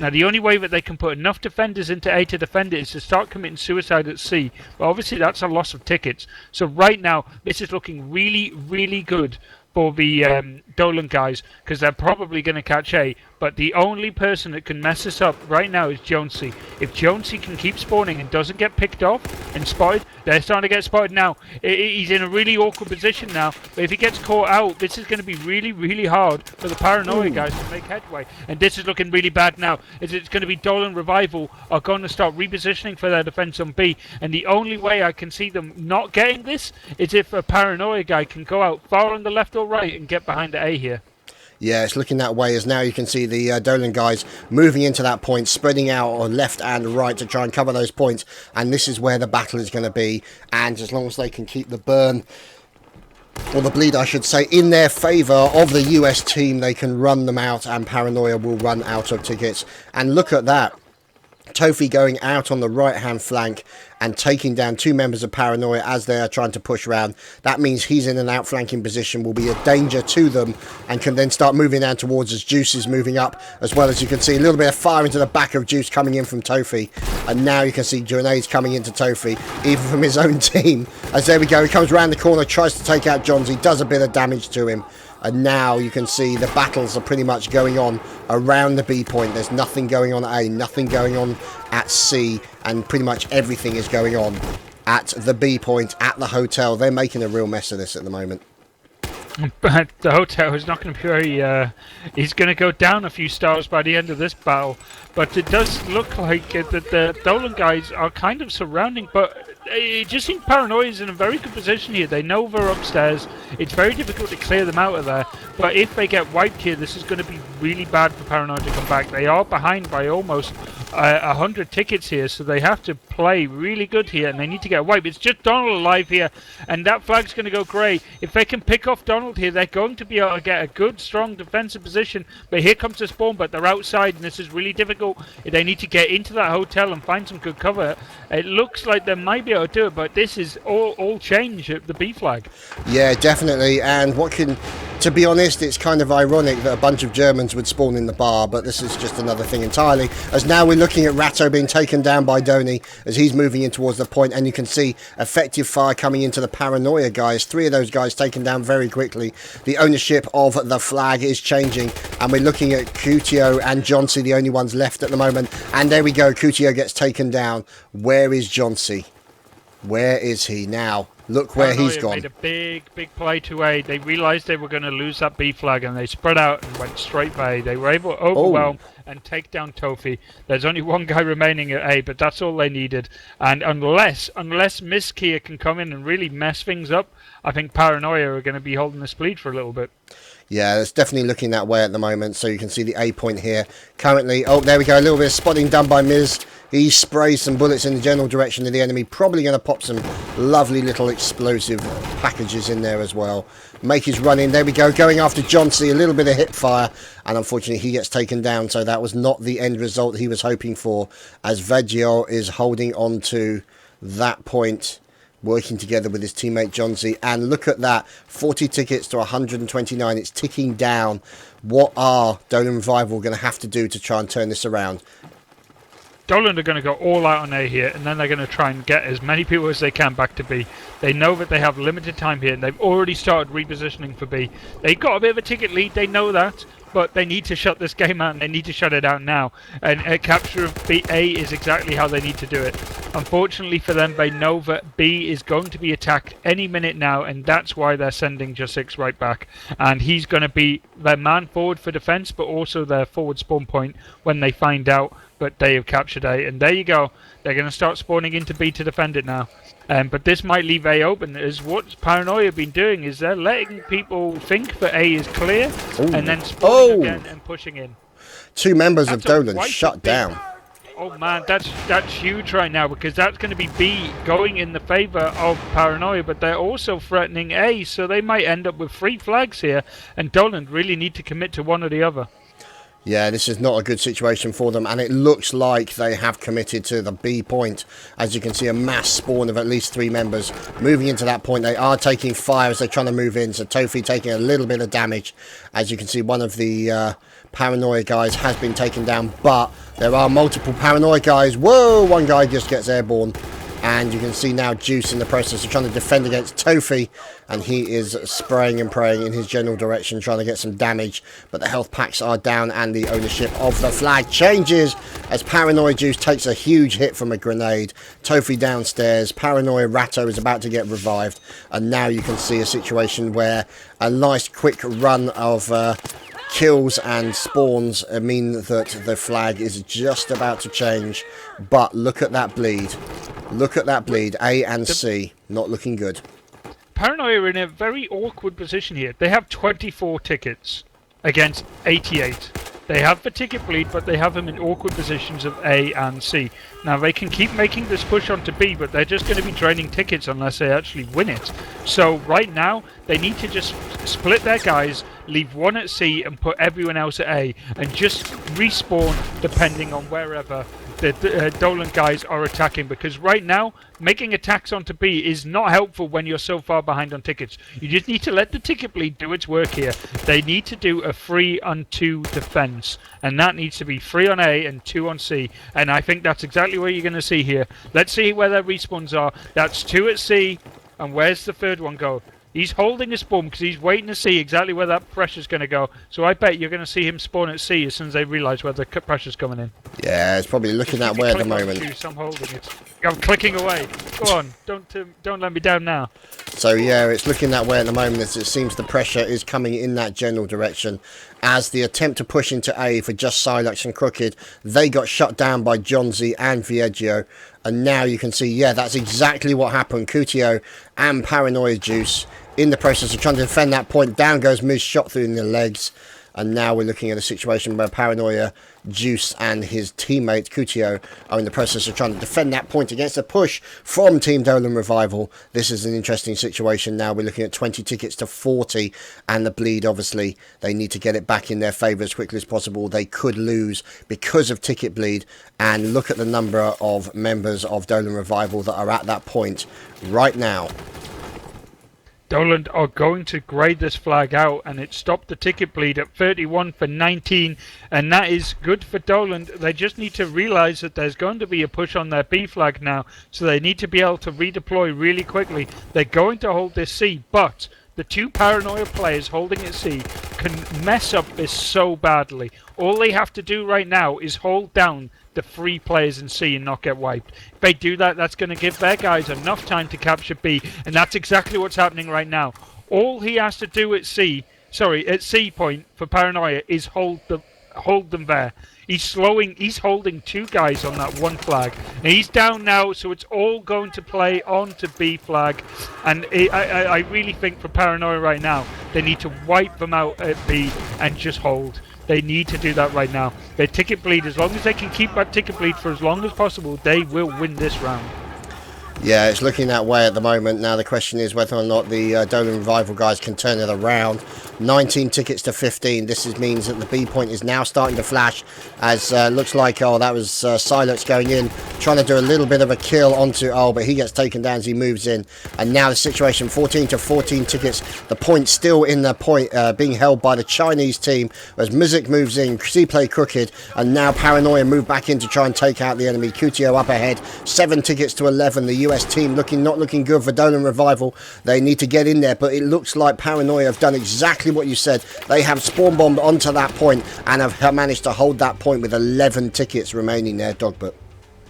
Now the only way that they can put enough defenders into A to defend it is to start committing suicide at C. But obviously that's a loss of tickets. So right now this is looking really, really good for the Dolan guys, because they're probably going to catch A. But the only person that can mess this up right now is Jonesy. If Jonesy can keep spawning and doesn't get picked off and spotted, they're starting to get spotted now. He's in a really awkward position now. But if he gets caught out, this is going to be really, really hard for the Paranoia guys to make headway. And this is looking really bad now. It's going to be Dolan Revival are going to start repositioning for their defense on B. And the only way I can see them not getting this is if a Paranoia guy can go out far on the left or right and get behind the A here. Yeah, it's looking that way as now you can see the Dolan guys moving into that point, spreading out on left and right to try and cover those points. And this is where the battle is going to be. And as long as they can keep the burn, or the bleed I should say, in their favour of the US team, they can run them out and Paranoia will run out of tickets. And look at that. Tofi going out on the right hand flank and taking down 2 members of Paranoia as they are trying to push round. That means he's in an outflanking position, will be a danger to them, and can then start moving down towards as Juice is moving up, as well as you can see a little bit of fire into the back of Juice coming in from Tofi. And now you can see grenades coming into Tofi, even from his own team. As there we go, he comes around the corner, tries to take out Johns, he does a bit of damage to him. And now you can see the battles are pretty much going on around the B point. There's nothing going on at A, nothing going on at C, and pretty much everything is going on at the B point, at the hotel. They're making a real mess of this at the moment. But the hotel is not going to be very... he's going to go down a few stars by the end of this battle. But it does look like that the Dolan guys are kind of surrounding, but it just seems Paranoia is in a very good position here. They know they're upstairs. It's very difficult to clear them out of there. But if they get wiped here, this is going to be really bad for Paranoia to come back. They are behind by almost 100 tickets here, so they have to play really good here, and they need to get a wipe. It's just Donald alive here, and that flag's going to go grey. If they can pick off Donald here, they're going to be able to get a good, strong defensive position. But here comes the spawn, but they're outside, and this is really difficult. They need to get into that hotel and find some good cover. It looks like they might be able to do it, but this is all change at the B flag. Yeah, definitely. And to be honest, it's kind of ironic that a bunch of Germans would spawn in the bar, but this is just another thing entirely. As now we're looking at Ratto being taken down by Donny as he's moving in towards the point, and you can see effective fire coming into the Paranoia guys. 3 of those guys taken down very quickly. The ownership of the flag is changing, and we're looking at Kutio and Johnsy, the only ones left at the moment. And there we go, Kutio gets taken down. Where is Johnsy? Where is he now? Look where Paranoia he's gone. Made a big play to A. They realised they were going to lose that B flag, and they spread out and went straight for A. They were able to overwhelm and take down Tofi. There's only one guy remaining at A, but that's all they needed. And unless Miskia can come in and really mess things up, I think Paranoia are going to be holding this lead for a little bit. Yeah, it's definitely looking that way at the moment. So you can see the A point here. Currently, oh, there we go. A little bit of spotting done by Miz. He sprays some bullets in the general direction of the enemy. Probably going to pop some lovely little explosive packages in there as well. Make his run in. There we go. Going after Johnsy. A little bit of hip fire. And unfortunately, he gets taken down. So that was not the end result he was hoping for. As Veggio is holding on to that point, working together with his teammate Johnsy. And look at that, 40 tickets to 129. It's ticking down. What are Dolan Revival going to have to do to try and turn this around? Dolan are going to go all out on A here, and then they're going to try and get as many people as they can back to B. They know that they have limited time here, and they've already started repositioning for B. They've got a bit of a ticket lead, they know that, but they need to shut this game out, and they need to shut it out now. And a capture of A is exactly how they need to do it. Unfortunately for them, they know that B is going to be attacked any minute now, and that's why they're sending J6 right back. And he's going to be their man forward for defense, but also their forward spawn point when they find out that they have captured A. And there you go. They're going to start spawning into B to defend it now. But this might leave A open, as what Paranoia have been doing is they're letting people think that A is clear, and then spawning again and pushing in. 2 members of Dolan shut down. Oh man, that's huge right now, because that's going to be B going in the favour of Paranoia, but they're also threatening A, so they might end up with 3 flags here, and Dolan really need to commit to one or the other. Yeah, this is not a good situation for them, and it looks like they have committed to the B point. As you can see, a mass spawn of at least 3 members moving into that point. They are taking fire as they're trying to move in, so Tofi taking a little bit of damage. As you can see, one of the Paranoia guys has been taken down, but there are multiple Paranoia guys. Whoa, one guy just gets airborne. And you can see now Juice in the process of trying to defend against Tofi, and he is spraying and praying in his general direction, trying to get some damage. But the health packs are down, and the ownership of the flag changes as Paranoia Juice takes a huge hit from a grenade. Tofi downstairs. Paranoia Ratto is about to get revived, and now you can see a situation where a nice quick run of kills and spawns mean that the flag is just about to change. But look at that bleed. Look at that bleed. A and C not looking good. Paranoia are in a very awkward position here. They have 24 tickets against 88. They have the ticket bleed, but they have them in awkward positions of A and C. Now, they can keep making this push onto B, but they're just going to be draining tickets unless they actually win it. So, right now, they need to just split their guys, leave one at C, and put everyone else at A, and just respawn depending on wherever the Dolan guys are attacking, because right now making attacks onto B is not helpful when you're so far behind on tickets. You just need to let the ticket bleed do its work here. They need to do a 3-on-2 defense, and that needs to be 3 on A and 2 on C, and I think that's exactly what you're going to see here. Let's see where their respawns are. That's 2 at C, and where's the third one go? He's holding his spawn because he's waiting to see exactly where that pressure's going to go. So I bet you're going to see him spawn at C as soon as they realise where the pressure's coming in. Yeah, it's probably looking that way at the moment. Juice, I'm holding it. I'm clicking away. Go on, don't let me down now. So yeah, it's looking that way at the moment as it seems the pressure is coming in that general direction. As the attempt to push into A for just Silex and Crooked, they got shut down by Jonzi and Vieggio. And now you can see, yeah, that's exactly what happened. Kutio and Paranoia Juice in the process of trying to defend that point. Down goes Miz, shot through in the legs. And now we're looking at a situation where Paranoia, Juice and his teammate Kutio are in the process of trying to defend that point against a push from Team Dolan Revival. This is an interesting situation now. We're looking at 20 tickets to 40 and the bleed, obviously, they need to get it back in their favour as quickly as possible. They could lose because of ticket bleed, and look at the number of members of Dolan Revival that are at that point right now. Dolan are going to grade this flag out, and it stopped the ticket bleed at 31 for 19, and that is good for Dolan. They just need to realise that there's going to be a push on their B flag now, so they need to be able to redeploy really quickly. They're going to hold this C, but the two Paranoia players holding it C can mess up this so badly. All they have to do right now is hold down the 3 players in C and not get wiped. If they do that, that's going to give their guys enough time to capture B, and that's exactly what's happening right now. All he has to do at C point for Paranoia is hold them there. He's holding 2 guys on that 1 flag. And he's down now, so it's all going to play on to B flag. And I really think for Paranoia right now, they need to wipe them out at B and just hold. They need to do that right now. Their ticket bleed, as long as they can keep that ticket bleed for as long as possible, they will win this round. Yeah, it's looking that way at the moment. Now the question is whether or not the Dolan Revival guys can turn it around. 19 tickets to 15. This means that the B point is now starting to flash, as looks like, oh, that was Silex going in, trying to do a little bit of a kill onto, oh, but he gets taken down as he moves in. And now the situation, 14 to 14 tickets. The point still in the point, being held by the Chinese team, as Mizik moves in, C-Play Crooked, and now Paranoia move back in to try and take out the enemy. Kutio up ahead, 7 tickets to 11. The US team not looking good for Dolan Revival. They need to get in there, but it looks like Paranoia have done exactly what you said. They have spawn bombed onto that point and have managed to hold that point with 11 tickets remaining there, Dogbert.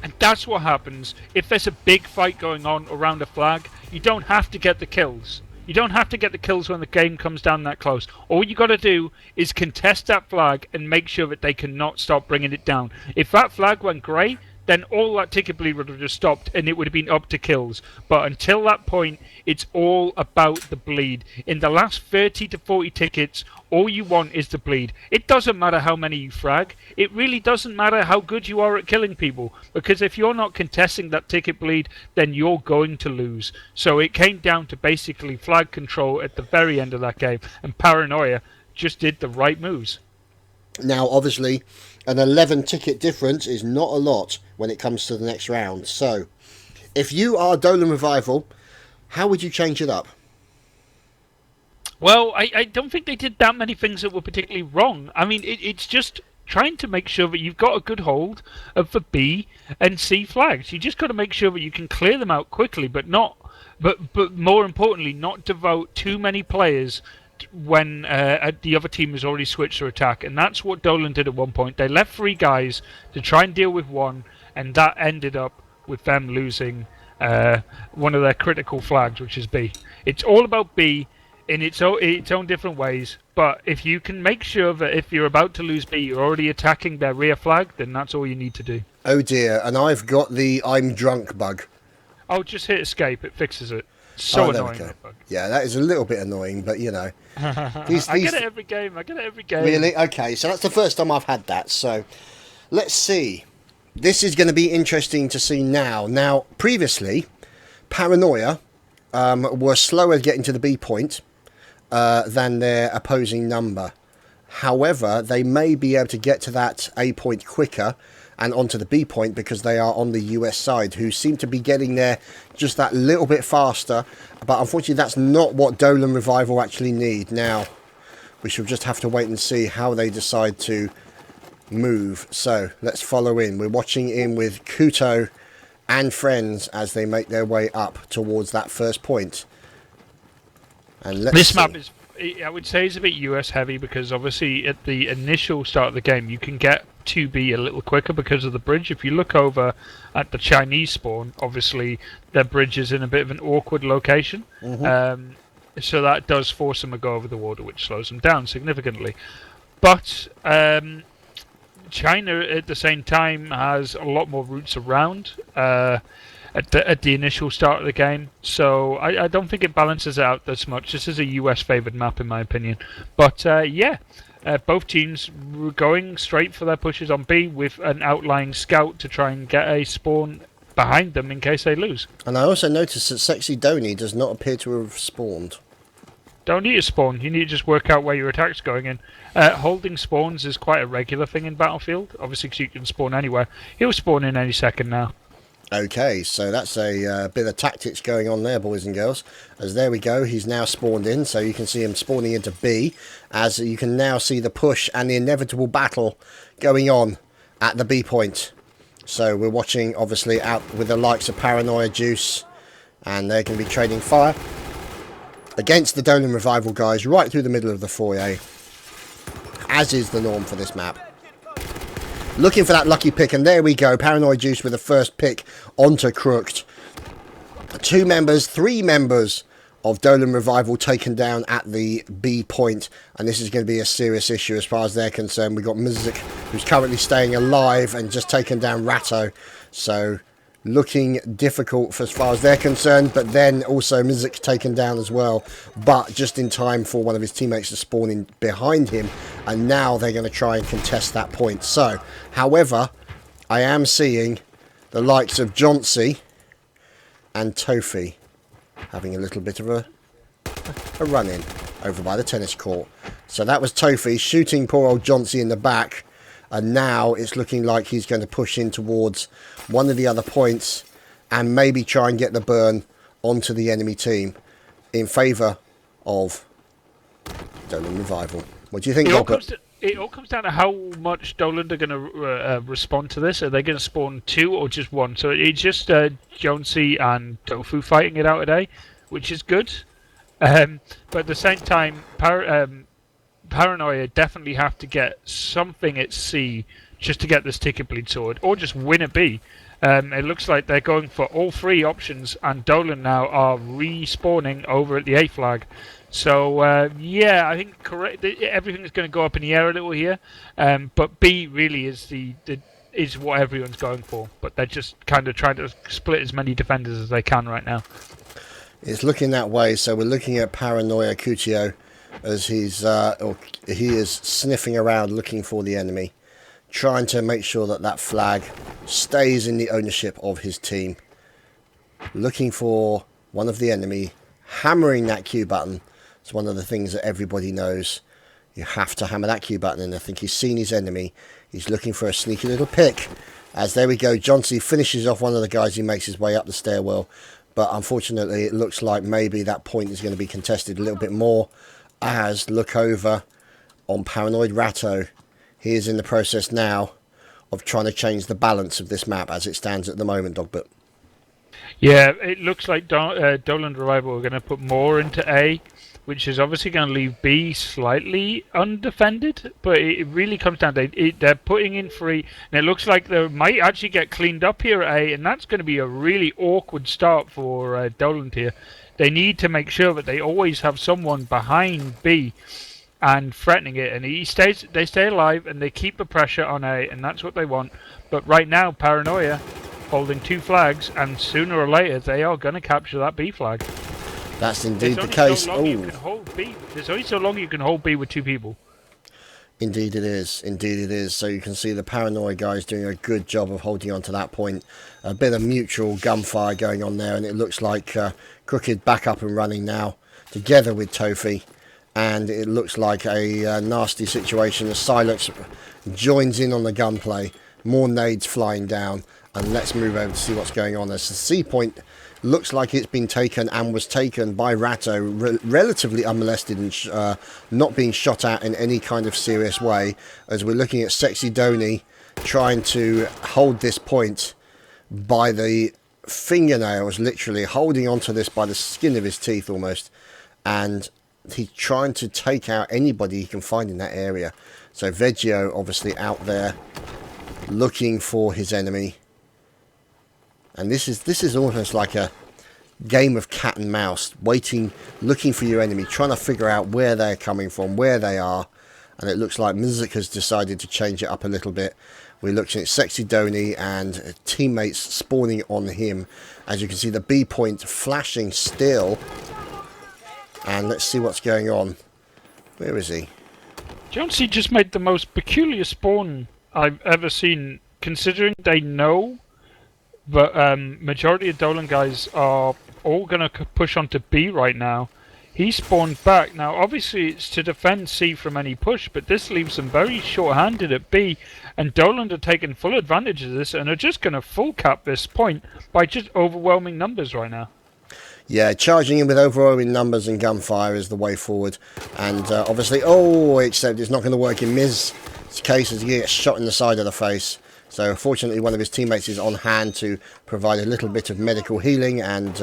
And that's what happens if there's a big fight going on around a flag. You don't have to get the kills. You don't have to get the kills when the game comes down that close. All you got to do is contest that flag and make sure that they cannot stop bringing it down. If that flag went grey, then all that ticket bleed would have just stopped and it would have been up to kills. But until that point, it's all about the bleed. In the last 30 to 40 tickets, all you want is the bleed. It doesn't matter how many you frag. It really doesn't matter how good you are at killing people. Because if you're not contesting that ticket bleed, then you're going to lose. So it came down to basically flag control at the very end of that game. And Paranoia just did the right moves. Now, obviously, an 11 ticket difference is not a lot when it comes to the next round. So, if you are Dolan Revival, how would you change it up? Well, I don't think they did that many things that were particularly wrong. I mean, it's just trying to make sure that you've got a good hold of the B and C flags. You just got to make sure that you can clear them out quickly, but more importantly, not devote too many players when the other team has already switched their attack. And that's what Dolan did at one point. They left 3 guys to try and deal with 1, and that ended up with them losing one of their critical flags, which is B. It's all about B in its own different ways, but if you can make sure that if you're about to lose B, you're already attacking their rear flag, then that's all you need to do. Oh dear, and I've got the I'm drunk bug. Oh, just hit escape, it fixes it. So annoying. That bug. Yeah, that is a little bit annoying, but you know. I get it every game. Really? Okay, so that's the first time I've had that. So let's see. This is going to be interesting to see now. Now, previously, Paranoia were slower getting to the B point than their opposing number. However, they may be able to get to that A point quicker and onto the B point because they are on the US side, who seem to be getting there just that little bit faster. But unfortunately, that's not what Dolan Revival actually need. Now, we shall just have to wait and see how they decide to move. So, let's follow in. We're watching in with Kuto and friends as they make their way up towards that first point. And let's This see. map is, I would say, is a bit US heavy because obviously at the initial start of the game you can get to B a little quicker because of the bridge. If you look over at the Chinese spawn, obviously their bridge is in a bit of an awkward location. Hmm. So that does force them to go over the water, which slows them down significantly. But China at the same time has a lot more routes around at the initial start of the game, so I don't think it balances out as much. This is a US favoured map in my opinion, but both teams were going straight for their pushes on B with an outlying scout to try and get a spawn behind them in case they lose. And I also noticed that Sexy Donny does not appear to have spawned. Don't need to spawn. You need to just work out where your attack's going in. Holding spawns is quite a regular thing in Battlefield, obviously because you can spawn anywhere. He'll spawn in any second now. Okay, so that's a bit of tactics going on there, boys and girls. As there we go, he's now spawned in, so you can see him spawning into B, as you can now see the push and the inevitable battle going on at the B point. So we're watching, obviously, out with the likes of Paranoia Juice, and they're going to be trading fire against the Dolan Revival guys right through the middle of the foyer, as is the norm for this map. Looking for that lucky pick, and there we go. Paranoid Juice with the first pick onto Crooked. 3 members of Dolan Revival taken down at the B point, and this is going to be a serious issue as far as they're concerned. We've got Mizik, who's currently staying alive and just taken down Ratto, so looking difficult for as far as they're concerned. But then also Mizik taken down as well, but just in time for one of his teammates to spawn in behind him, and now they're going to try and contest that point. So however, I am seeing the likes of Johnsy and Tofi having a little bit of a run-in over by the tennis court. So that was Tofi shooting poor old Johnsy in the back, and now it's looking like he's going to push in towards one of the other points and maybe try and get the burn onto the enemy team in favour of Dolan Revival. What do you think, Dogbert? It all comes down to how much Dolan are going to respond to this. Are they going to spawn 2 or just 1? So it's just Jonesy and Tofu fighting it out today, which is good. But at the same time, Paranoia definitely have to get something at C just to get this ticket bleed sword, or just win at B. It looks like they're going for all 3 options, and Dolan now are respawning over at the A flag. So yeah, I think everything's going to go up in the air a little here, but B really is is what everyone's going for. But they're just kind of trying to split as many defenders as they can right now. It's looking that way. So we're looking at Paranoia Cutio as he is sniffing around looking for the enemy, trying to make sure that that flag stays in the ownership of his team. Looking for one of the enemy, hammering that Q button. It's one of the things that everybody knows. You have to hammer that Q button, and I think he's seen his enemy. He's looking for a sneaky little pick. As there we go, Johnsy finishes off one of the guys who makes his way up the stairwell. But unfortunately, it looks like maybe that point is going to be contested a little bit more. As look over on Paranoid Ratto. He is in the process now of trying to change the balance of this map as it stands at the moment, Dogbert. Yeah, it looks like Dolan Revival are going to put more into A, which is obviously going to leave B slightly undefended. But it really comes down to they're putting in 3, and it looks like they might actually get cleaned up here at A, and that's going to be a really awkward start for Dolan here. They need to make sure that they always have someone behind B and threatening it, and they stay alive, and they keep the pressure on A, and that's what they want. But right now, Paranoia holding 2 flags, and sooner or later they are going to capture that B flag. That's indeed the case. There's only so long you can hold B with 2 people. Indeed it is. Indeed it is. So you can see the Paranoia guys doing a good job of holding on to that point. A bit of mutual gunfire going on there, and it looks like Crooked back up and running now, together with Tofi. And it looks like a nasty situation as Silex joins in on the gunplay. More nades flying down, and let's move over to see what's going on. As the C point looks like it's been taken, and was taken by Ratto relatively unmolested and not being shot at in any kind of serious way, as we're looking at Sexy Donny trying to hold this point by the fingernails, literally holding onto this by the skin of his teeth almost. and he's trying to take out anybody he can find in that area. So Veggio obviously out there looking for his enemy, and this is almost like a game of cat and mouse, waiting, looking for your enemy, trying to figure out where they're coming from, where they are. And it looks like Mizik has decided to change it up a little bit. We're looking at Sexy Donny and teammates spawning on him. As you can see, the B point flashing still. And let's see what's going on. Where is he? Jonesy just made the most peculiar spawn I've ever seen, considering they know that majority of Dolan guys are all going to push onto B right now. He spawned back. Now, obviously, it's to defend C from any push, but this leaves them very short-handed at B, and Dolan are taking full advantage of this and are just going to full cap this point by just overwhelming numbers right now. Yeah, charging in with overwhelming numbers and gunfire is the way forward. And obviously, except it's not going to work in Miz's case as he gets shot in the side of the face. So fortunately, one of his teammates is on hand to provide a little bit of medical healing and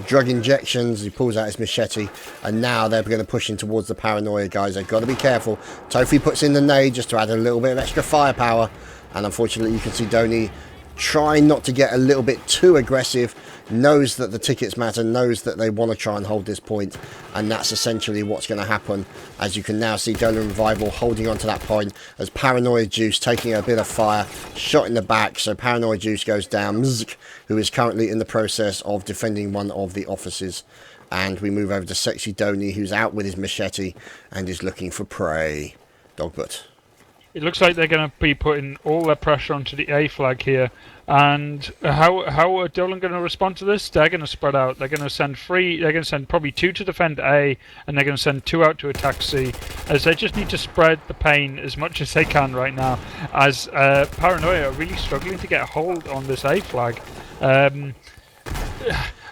drug injections. He pulls out his machete, and now they're going to push in towards the paranoia guys. They've got to be careful. Tofi puts in the nade just to add a little bit of extra firepower, and unfortunately, you can see Donny trying not to get a little bit too aggressive, knows that the tickets matter, knows that they want to try and hold this point, and that's essentially what's going to happen. As you can now see Dolan Revival holding on to that point as Paranoia Juice taking a bit of fire, shot in the back, so Paranoia Juice goes down. Mzk, who is currently in the process of defending one of the offices. And we move over to Sexy Donny, who's out with his machete and is looking for prey. Dogbert. It looks like they're going to be putting all their pressure onto the A flag here. And how are Dolan going to respond to this? They're going to spread out. They're going to send three. They're going to send probably 2 to defend A, and they're going to send 2 out to attack C. As they just need to spread the pain as much as they can right now. As Paranoia are really struggling to get a hold on this A flag.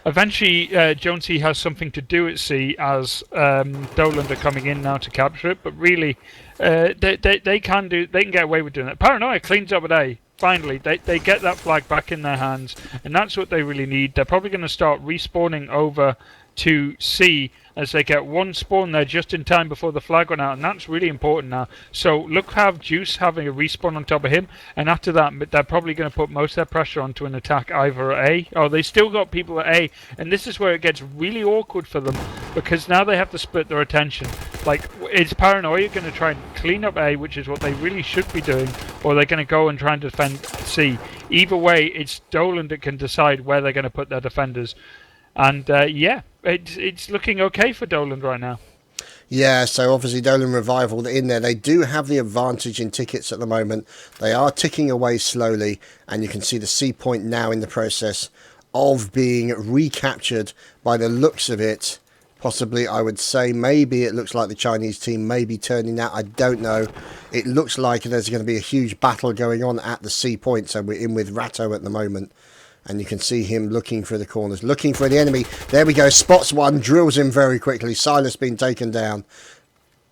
Eventually, Jonesy has something to do at C as Dolan are coming in now to capture it. But really, they can get away with doing that. Paranoia cleans up at A. Finally, they get that flag back in their hands, and that's what they really need. They're probably going to start respawning over to C as they get one spawn there just in time before the flag went out, and that's really important now. So look, have Juice having a respawn on top of him, and after that they're probably going to put most of their pressure onto an attack either at A. Oh, they still got people at A, and this is where it gets really awkward for them, because now they have to split their attention. Like, is Paranoia going to try and clean up A, which is what they really should be doing, or are they going to go and try and defend C? Either way, it's Dolan that can decide where they're going to put their defenders. And yeah, it's looking okay for Dolan right now. Yeah, so obviously Dolan Revival in there. They do have the advantage in tickets at the moment. They are ticking away slowly, and you can see the C point now in the process of being recaptured by the looks of it. Possibly, I would say, maybe it looks like the Chinese team may be turning out. I don't know. It looks like there's going to be a huge battle going on at the C point, so we're in with Ratto at the moment. And you can see him looking for the corners, looking for the enemy. There we go, spots one, drills him very quickly. Silas being taken down.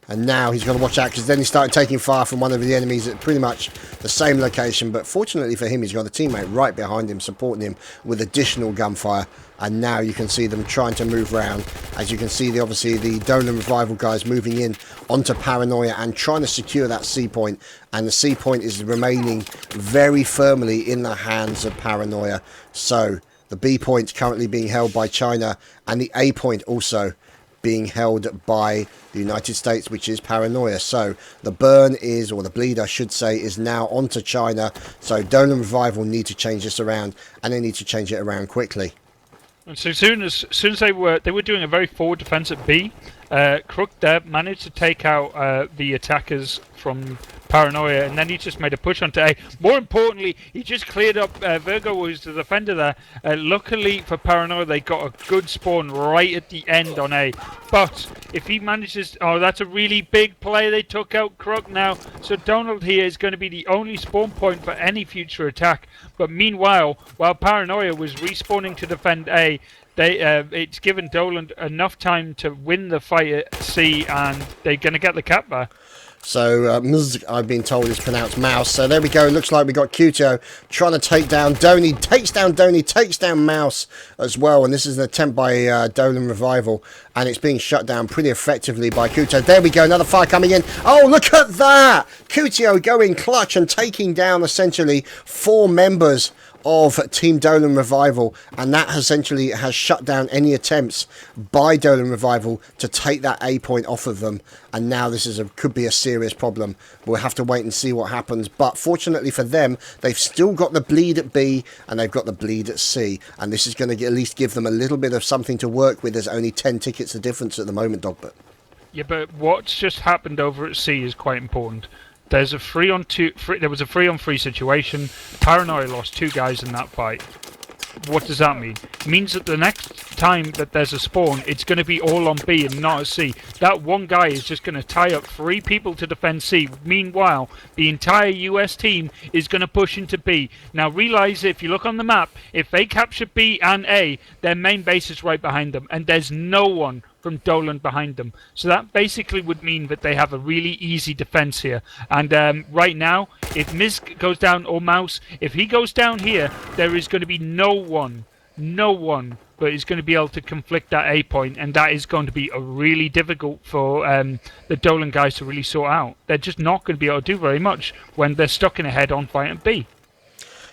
And now he's got to watch out, because then he started taking fire from one of the enemies at pretty much the same location. But fortunately for him, he's got a teammate right behind him, supporting him with additional gunfire. And now you can see them trying to move around. As you can see, obviously the Dolan Revival guys moving in onto Paranoia and trying to secure that C point. And the C point is remaining very firmly in the hands of Paranoia. So the B point currently being held by China, and the A point also being held by the United States, which is Paranoia. So the burn is, or the bleed I should say, is now onto China. So Dolan Revival need to change this around, and they need to change it around quickly. And so soon as they were doing a very forward defense at B, Crook there managed to take out the attackers from Paranoia, and then he just made a push onto A. More importantly, he just cleared up Virgo, who's the defender there. Luckily for Paranoia, they got a good spawn right at the end on A. But if he manages... Oh, that's a really big play. They took out Crook now. So Donald here is going to be the only spawn point for any future attack. But meanwhile, while Paranoia was respawning to defend A, it's given Dolan enough time to win the fight at C, and they're going to get the cap there. So I've been told is pronounced mouse. So there we go. Looks like we got Qto trying to take down Donny. Takes down Mouse as well. And this is an attempt by Dolan Revival. And it's being shut down pretty effectively by Qto. There we go. Another fire coming in. Oh, look at that. Qto going clutch and taking down essentially 4 members of Team Dolan Revival, and that essentially has shut down any attempts by Dolan Revival to take that A point off of them. And now this could be a serious problem. We'll have to wait and see what happens, but fortunately for them, they've still got the bleed at B and they've got the bleed at C, and this is going to at least give them a little bit of something to work with. There's only 10 tickets of difference at the moment, Dogbert. Yeah, but what's just happened over at C is quite important. There's a 3-on-2. There was a 3-on-3 situation. Paranoia lost 2 guys in that fight. What does that mean? It means that the next time that there's a spawn, it's going to be all on B and not at C. That one guy is just going to tie up 3 people to defend C. Meanwhile, the entire US team is going to push into B. Now realise, if you look on the map, if they capture B and A, their main base is right behind them, and there's no one from Dolan behind them. So that basically would mean that they have a really easy defense here. And right now, if Misk goes down, or Mouse, if he goes down here, there is going to be no one but is going to be able to conflict that A point, and that is going to be a really difficult for the Dolan guys to really sort out. They're just not going to be able to do very much when they're stuck in a head-on fight at B.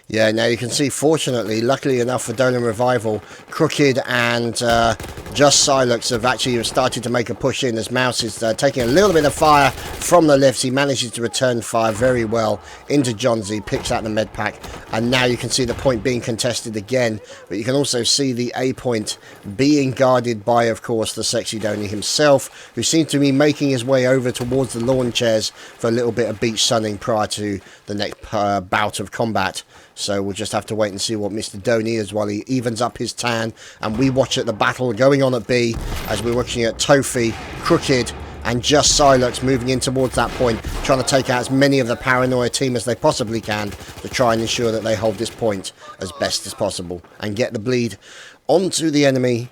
Yeah, now you can see, fortunately, luckily enough for Dolan Revival, Crooked and Just Silux have actually started to make a push in, as Mouse is taking a little bit of fire from the lifts. He manages to return fire very well into Johnsy, picks out the med pack, and now you can see the point being contested again. But you can also see the A point being guarded by, of course, the Sexy Donny himself, who seems to be making his way over towards the lawn chairs for a little bit of beach sunning prior to the next bout of combat. So we'll just have to wait and see what Mr. Donny is while he evens up his tan. And we watch at the battle going on at B as we're watching at Tofi, Crooked and Just Silux moving in towards that point, trying to take out as many of the Paranoia team as they possibly can to try and ensure that they hold this point as best as possible and get the bleed onto the enemy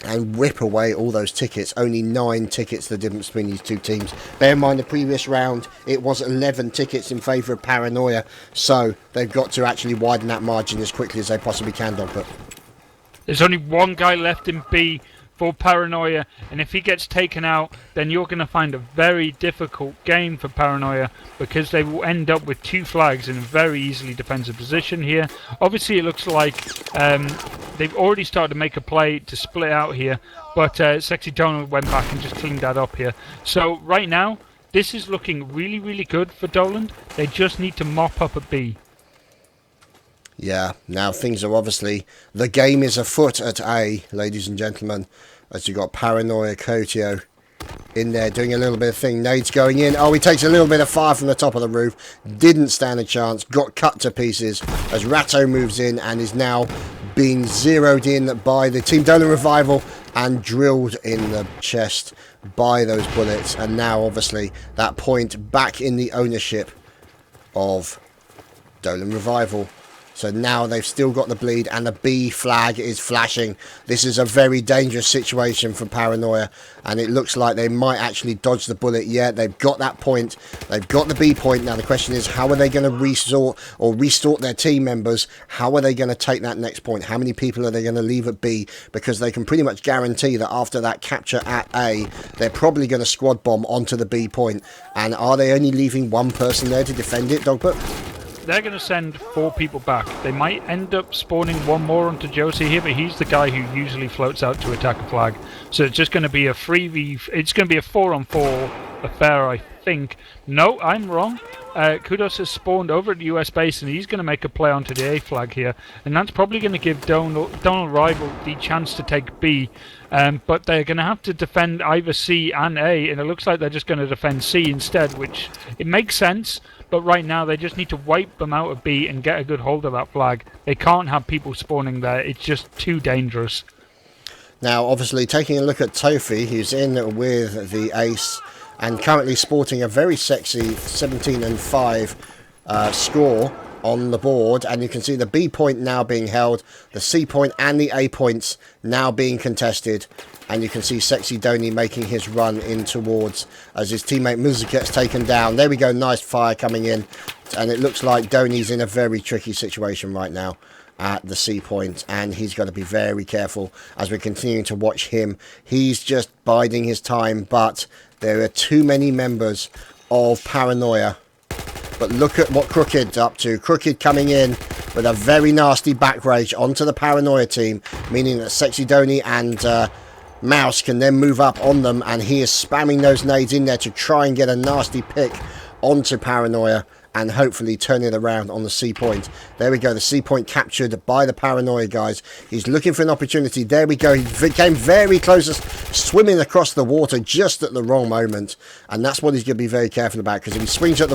and whip away all those tickets. Only 9 tickets the difference between these 2 teams. Bear in mind the previous round it was 11 tickets in favour of Paranoia, so they've got to actually widen that margin as quickly as they possibly can, Dogbert. There's only one guy left in B for Paranoia, and if he gets taken out, then you're going to find a very difficult game for Paranoia, because they will end up with 2 flags in a very easily defensive position here. Obviously it looks like they've already started to make a play to split out here, but Sexy Donald went back and just cleaned that up here. So right now this is looking really, really good for Dolan. They just need to mop up at B. Yeah, now things are obviously, the game is afoot at A, ladies and gentlemen, as you got Paranoia Kotio in there doing a little bit of thing. Nade's going in. Oh, he takes a little bit of fire from the top of the roof. Didn't stand a chance. Got cut to pieces as Ratto moves in and is now being zeroed in by the Team Dolan Revival and drilled in the chest by those bullets. And now obviously that point back in the ownership of Dolan Revival. So now they've still got the bleed and the B flag is flashing. This is a very dangerous situation for Paranoia, and it looks like they might actually dodge the bullet. Yeah, they've got that point. They've got the B point. Now the question is, how are they going to restart their team members? How are they going to take that next point? How many people are they going to leave at B? Because they can pretty much guarantee that after that capture at A, they're probably going to squad bomb onto the B point. And are they only leaving 1 person there to defend it, Dogbert? They're going to send 4 people back. They might end up spawning 1 more onto Josie here, but he's the guy who usually floats out to attack a flag. So it's just going to be a 3v. It's going to be a 4-on-4 affair, I think. No, I'm wrong. Kudos has spawned over at the US base, and he's going to make a play onto the A flag here, and that's probably going to give Donald Rival the chance to take B. But they're going to have to defend either C and A, and it looks like they're just going to defend C instead, which it makes sense. But right now they just need to wipe them out of B and get a good hold of that flag. They can't have people spawning there. It's just too dangerous. Now, obviously, taking a look at Tofi, who's in with the ace and currently sporting a very sexy 17-5 score on the board. And you can see the B point now being held, the C point and the A points now being contested. and you can see Sexy Donny making his run in towards as his teammate Musa gets taken down. There we go, nice fire coming in, and it looks like Donny's in a very tricky situation right now at the C point, and he's got to be very careful as we're continuing to watch him. He's just biding his time, but there are too many members of Paranoia. But look at what Crooked's up to. Crooked coming in with a very nasty back rage onto the Paranoia team, meaning that Sexy Donny and Mouse can then move up on them, and he is spamming those nades in there to try and get a nasty pick onto Paranoia and hopefully turn it around on the C point. There we go, the C point captured by the Paranoia guys. He's looking for an opportunity. There we go, he came very close, swimming across the water just at the wrong moment, and that's what he's going to be very careful about, because if he swims at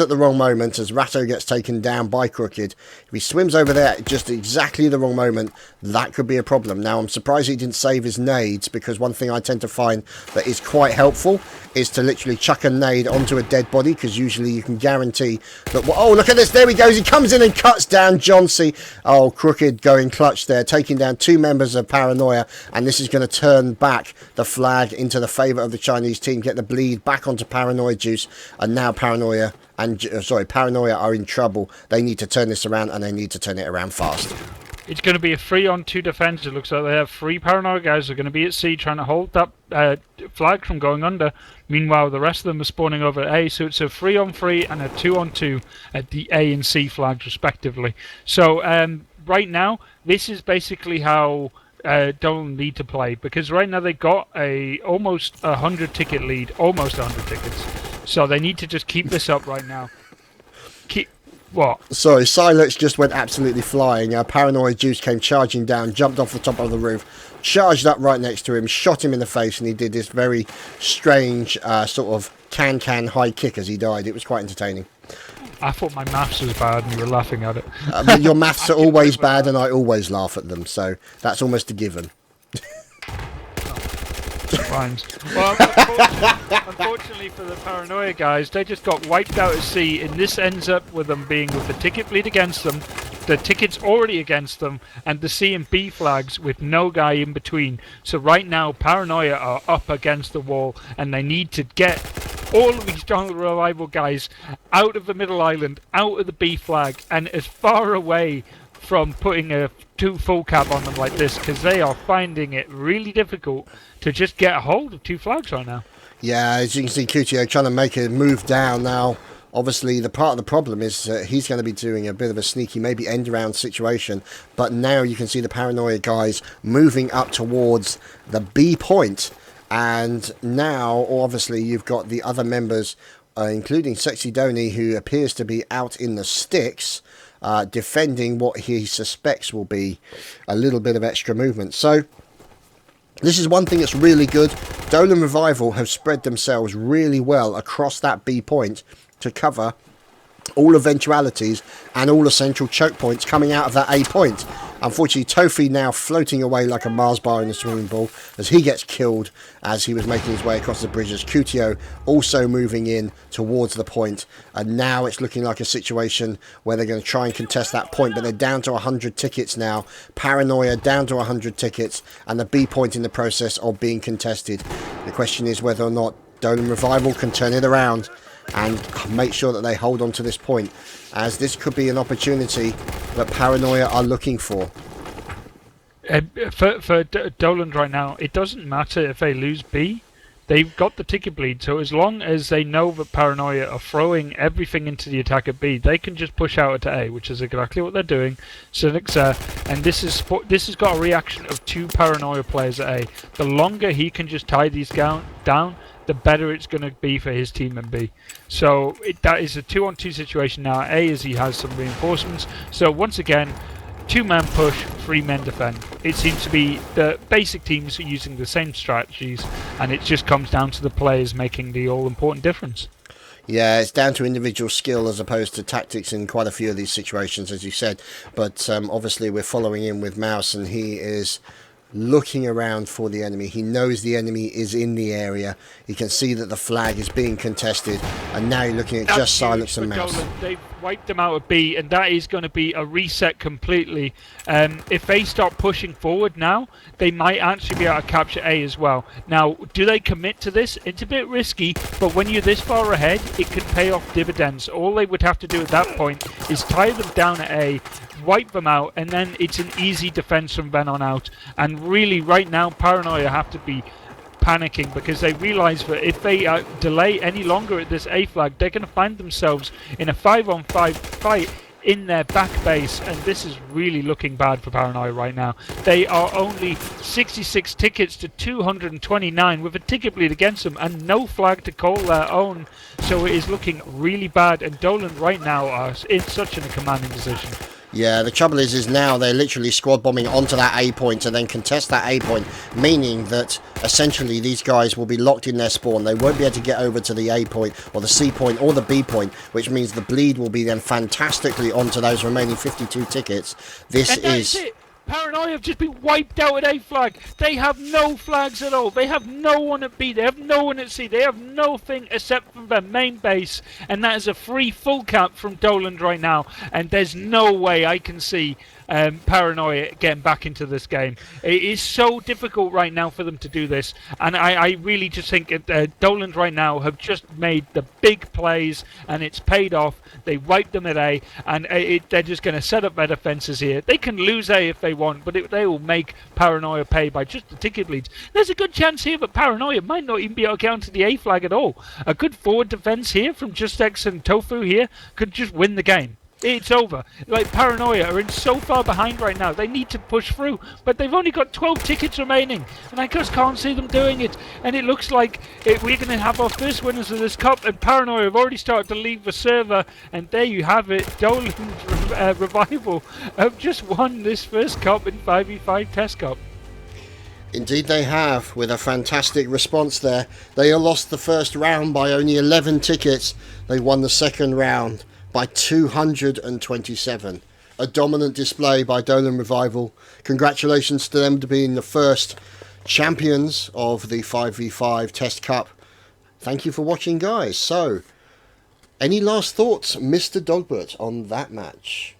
the wrong moment as Ratto gets taken down by Crooked, if he swims over there at just exactly the wrong moment, that could be a problem. Now I'm surprised he didn't save his nades, because one thing I tend to find that is quite helpful is to literally chuck a nade onto a dead body, because usually you can guarantee that... Oh, look at this, there he goes, he comes in and cuts down Johnsy. Oh, Crooked going clutch there, taking down two members of Paranoia, and this is going to turn back the flag into the favour of the Chinese team, get the bleed back onto Paranoia Juice, and now Paranoia are in trouble. They need to turn this around, and they need to turn it around fast. It's going to be a 3-on-2 defense. It looks like they have 3 Paranoia guys who are going to be at C trying to hold that flag from going under. Meanwhile, the rest of them are spawning over at A, so it's a 3-on-3 and a 2-on-2 at the A and C flags respectively. So right now, this is basically how Dolan need to play, because right now they got a almost 100 ticket lead, almost 100 tickets. So they need to just keep this up right now. What? Sorry, Silence just went absolutely flying. Paranoid Juice came charging down, jumped off the top of the roof, charged up right next to him, shot him in the face, and he did this very strange sort of can high kick as he died. It was quite entertaining. I thought my maths was bad and you were laughing at it. But your maths are always bad and I always laugh at them, so that's almost a given. Fine. Well, unfortunately for the Paranoia guys, they just got wiped out at C, and this ends up with them being with the ticket bleed against them, the tickets already against them, and the C and B flags with no guy in between. So right now, Paranoia are up against the wall, and they need to get all of these Jungle Revival guys out of the middle island, out of the B flag, and as far away from putting a 2 full cap on them like this, because they are finding it really difficult to just get a hold of 2 flags right now. Yeah, as you can see, Kutio trying to make a move down now. Obviously, the part of the problem is he's going to be doing a bit of a sneaky, maybe end-around situation. But now you can see the Paranoia guys moving up towards the B point. And now, obviously, you've got the other members, including Sexy Donny, who appears to be out in the sticks, defending what he suspects will be a little bit of extra movement. So this is one thing that's really good. Dolan Revival have spread themselves really well across that B point to cover all eventualities and all essential choke points coming out of that A point. Unfortunately, Tofi now floating away like a Mars bar in a swimming pool as he gets killed as he was making his way across the bridges. Kutio also moving in towards the point, and now it's looking like a situation where they're going to try and contest that point, but they're down to 100 tickets now. Paranoia down to 100 tickets, and the B point in the process of being contested. The question is whether or not Dolan Revival can turn it around and make sure that they hold on to this point, as this could be an opportunity that Paranoia are looking for. For Dolan right now, it doesn't matter if they lose B. They've got the ticket bleed, so as long as they know that Paranoia are throwing everything into the attack at B, they can just push out to A, which is exactly what they're doing. Cynic's and this has got a reaction of 2 Paranoia players at A. The longer he can just tie these down, the better it's going to be for his team in B. So that is a 2-on-2 situation now at A, as he has some reinforcements. So once again, 2-man push, 3-men defend. It seems to be the basic teams are using the same strategies, and it just comes down to the players making the all-important difference. Yeah, it's down to individual skill as opposed to tactics in quite a few of these situations, as you said. But obviously we're following in with Mouse, and he is looking around for the enemy. He knows the enemy is in the area. He can see that the flag is being contested, and now you're looking at That's just silence and for mouse. Dolan. They've wiped them out of B, and that is going to be a reset completely. If they start pushing forward now, they might actually be able to capture A as well. Now, do they commit to this? It's a bit risky, but when you're this far ahead, it can pay off dividends. All they would have to do at that point is tie them down at A, wipe them out, and then it's an easy defense from then on out. And really, right now, Paranoia have to be panicking because they realize that if they delay any longer at this A flag, they're going to find themselves in a 5-on-5 fight in their back base, and this is really looking bad for Paranoia right now. They are only 66 tickets to 229 with a ticket bleed against them and no flag to call their own, so it is looking really bad, and Dolan right now are in such a commanding position. Yeah, the trouble is now they're literally squad bombing onto that A point to then contest that A point, meaning that essentially these guys will be locked in their spawn. They won't be able to get over to the A point or the C point or the B point, which means the bleed will be then fantastically onto those remaining 52 tickets. This is... it. Paranoia have just been wiped out at A flag. They have no flags at all. They have no one at B. They have no one at C. They have nothing except from their main base. And that is a free full cap from Dolan right now. And there's no way I can see Paranoia getting back into this game. It is so difficult right now for them to do this. And I really just think Dolan right now have just made the big plays. And it's paid off. They wiped them at A. And they're just going to set up their defences here. They can lose A if they want, but they will make Paranoia pay by just the ticket bleeds. There's a good chance here that Paranoia might not even be able to get onto the A flag at all. A good forward defense here from Just X and Tofu here could just win the game. It's over. Like, Paranoia are in so far behind right now. They need to push through, but they've only got 12 tickets remaining, and I just can't see them doing it. And it looks like we're going to have our first winners of this cup, and Paranoia have already started to leave the server, and there you have it. Dolan Revival have just won this first cup in 5v5 Test Cup. Indeed they have, with a fantastic response there. They lost the first round by only 11 tickets. They won the second round by 227. A dominant display by Dolan Revival. Congratulations to them to being the first champions of the 5v5 Test Cup. Thank you for watching, guys. So, any last thoughts, Mr.Dogbert, on that match?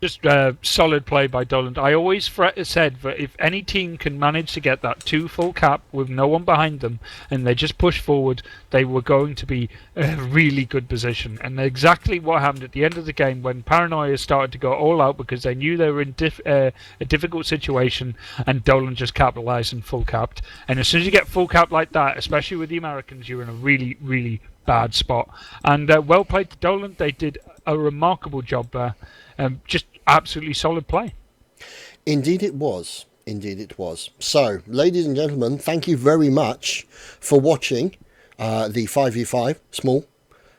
Just solid play by Dolan. I always said that if any team can manage to get that 2 full cap with no one behind them and they just push forward, they were going to be a really good position. And exactly what happened at the end of the game when Paranoia started to go all out because they knew they were in a difficult situation, and Dolan just capitalized and full capped. And as soon as you get full cap like that, especially with the Americans, you're in a really, really bad spot. And well played to Dolan. They did a remarkable job there. Just absolutely solid play. Indeed it was. Indeed it was. So, ladies and gentlemen, thank you very much for watching the 5v5 small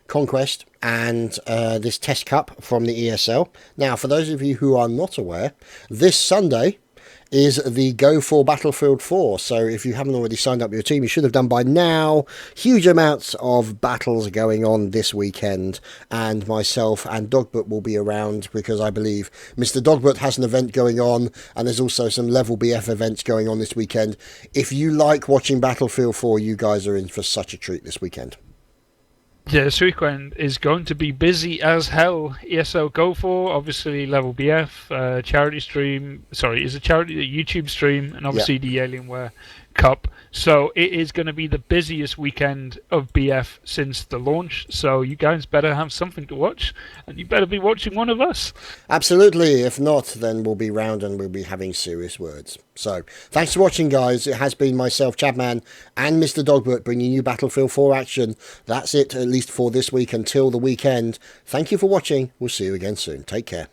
conquest and this Test Cup from the ESL. Now, for those of you who are not aware, this Sunday is the Go for Battlefield 4. So if you haven't already signed up your team, you should have done by now. Huge amounts of battles going on this weekend, and myself and Dogbert will be around because I believe Mr. Dogbert has an event going on, and there's also some Level BF events going on this weekend. If you like watching Battlefield 4, you guys are in for such a treat this weekend. Yeah, this weekend is going to be busy as hell. ESL Go For, obviously Level BF, charity stream, is a YouTube stream, and obviously the Alienware Cup. So it is going to be the busiest weekend of BF since the launch. So you guys better have something to watch, and you better be watching one of us. Absolutely. If not, then we'll be round and we'll be having serious words. So thanks for watching, guys. It has been myself, Chadman, and Mr. Dogbert bringing you Battlefield 4 action. That's it, at least for this week until the weekend. Thank you for watching. We'll see you again soon. Take care.